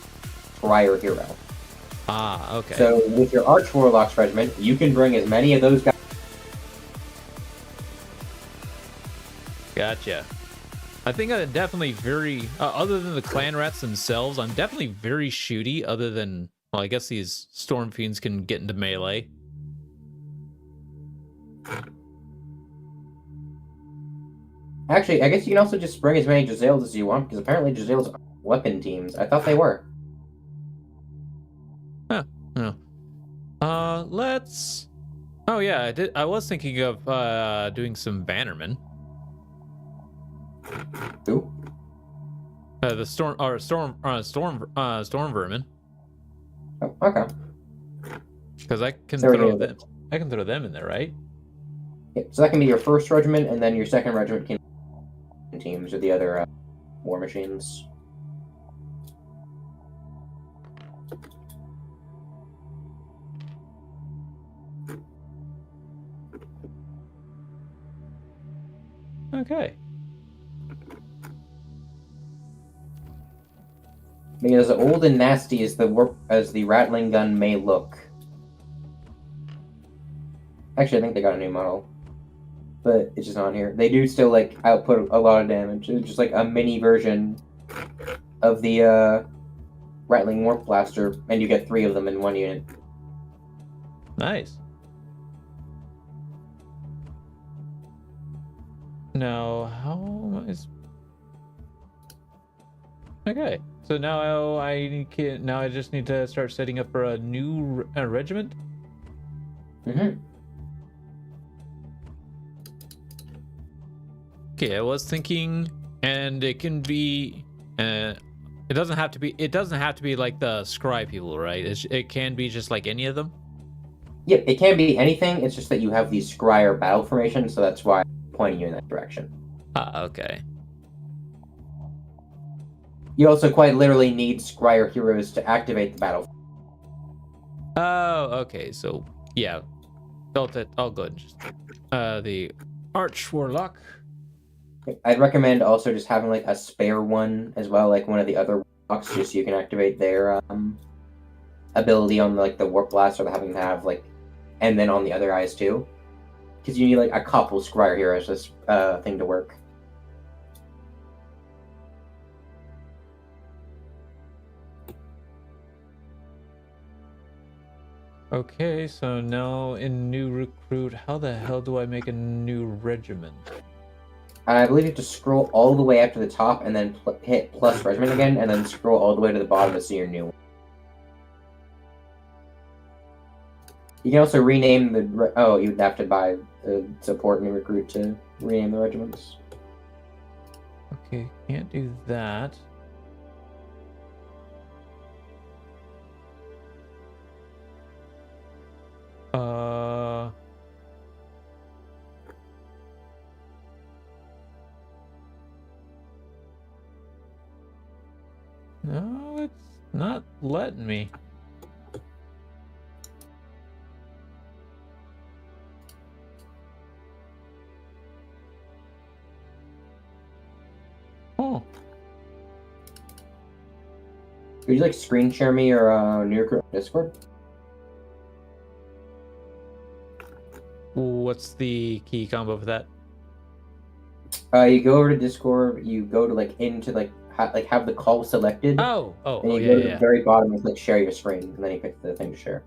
Prior Hero. Ah, okay. So with your Arch Warlocks regiment, you can bring as many of those guys. Gotcha. I think I'm definitely very, other than the clan rats themselves, I'm definitely very shooty, other than, well, I guess these Storm Fiends can get into melee. Actually, I guess you can also just bring as many Giselles as you want, because apparently Giselles are weapon teams. I thought they were. Huh. No. Let's... Oh, yeah, I was thinking of doing some Bannermen. Who? The Storm Vermin. Oh, okay. Because I can There we throw go. them. I can throw them in there, right? Yeah, so that can be your first regiment, and then your second regiment can be teams or the other war machines. Okay. Because old and nasty as the rattling gun may look. Actually, I think they got a new model, but it's just not here. They do still like output a lot of damage. It's just like a mini version of the rattling warp blaster, and you get 3 of them in one unit. Nice. Now, how is... Okay, so now I just need to start setting up for a new regiment. Mm-hmm. Okay, I was thinking, and it can be, it doesn't have to be like the Scry people, right? It can be just like any of them. Yeah, it can be anything. It's just that you have these Scryer battle formations, so that's why I'm pointing you in that direction. Ah, okay. You also quite literally need Scryer heroes to activate the battle. Oh, okay. So yeah, built it. All good. Just, the Arch Warlock. I'd recommend also just having like a spare one as well, like one of the other warlocks, just so you can activate their ability on like the warp blast, or having to have like, and then on the other guys too, because you need like a couple Scryer heroes for this thing to work. Okay, so now in new recruit, how the hell do I make a new regiment? I believe you have to scroll all the way up to the top and then hit plus regiment again, and then scroll all the way to the bottom to see your new one. You can also rename the... Oh, you'd have to buy a support new recruit to rename the regiments. Okay, can't do that. No, it's not letting me. Oh. Would you like screen share me or New York Discord? What's the key combo for that? You go over to Discord. You go to like into like have the call selected. And you Yeah, go to yeah. the very bottom and click share your screen, and then you pick the thing to share.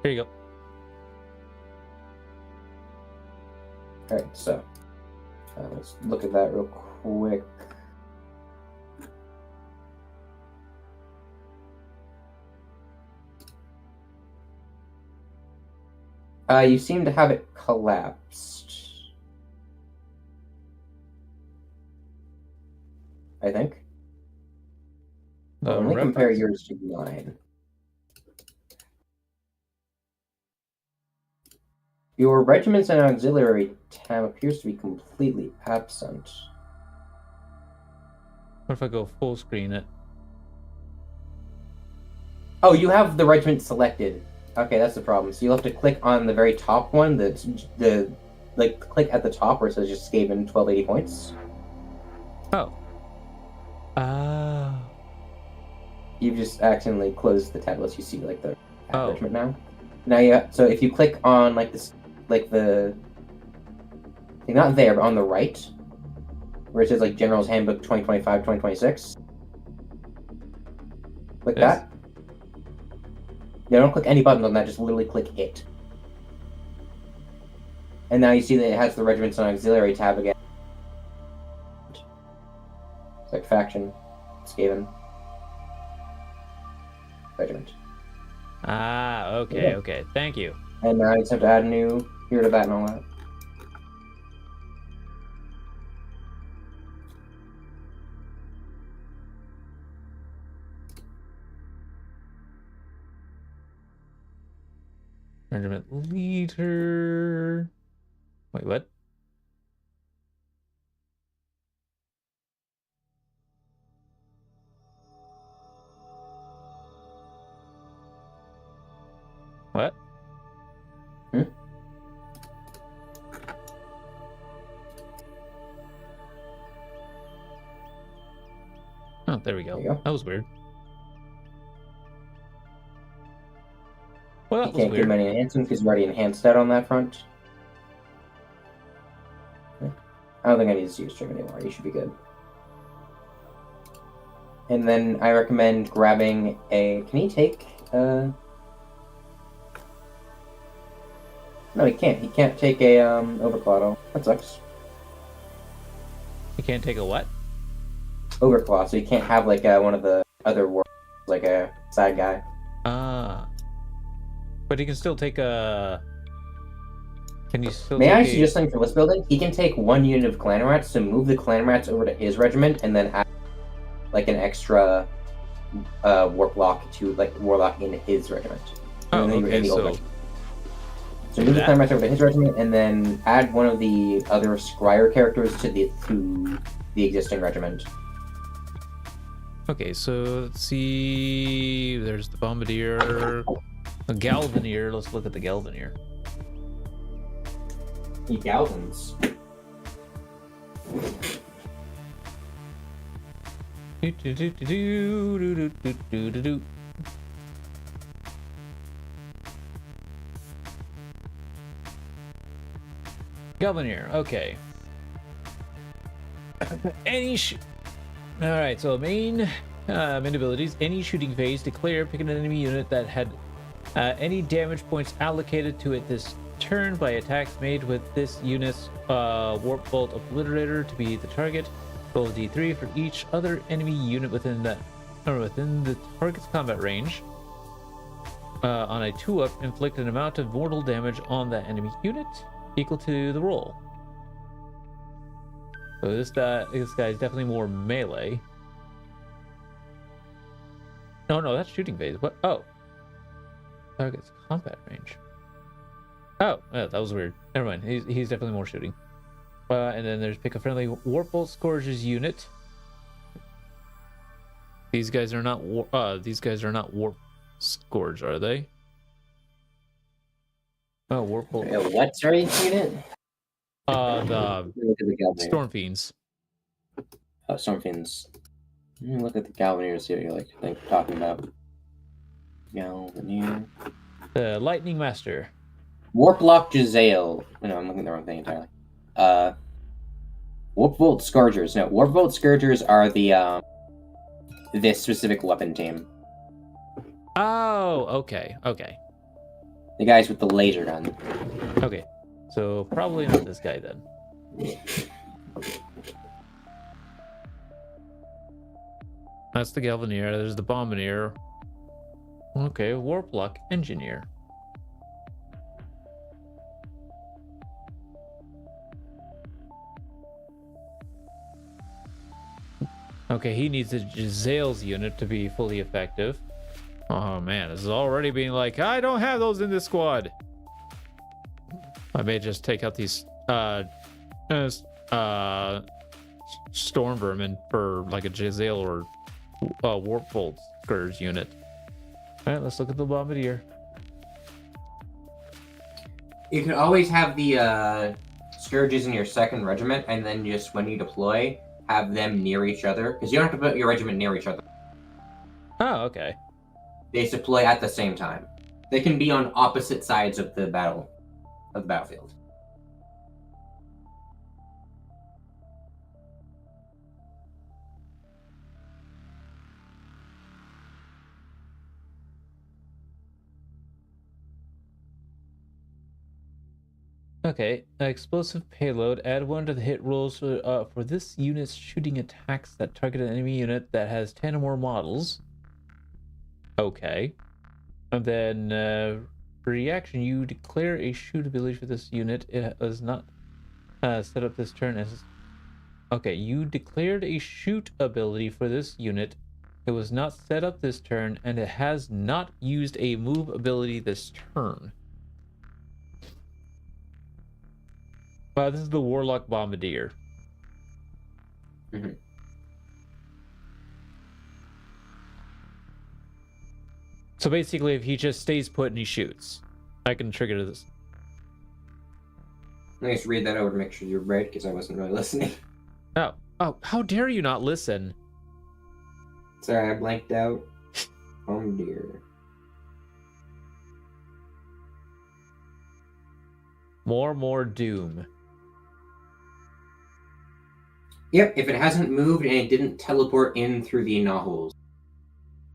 Here you go. All right, so let's look at that real quick. You seem to have it collapsed. I think. Let me compare yours to mine. Your regiments and auxiliary tab appears to be completely absent. What if I go full screen it? Oh, you have the regiment selected. Okay, that's the problem. So you'll have to click on the very top one. That's click at the top where it says just Skaven 1280 points. Oh. You've just accidentally closed the tab unless you see like the regiment now. Now so if you click on like this, like the not there, but on the right, where it says like General's Handbook 2025-2026. Click that. Yeah, don't click any buttons on that, just literally click it. And now you see that it has the Regiments and Auxiliary tab again. It's like Faction, Skaven, Regiment. Okay, okay. Thank you. And now you just have to add a new here to that and all that. Regiment leader. Wait, what? What? Oh, there we go. That was weird. Well, that you can't give him any enhancements because you already enhanced that on that front. I don't think I need to use trim anymore. You should be good. And then I recommend grabbing a. Can he take? No, he can't. He can't take a overclaw. That sucks. He can't take a what? Overclaw, so he can't have like one of the other worlds, like a side guy. But he can still take a. Can you still? May I suggest something for list building? He can take one unit of clan rats to move the clan rats over to his regiment, and then add like an extra warlock in his regiment. Oh, okay. So move the clan rats over to his regiment, and then add one of the other scryer characters to the existing regiment. Okay, so let's see. There's the bombardier, the galvanier. Let's look at the galvanier. He galvans. Galvanier, okay. Alright, so main abilities. Any shooting phase, declare, pick an enemy unit that had any damage points allocated to it this turn by attacks made with this unit's Warp Bolt Obliterator to be the target. Roll a d3 for each other enemy unit within the target's combat range. On a 2-up, inflict an amount of mortal damage on that enemy unit equal to the roll. So this guy is definitely more melee. No, that's shooting phase. What? Oh. Target's combat range. Oh, yeah, that was weird. Never mind. He's definitely more shooting. And then there's pick a friendly Warp Bolt Scourges unit. These guys are not Warp Scourge, are they? Oh, Warp Bolt. What sorry unit? The Look at the Galvanier. Storm Fiends. Oh, Storm Fiends. Let me look at the Galvanier to see what you're talking about. Galvanier. The Lightning Master. Warplock Jezzail. No, I'm looking at the wrong thing entirely. Warp Bolt Scourgers. No, Warp Bolt Scourgers are the this specific weapon team. Oh, okay. The guys with the laser gun. Okay. So probably not this guy then. That's the Galvanier. There's the Bombardier. Okay, Warplock Engineer. Okay, he needs a Jezzail's unit to be fully effective. Oh man, this is already being like, I don't have those in this squad. I may just take out these Storm Vermin for like a Jezzail or Warp Bolt Scourge unit. Alright, let's look at the Bombardier. You can always have the Scourges in your 2nd regiment, and then just when you deploy, have them near each other, because you don't have to put your regiment near each other. Oh, okay. They deploy at the same time. They can be on opposite sides of the battlefield. Okay, explosive payload. Add 1 to the hit rolls for this unit's shooting attacks that target an enemy unit that has 10 or more models. Okay. And then reaction, you declare a shoot ability for this unit. It was not set up this turn as... Okay, you declared a shoot ability for this unit. It was not set up this turn, and it has not used a move ability this turn. This is the Warlock Bombardier. Mm-hmm. So basically, if he just stays put and he shoots, I can trigger this. Let me just read that over to make sure you're right, because I wasn't really listening. Oh, how dare you not listen? Sorry, I blanked out. Oh dear. More doom. Yep, if it hasn't moved and it didn't teleport in through the nozzles.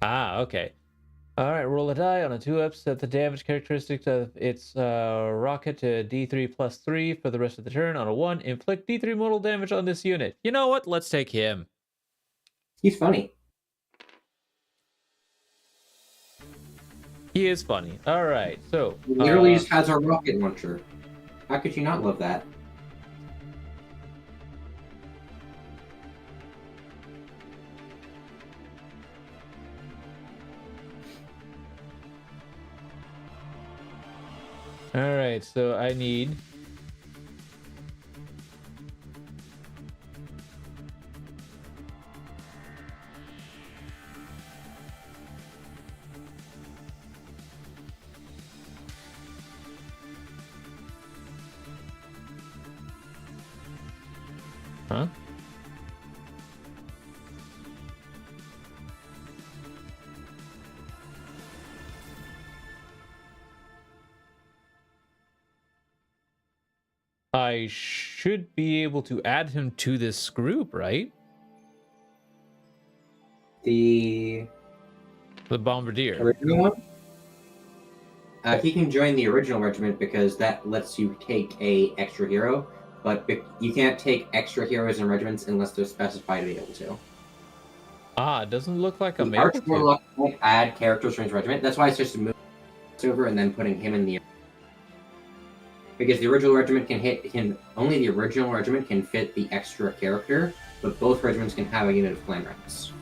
Ah, okay. Alright, roll a die on a 2-up, set the damage characteristics of its rocket to D3 plus 3 for the rest of the turn. On a 1, inflict D3 mortal damage on this unit. You know what? Let's take him. He's funny. He is funny. Alright, so... He literally just has a rocket launcher. How could you not love that? Alright, so I need... Huh? I should be able to add him to this group, right? The Bombardier. original one? He can join the original regiment because that lets you take a extra hero, but you can't take extra heroes and regiments unless they're specified to be able to. Ah, it doesn't look like I'm The able Arch to. Warlock won't add characters from his regiment. That's why it's just moving over and then putting him in the... Because the original regiment only the original regiment can fit the extra character, but both regiments can have a unit of clan ranks.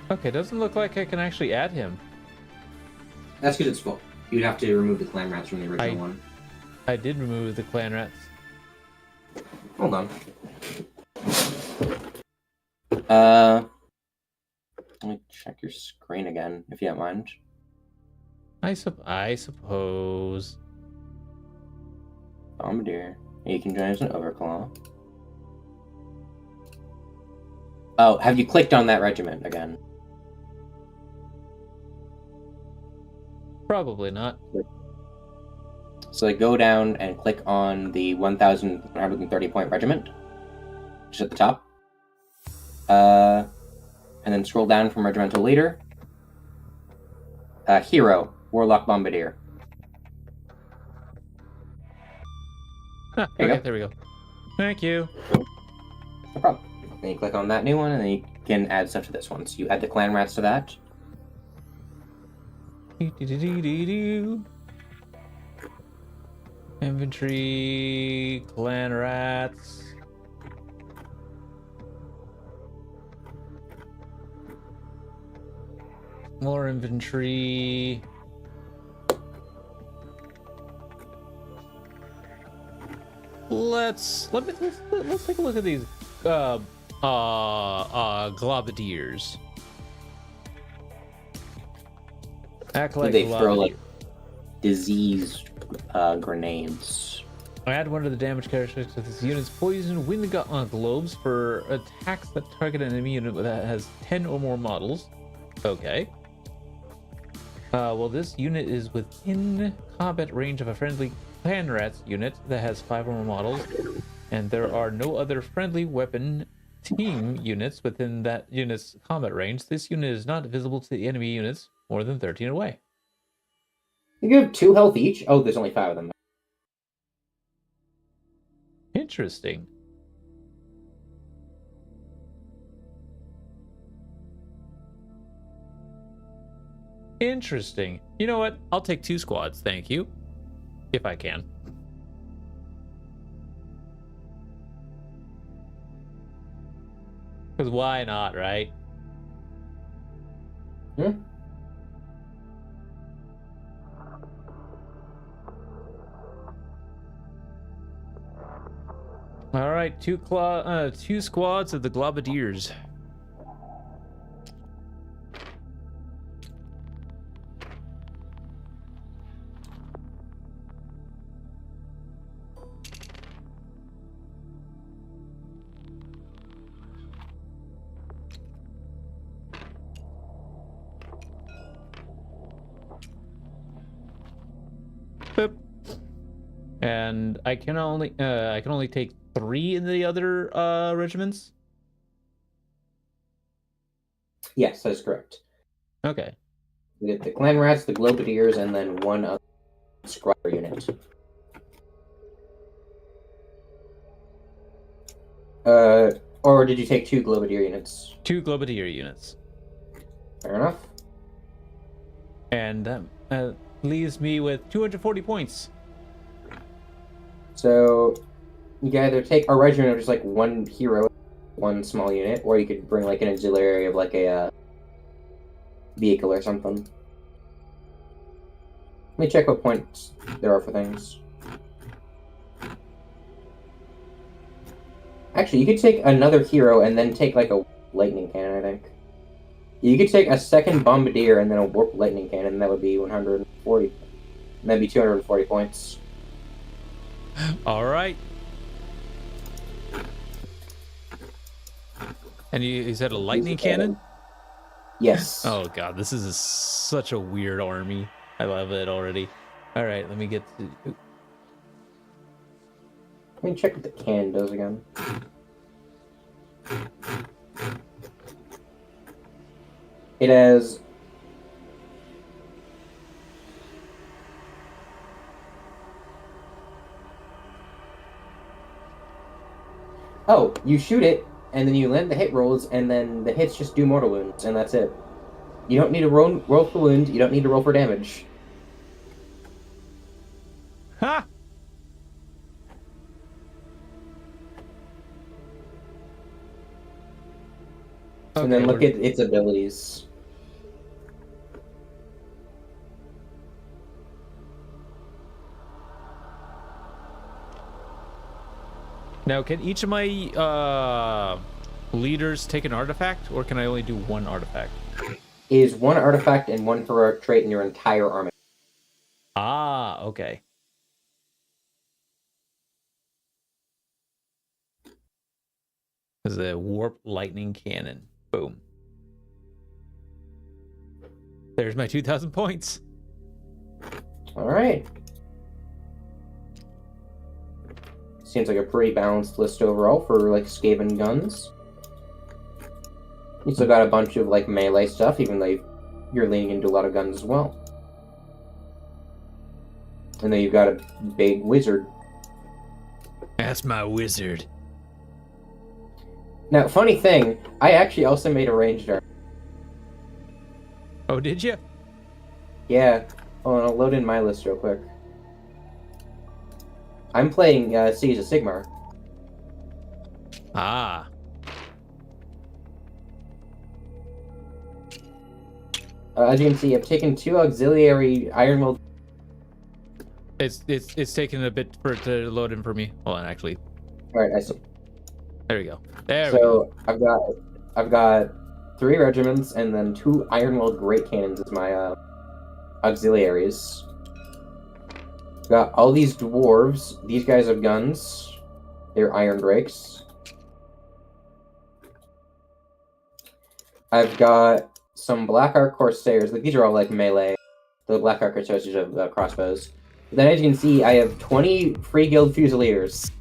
Okay, doesn't look like I can actually add him. That's because it's full. You'd have to remove the clan rats from the original one. I did remove the clan rats. Hold on. Let me check your screen again, if you don't mind. I suppose. Bombardier. You can join as an Overclaw. Oh, have you clicked on that regiment again? Probably not. So go down and click on the 1,130 point regiment, just at the top. And then scroll down from regimental leader. Hero, Warlock Bombardier. Ah, okay, there we go. Thank you. No problem. Then you click on that new one, and then you can add stuff to this one. So you add the clan rats to that. Infantry, clan rats. More infantry. Let's take a look at these globadiers. Act like They throw like disease grenades. Add one of the damage characteristics of this unit's poison wind globes for attacks that target an enemy unit that has 10 or more models. Okay. Well, this unit is within combat range of a friendly clan rats unit that has 5 or more models, and there are no other friendly weapon team units within that unit's combat range. This unit is not visible to the enemy units more than 13 away. You have 2 health each? Oh, there's only 5 of them. Interesting. Interesting. You know what? I'll take 2 squads, thank you. If I can. Because why not, right? Hmm? All right, 2 squads of the globadiers. Boop. And I can only take 3 in the other regiments. Yes, that's correct. Okay. We get the clan rats, the globadiers, and then 1 other squire unit. Or did you take 2 globadier units? 2 globadier units. Fair enough. And that leaves me with 240 points. So you can either take a regiment of just like 1 hero, 1 small unit, or you could bring like an auxiliary of like a vehicle or something. Let me check what points there are for things. Actually, you could take another hero and then take like a lightning cannon, I think. You could take a second bombardier and then a warp lightning cannon, and that would be 140. That'd be 240 points. All right. And you said a lightning cannon? Yes. Oh god, this is such a weird army. I love it already. All right, let me get to... Let me check what the cannon does again. It has... Oh, you shoot it, and then you land the hit rolls, and then the hits just do mortal wounds, and that's it. You don't need to roll for wound, you don't need to roll for damage. Ha! And then look at its abilities. Now, can each of my leaders take an artifact, or can I only do one artifact? Is one artifact and one heroic trait in your entire army. Ah, okay. There's a warp lightning cannon. Boom. There's my 2,000 points. All right. Seems like a pretty balanced list overall for like Skaven guns. You still got a bunch of like melee stuff, even though you're leaning into a lot of guns as well. And then you've got a big wizard. That's my wizard. Now, funny thing, I actually also made a ranged army. Oh, did you? Yeah. Hold on, I'll load in my list real quick. I'm playing Siege of Sigmar. Ah. As you can see, I've taken 2 auxiliary Ironwood. It's taking a bit for it to load in for me. Hold on, actually. All right, I see. There we go. There we go. So I've got 3 regiments and then 2 Ironwood Great Cannons as my auxiliaries. Got all these dwarves. These guys have guns. They're iron drakes. I've got some Black Ark Corsairs. Like these are all like melee. The Black Ark Corsairs have crossbows. But then as you can see, I have 20 Free Guild Fusiliers.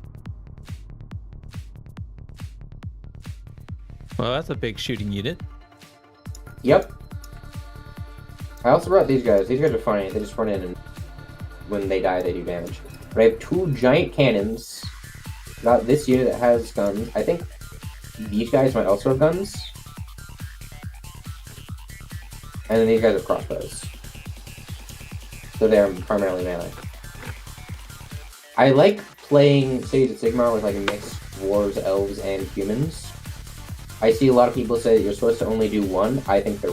Well, that's a big shooting unit. Yep. I also brought these guys. These guys are funny. They just run in and when they die, they do damage. But I have 2 giant cannons. Got this unit that has guns. I think these guys might also have guns. And then these guys have crossbows. So they're primarily melee. I like playing Cities of Sigmar with like mixed dwarves, elves, and humans. I see a lot of people say that you're supposed to only do one. I think they're...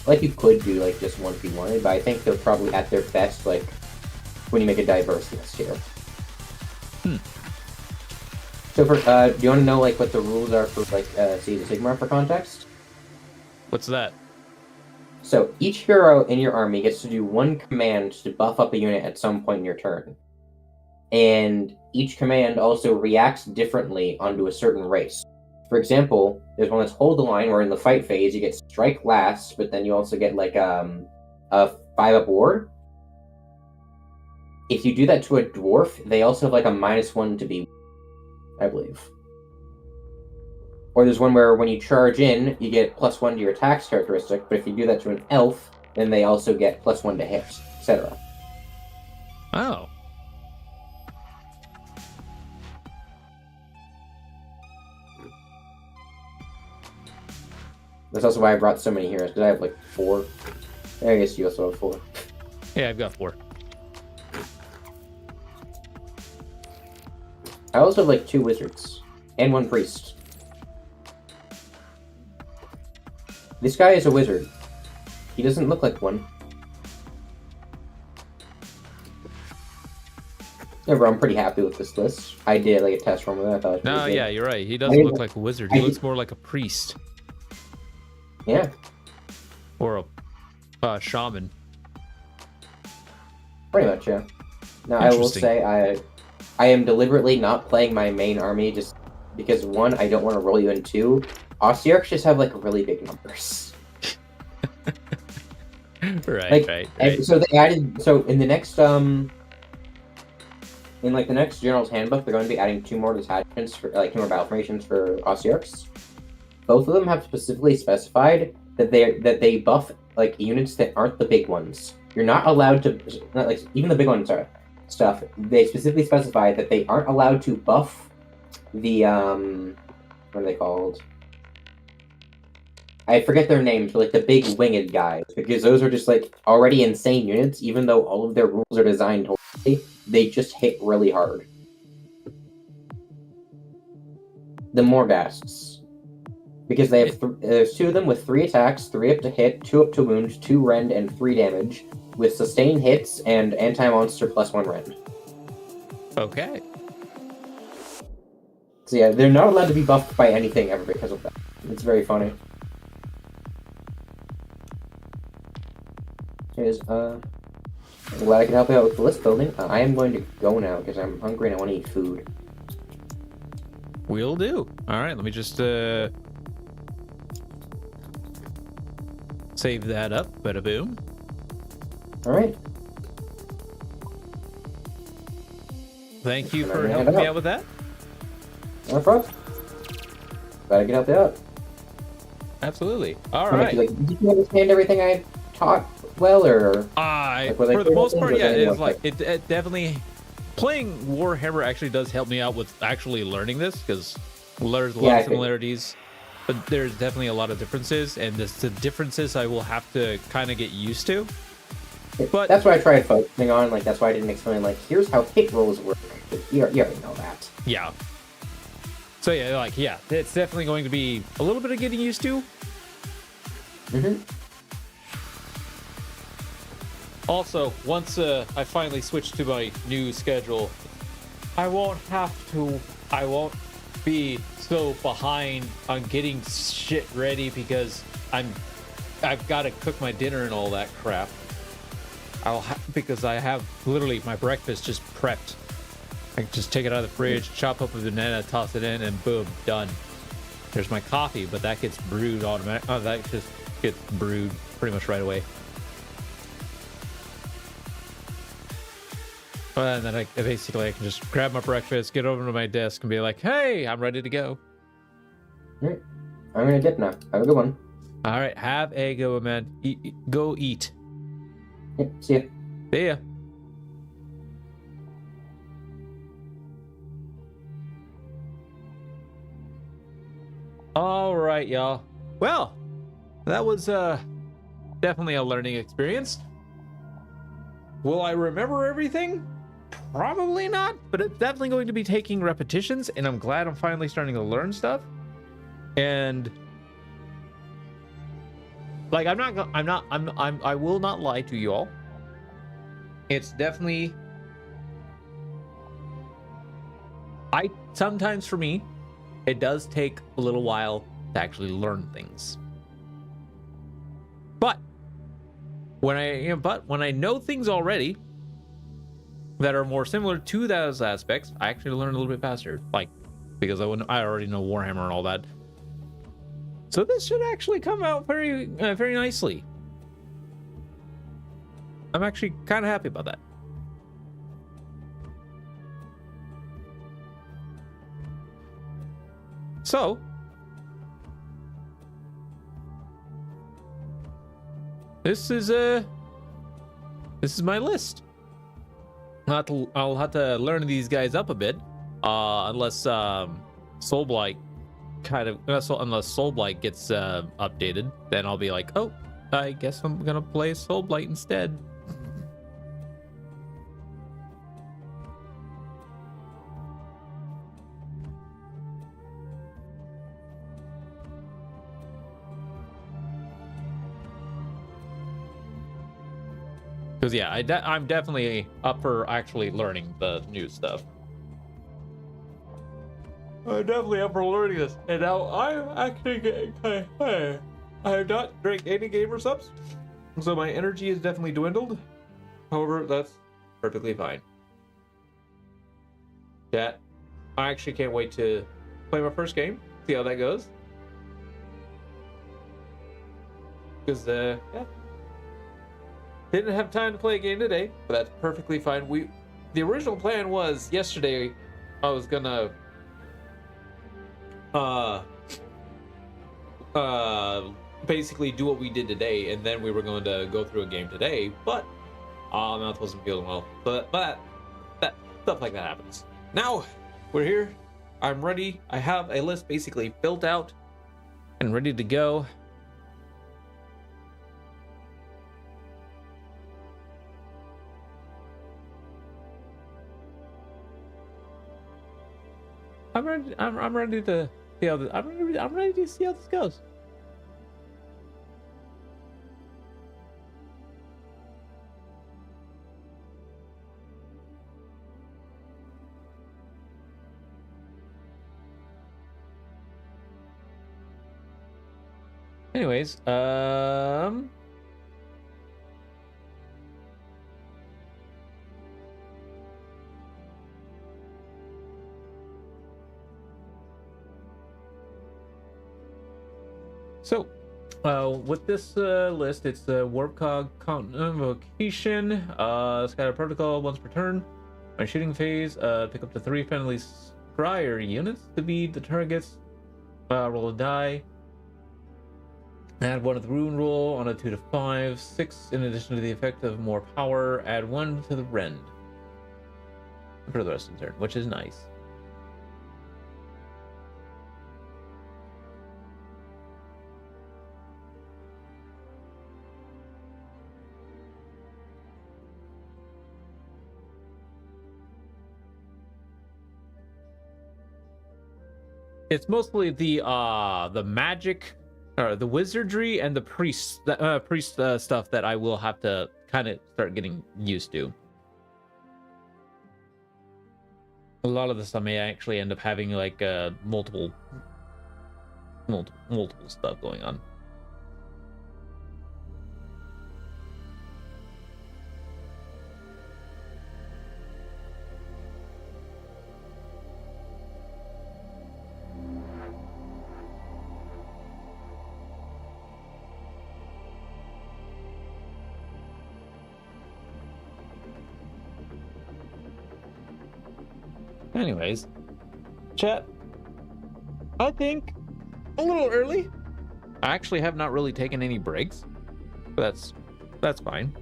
Like you could do like just one if you wanted, but I think they're probably at their best like when you make a diverse list here. So for do you want to know like what the rules are for like Cities of Sigmar for context? What's that? So each hero in your army gets to do one command to buff up a unit at some point in your turn. And each command also reacts differently onto a certain race. For example, there's one that's Hold the Line, where in the fight phase you get Strike last, but then you also get like a 5-up ward. If you do that to a dwarf, they also have like a -1 to be, I believe. Or there's one where when you charge in, you get +1 to your attacks characteristic, but if you do that to an elf, then they also get +1 to hit, etc. Oh. That's also why I brought so many heroes, because I have like 4. I guess you also have 4. Yeah, I've got 4. I also have like 2 wizards, and 1 priest. This guy is a wizard. He doesn't look like one. However, I'm pretty happy with this list. I did like a test run with it. I thought it was No, pretty good. yeah, you're right. He doesn't look like a wizard. He looks more like a priest Yeah, or a shaman. pretty much, yeah. Now, I will Interesting. say I am deliberately not playing my main army just because, 1, I don't want to roll you, and 2, Ossiarchs just have like really big numbers. Right. And so they added, so in the next in like the next General's Handbook, they're going to be adding 2 more detachments for like 2 more battle formations for Ossiarchs. Both of them have specifically specified that they buff like units that aren't the big ones. You're not allowed to, not like even the big ones are stuff. They specifically specify that they aren't allowed to buff the what are they called? I forget their names, but like the big winged guys, because those are just like already insane units. Even though all of their rules are designed horribly, they just hit really hard. The Morghasts, because they have there's 2 of them with 3 attacks, 3 up to hit, 2 up to wound, 2 rend, and 3 damage. with sustained hits and anti-monster +1 rend. Okay. So yeah, they're not allowed to be buffed by anything ever because of that. It's very funny. Here's, I'm glad I could help you out with the list building. I am going to go now because I'm hungry and I want to eat food. Will do. All right, let me just save that up. Bada boom. All right. Thank you for helping me out with that. No problem. Glad I could help you out. Absolutely. All right. Did you understand everything I taught well, or? For the most part, yeah. It's like it definitely playing Warhammer actually does help me out with actually learning this, because there's a lot of similarities, but there's definitely a lot of differences, and the differences I will have to kind of get used to. But that's what I tried focusing on. Like, that's why I didn't explain, like, here's how hit rolls work. You already know that. Yeah. So yeah, like, yeah, it's definitely going to be a little bit of getting used to. Also, once I finally switch to my new schedule, I won't be so behind on getting shit ready because I've got to cook my dinner and all that crap. Because I have literally my breakfast just prepped. I can just take it out of the fridge, chop up a banana, toss it in, and boom, done. There's my coffee, but that gets brewed automatically. Oh, that just gets brewed pretty much right away. And then I can just grab my breakfast, get over to my desk, and be like, "Hey, I'm ready to go." I'm gonna dip now. Have a good one. All right, have a good one, man. Go eat. See ya. See ya. All right, y'all. Well, that was definitely a learning experience. Will I remember everything? Probably not, but it's definitely going to be taking repetitions, and I'm glad I'm finally starting to learn stuff. And like, I will not lie to you all. It's definitely, sometimes for me, it does take a little while to actually learn things. But when I know things already that are more similar to those aspects, I actually learn a little bit faster. Like, because I already know Warhammer and all that. So this should actually come out very, very nicely. I'm actually kind of happy about that. So, this is my list. I'll have to learn these guys up a bit, unless Soulblight unless Soulblight gets updated, then I'll be like, oh, I guess I'm gonna play Soulblight instead. Because yeah, I'm definitely up for actually learning the new stuff. I'm definitely up for learning this. And now I'm actually I have not drank any gamer subs, so my energy is definitely dwindled. However, that's perfectly fine. Chat, I actually can't wait to play my first game, see how that goes. Because yeah. Didn't have time to play a game today, but that's perfectly fine. The original plan was yesterday I was gonna basically do what we did today, and then we were going to go through a game today, but mouth wasn't feeling well. But that stuff like that happens. Now we're here. I'm ready. I have a list basically built out and ready to go. I'm ready to see how this, I'm ready to see how this goes. Anyways, so, with this list, it's the Warp Cog Convocation, Scatter Protocol once per turn. My shooting phase, pick up to 3 friendly Scryer units to be the targets. Roll a die. Add 1 to the Rune roll on a 2 to 5. 6 in addition to the effect of more power. Add 1 to the Rend for the rest of the turn, which is nice. It's mostly the magic, or the wizardry, and the priest stuff that I will have to kind of start getting used to. A lot of this I may actually end up having like multiple stuff going on. Anyways, chat, I think a little early. I actually have not really taken any breaks, but that's fine.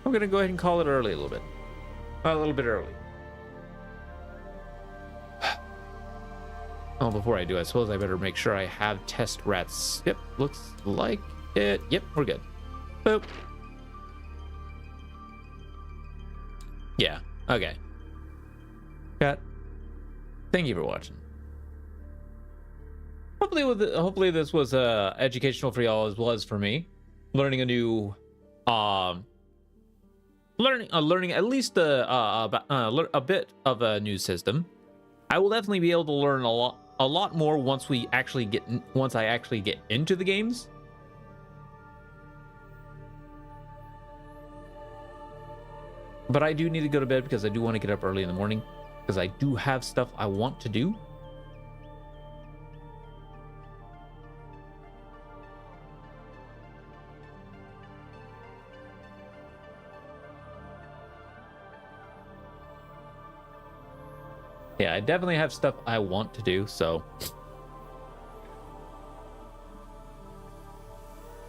I'm gonna go ahead and call it early a little bit early. Oh, before I do, I suppose I better make sure I have test rats. Yep, looks like it. Yep, we're good. Boop. Yeah, okay. Chat, thank you for watching. Hopefully this was educational for y'all as well as for me. Learning a new learning at least a bit of a new system. I will definitely be able to learn a lot more once I actually get into the games. But I do need to go to bed because I do want to get up early in the morning because I do have stuff I want to do. Yeah, I definitely have stuff I want to do, so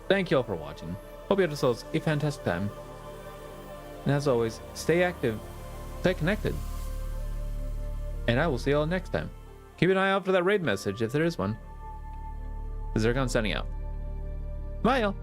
thank you all for watching. Hope you had yourselves a fantastic time. And as always, stay active, stay connected. And I will see you all next time. Keep an eye out for that raid message if there is one. Zircon signing out. Bye, y'all.